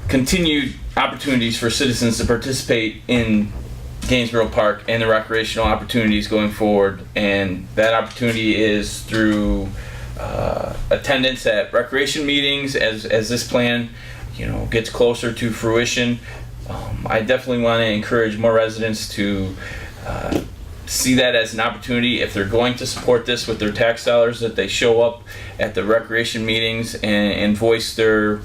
continued opportunities for citizens to participate in Gainsborough Park and the recreational opportunities going forward, and that opportunity is through attendance at recreation meetings as this plan gets closer to fruition. I definitely want to encourage more residents to see that as an opportunity, if they're going to support this with their tax dollars, that they show up at the recreation meetings and voice their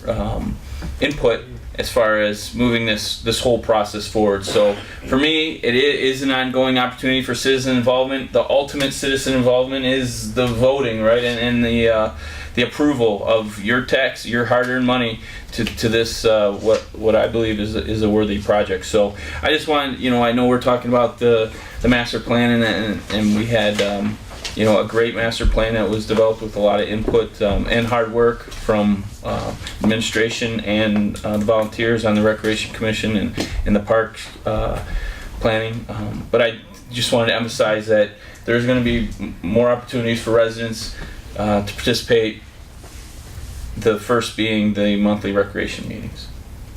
input as far as moving this whole process forward. So for me, it is an ongoing opportunity for citizen involvement. The ultimate citizen involvement is the voting, right, and the approval of your tax, your hard-earned money to this what I believe is a worthy project. So I just want, I know we're talking about the master plan, and we had a great master plan that was developed with a lot of input and hard work from administration and the volunteers on the Recreation Commission and the park planning. But I just wanted to emphasize that there's going to be more opportunities for residents to participate, the first being the monthly recreation meetings.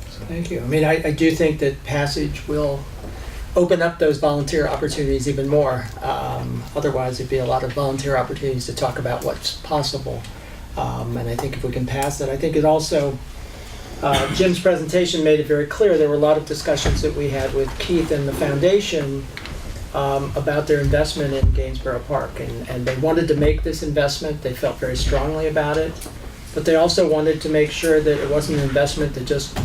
Thank you. I mean, I do think that passage will open up those volunteer opportunities even more. Otherwise, there'd be a lot of volunteer opportunities to talk about what's possible. And I think if we can pass it, I think it also, Jim's presentation made it very clear. There were a lot of discussions that we had with Keith and the foundation about their investment in Gainsborough Park. And they wanted to make this investment. They felt very strongly about it. But they also wanted to make sure that it wasn't an investment that just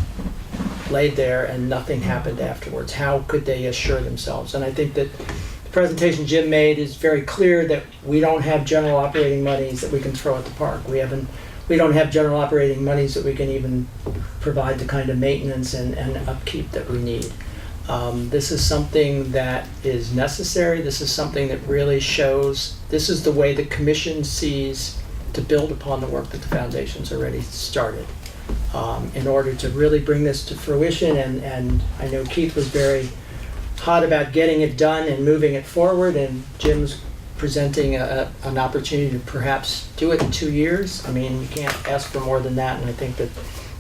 laid there and nothing happened afterwards. How could they assure themselves? And I think that the presentation Jim made is very clear that we don't have general operating monies that we can throw at the park. We don't have general operating monies that we can even provide the kind of maintenance and upkeep that we need. This is something that is necessary. This is something that really shows, this is the way the commission sees to build upon the work that the foundation's already started. In order to really bring this to fruition, and I know Keith was very hot about getting it done and moving it forward, and Jim's presenting an opportunity to perhaps do it in 2 years. I mean, you can't ask for more than that, and I think that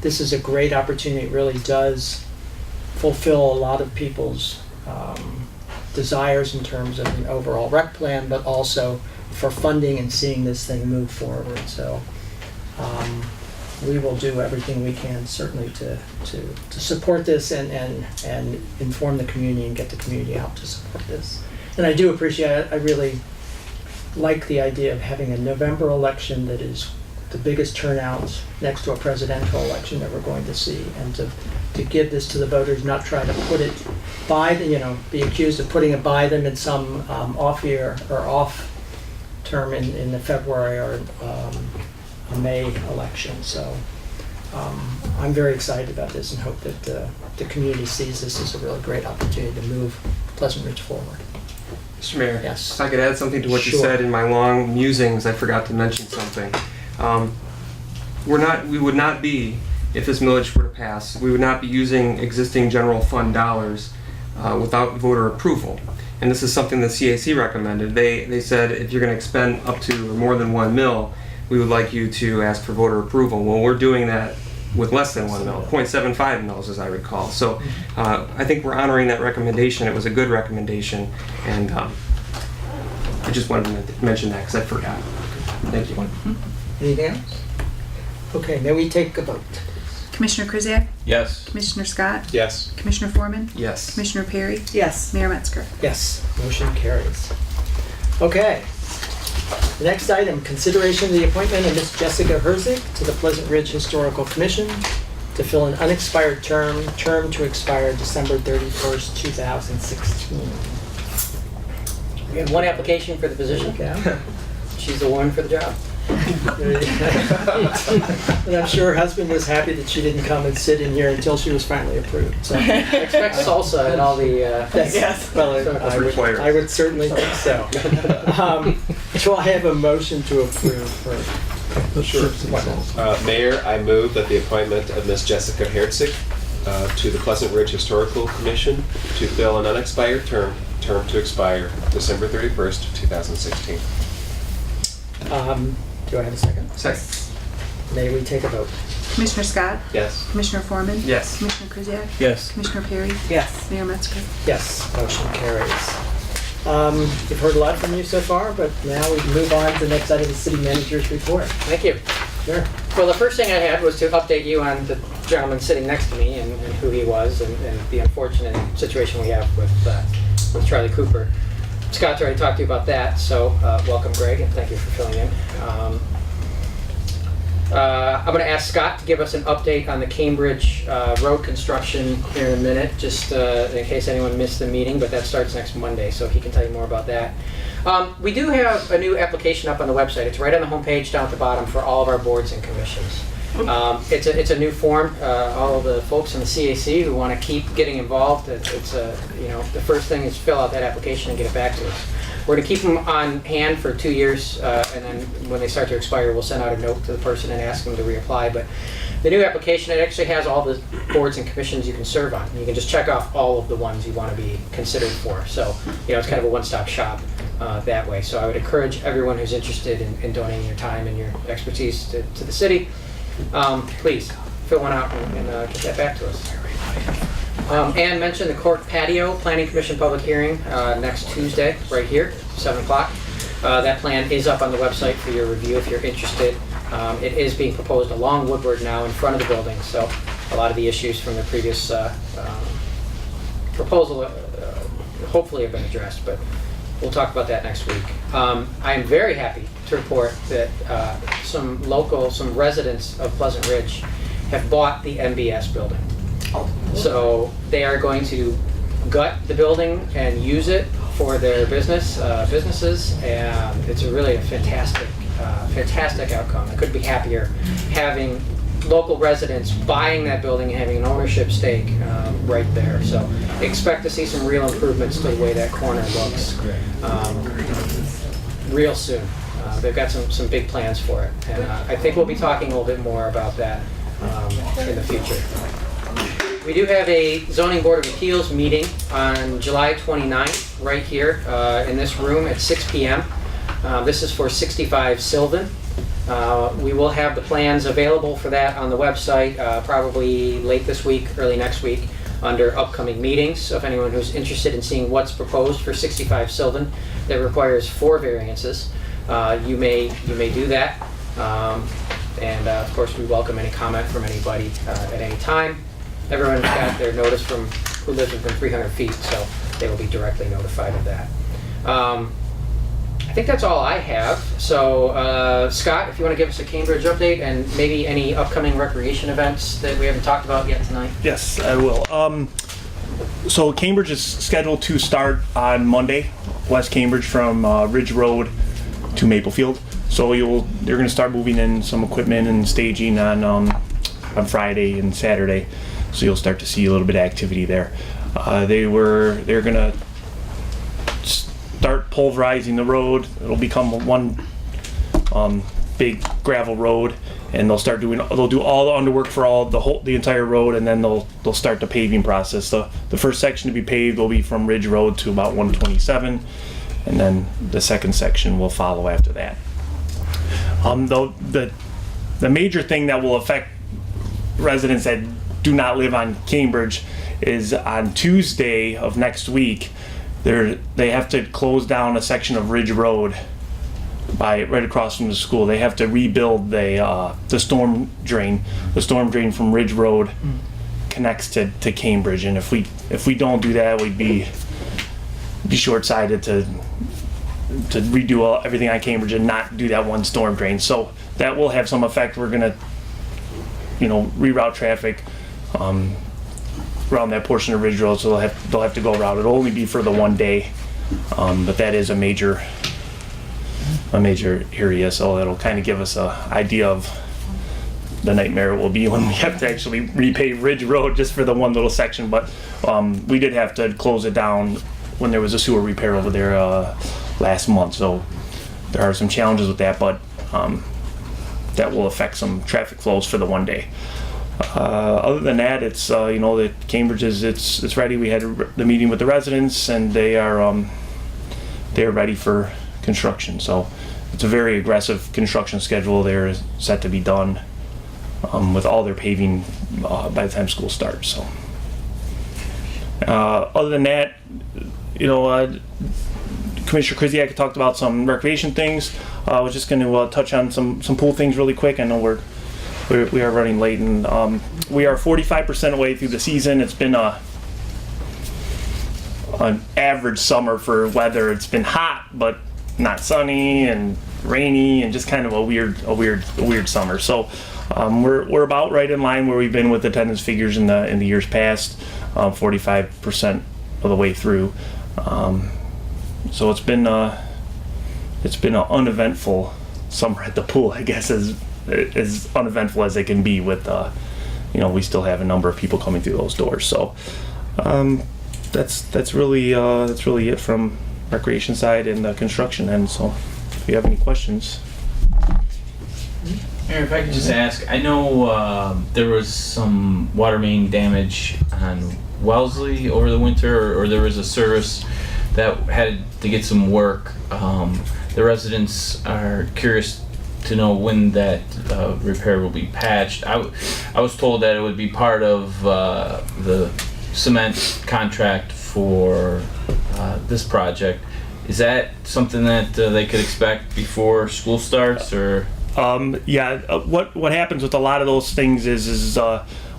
this is a great opportunity. It really does fulfill a lot of people's desires in terms of an overall rec plan, but also for funding and seeing this thing move forward. So we will do everything we can, certainly, to support this and inform the community and get the community out to support this. And I do appreciate it. I really like the idea of having a November election that is the biggest turnout next to a presidential election that we're going to see, and to give this to the voters, not try to put it by the, be accused of putting it by them in some off year or off term in the February or a May election. So I'm very excited about this and hope that the community sees this as a really great opportunity to move Pleasant Ridge forward. Mr. Mayor, yes. If I could add something to what you Sure. said in my long musings, I forgot to mention something. We would not be, if this millage were to pass, we would not be using existing general fund dollars without voter approval. And this is something the CAC recommended. They said if you're going to expend up to or more than 1 mil, we would like you to ask for voter approval. Well, we're doing that with less than 1 mil, 0.75 mils as I recall. So I think we're honoring that recommendation. It was a good recommendation, and I just wanted to mention that because I forgot. Thank you. Anything else? Okay, may we take a vote? Commissioner Krzyjak? Yes. Commissioner Scott? Yes. Commissioner Foreman? Yes. Commissioner Perry? Yes. Mayor Metzger? Yes, motion carries. Okay. The next item, consideration of the appointment of Ms. Jessica Herzig to the Pleasant Ridge Historical Commission to fill an unexpired term to expire December 31st, 2016. We have one application for the position. Yeah. She's the one for the job. And I'm sure her husband was happy that she didn't come and sit in here until she was finally approved. So Expect salsa and all the. yes, well, I would certainly think so. So I have a motion to approve for. Sure. Mayor, I move that the appointment of Ms. Jessica Herzig to the Pleasant Ridge Historical Commission to fill an unexpired term to expire December 31st, 2016. Do I have a second? Second. May we take a vote? Commissioner Scott? Yes. Commissioner Foreman? Yes. Commissioner Krzyjak? Yes. Commissioner Perry? Yes. Mayor Metzger? Yes, motion carries. You've heard a lot from you so far, but now we can move on to the next item, the city manager's report. Thank you. Sure. Well, the first thing I had was to update you on the gentleman sitting next to me and who he was and the unfortunate situation we have with Charlie Cooper. Scott's already talked to you about that, so welcome, Greg, and thank you for filling in. I'm going to ask Scott to give us an update on the Cambridge road construction here in a minute, just in case anyone missed the meeting, but that starts next Monday, so he can tell you more about that. We do have a new application up on the website. It's right on the homepage down at the bottom for all of our boards and commissions. It's a new form. All of the folks in the CAC who want to keep getting involved, the first thing is fill out that application and get it back to us. We're going to keep them on hand for 2 years, and then when they start to expire, we'll send out a note to the person and ask them to reapply. But the new application, it actually has all the boards and commissions you can serve on. You can just check off all of the ones you want to be considered for. So, it's kind of a one-stop shop that way. So I would encourage everyone who's interested in donating your time and your expertise to the city, please fill one out and get that back to us. Ann mentioned the Court Patio Planning Commission public hearing next Tuesday, right here, 7 o'clock. That plan is up on the website for your review if you're interested. It is being proposed along Woodward now in front of the building, so a lot of the issues from the previous proposal hopefully have been addressed, but we'll talk about that next week. I am very happy to report that some residents of Pleasant Ridge have bought the MBS building. So they are going to gut the building and use it for their businesses, and it's really a fantastic outcome. I couldn't be happier having local residents buying that building and having an ownership stake right there. So expect to see some real improvements to the way that corner looks real soon. They've got some big plans for it, and I think we'll be talking a little bit more about that in the future. We do have a Zoning Board of Appeals meeting on July 29th, right here in this room at 6 p.m. This is for 65 Sylvan. We will have the plans available for that on the website probably late this week, early next week, under upcoming meetings. So if anyone who's interested in seeing what's proposed for 65 Sylvan, that requires 4 variances, you may do that. And of course, we welcome any comment from anybody at any time. Everyone's got their notice from who lives within 300 feet, so they will be directly notified of that. I think that's all I have. So, Scott, if you want to give us a Cambridge update and maybe any upcoming recreation events that we haven't talked about yet tonight. Yes, I will. So Cambridge is scheduled to start on Monday, West Cambridge from Ridge Road to Maplefield. So they're going to start moving in some equipment and staging on Friday and Saturday. So you'll start to see a little bit of activity there. They're going to start pulverizing the road. It'll become one big gravel road, and they'll do all the underwork for the entire road, and then they'll start the paving process. The first section to be paved will be from Ridge Road to about 127, and then the second section will follow after that. The major thing that will affect residents that do not live on Cambridge is on Tuesday of next week. They have to close down a section of Ridge Road right across from the school. They have to rebuild the storm drain. The storm drain from Ridge Road connects to Cambridge, and if we don't do that, we'd be short-sighted to redo everything on Cambridge and not do that one storm drain. So that will have some effect. We're gonna reroute traffic around that portion of Ridge Road, so they'll have to go around. It'll only be for the one day, but that is a major area, so it'll kind of give us an idea of the nightmare it will be when we have to actually repave Ridge Road just for the one little section. But we did have to close it down when there was a sewer repair over there last month, so there are some challenges with that, but that will affect some traffic flows for the one day. Other than that, it's that Cambridge it's ready. We had the meeting with the residents, and they are ready for construction. So it's a very aggressive construction schedule. They're set to be done with all their paving by the time school starts. So other than that, Commissioner Krzyjak talked about some recreation things. I was just going to touch on some pool things really quick. I know we are running late, and we are 45% away through the season. It's been a an average summer for weather. It's been hot, but not sunny and rainy, and just kind of a weird summer. So we're about right in line where we've been with attendance figures in the years past, 45% of the way through. So it's been an uneventful summer at the pool, I guess, as uneventful as it can be with we still have a number of people coming through those doors. So that's really it from recreation side and the construction end. So if you have any questions. Mayor, if I could just ask, I know there was some water main damage on Wellesley over the winter, or there was a service that had to get some work. The residents are curious to know when that repair will be patched. I was told that it would be part of the cement contract for this project. Is that something that they could expect before school starts, or? What happens with a lot of those things is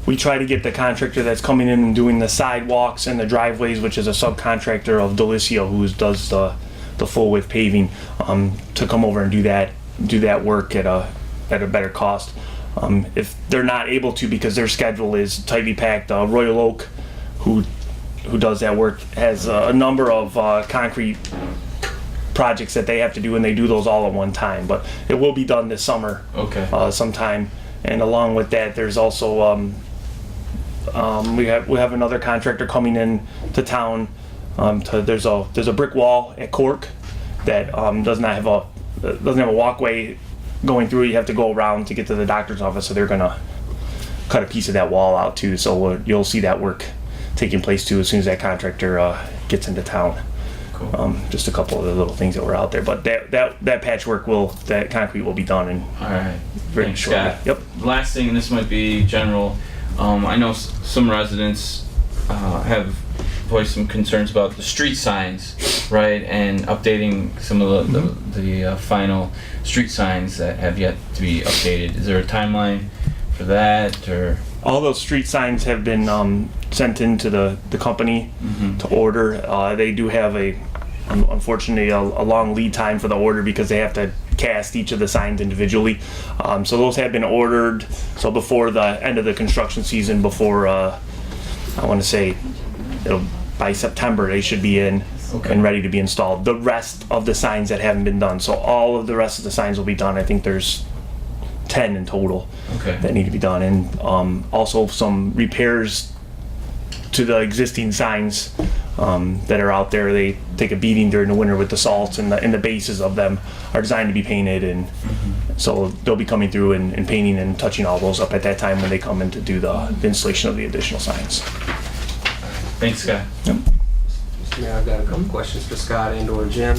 we try to get the contractor that's coming in and doing the sidewalks and the driveways, which is a subcontractor of Delicio, who does the full width paving, to come over and do that work at a better cost. If they're not able to because their schedule is tightly packed, Royal Oak, who does that work, has a number of concrete projects that they have to do, and they do those all at one time. But it will be done this summer, sometime. And along with that, there's also we have another contractor coming in to town. There's a brick wall at Cork that doesn't have a walkway going through. You have to go around to get to the doctor's office. So they're gonna cut a piece of that wall out too. So you'll see that work taking place too as soon as that contractor gets into town. Just a couple of the little things that were out there, but that patchwork that concrete will be done in very shortly. Scott. Yep. Last thing, and this might be general. I know some residents have voiced some concerns about the street signs, right, and updating some of the final street signs that have yet to be updated. Is there a timeline for that, or? All those street signs have been sent into the company to order. They do have unfortunately a long lead time for the order because they have to cast each of the signs individually. So those have been ordered. So before the end of the construction season, before I want to say by September, they should be in and ready to be installed. The rest of the signs that haven't been done. So all of the rest of the signs will be done. I think there's 10 in total that need to be done, and also some repairs to the existing signs that are out there. They take a beating during the winter with the salts, and the bases of them are designed to be painted, and so they'll be coming through and painting and touching all those up at that time when they come in to do the installation of the additional signs. Thanks, Scott. Yep. Mr. Mayor, I've got a couple questions for Scott and/or Jim.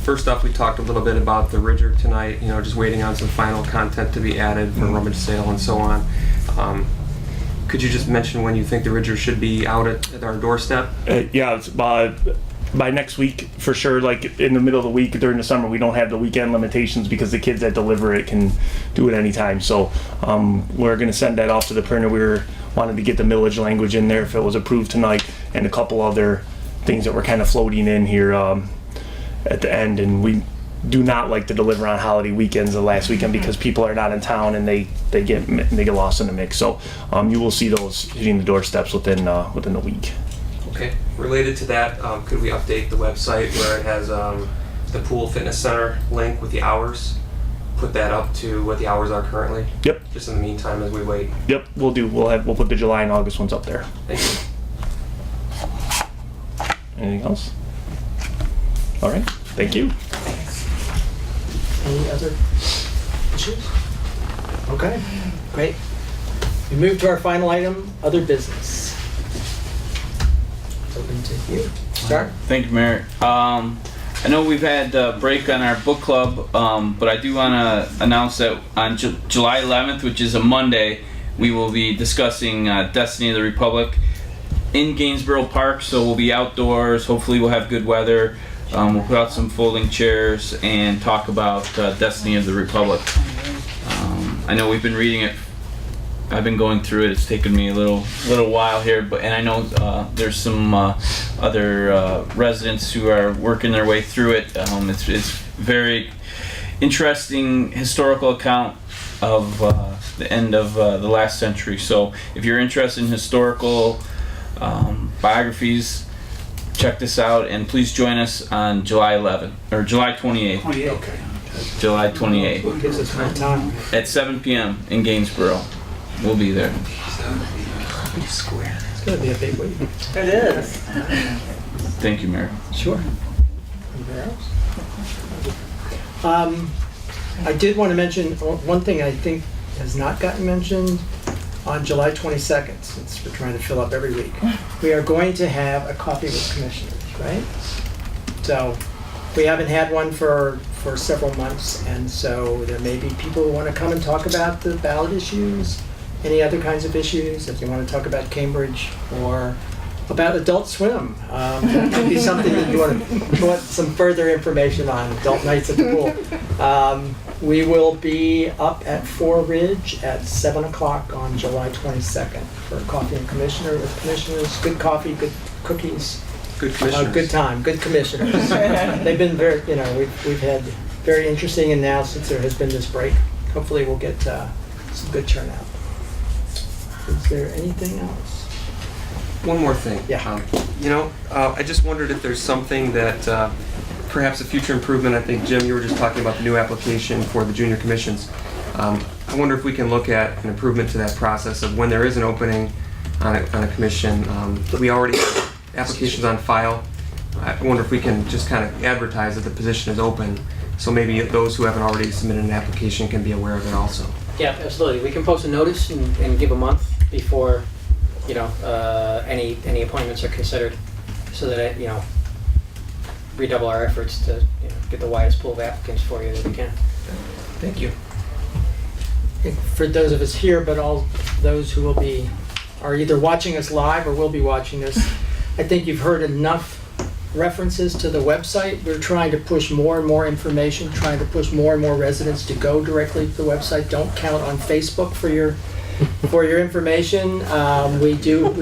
First off, we talked a little bit about the Ridger tonight, just waiting on some final content to be added for rummage sale and so on. Could you just mention when you think the Ridger should be out at our doorstep? It's by next week for sure. Like in the middle of the week during the summer, we don't have the weekend limitations because the kids that deliver it can do it anytime. So we're going to send that off to the printer. We wanted to get the millage language in there if it was approved tonight, and a couple other things that were kind of floating in here at the end. And we do not like to deliver on holiday weekends the last weekend because people are not in town and they get lost in the mix. So you will see those hitting the doorsteps within the week. Okay. Related to that, could we update the website where it has the pool fitness center link with the hours? Put that up to what the hours are currently. Yep. Just in the meantime as we wait. Yep, we'll do. We'll put the July and August ones up there. Thank you. Anything else? All right. Thank you. Any other issues? Okay, great. We move to our final item, other business. Open to you. Start. Thank you, Mayor. I know we've had a break on our book club, but I do want to announce that on July 11th, which is a Monday, we will be discussing Destiny of the Republic in Gainsborough Park. So we'll be outdoors. Hopefully we'll have good weather. We'll put out some folding chairs and talk about Destiny of the Republic. I know we've been reading it I've been going through it. It's taken me a little while here, and I know there's some other residents who are working their way through it. It's very interesting historical account of the end of the last century. So if you're interested in historical biographies, check this out, and please join us on July 11th or July 28th. Okay. July 28th. Gives us more time. At 7 p.m. in Gainsborough. We'll be there. It's gonna be a big week. It is. Thank you, Mayor. Sure. Anybody else? I did want to mention one thing I think has not gotten mentioned. On July 22nd, since we're trying to fill up every week, we are going to have a coffee with commissioners, right? So we haven't had one for several months, and so there may be people who want to come and talk about the ballot issues, any other kinds of issues, if you want to talk about Cambridge or about Adult Swim. That might be something that you want some further information on, adult nights at the pool. We will be up at 4 Ridge at 7 o'clock on July 22nd for Coffee and Commissioner with commissioners. Good coffee, good cookies. Good commissioners. Good time, good commissioners. They've been very, we've had very interesting, and now since there has been this break, hopefully we'll get some good turnout. Is there anything else? One more thing. Yeah. I just wondered if there's something that perhaps a future improvement. I think, Jim, you were just talking about the new application for the junior commissions. I wonder if we can look at an improvement to that process of when there is an opening on a commission. We already have applications on file. I wonder if we can just kind of advertise that the position is open, so maybe those who haven't already submitted an application can be aware of it also. Yeah, absolutely. We can post a notice and give a month before, any appointments are considered, so that redouble our efforts to get the widest pool of applicants for you that we can. Thank you. For those of us here, but all those who are either watching us live or will be watching us, I think you've heard enough references to the website. We're trying to push more and more information, trying to push more and more residents to go directly to the website. Don't count on Facebook for your information. We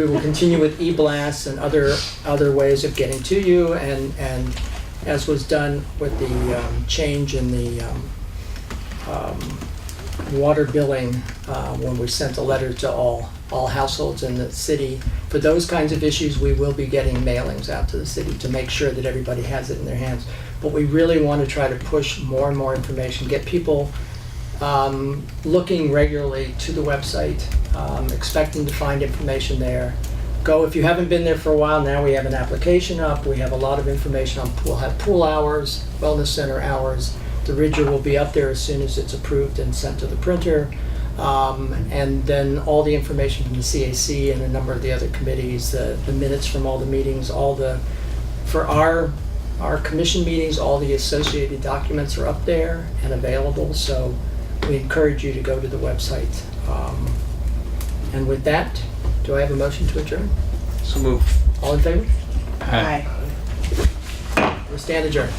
will continue with e-blasts and other ways of getting to you, and as was done with the change in the water billing when we sent a letter to all households in the city. For those kinds of issues, we will be getting mailings out to the city to make sure that everybody has it in their hands. But we really want to try to push more and more information, get people looking regularly to the website, expecting to find information there. If you haven't been there for a while, now we have an application up. We have a lot of information on pool. We'll have pool hours, wellness center hours. The Ridger will be up there as soon as it's approved and sent to the printer. And then all the information from the CAC and a number of the other committees, the minutes from all the meetings, for our commission meetings, all the associated documents are up there and available. So we encourage you to go to the website. And with that, do I have a motion to adjourn? So moved. All in favor? Aye. We'll stand adjourned.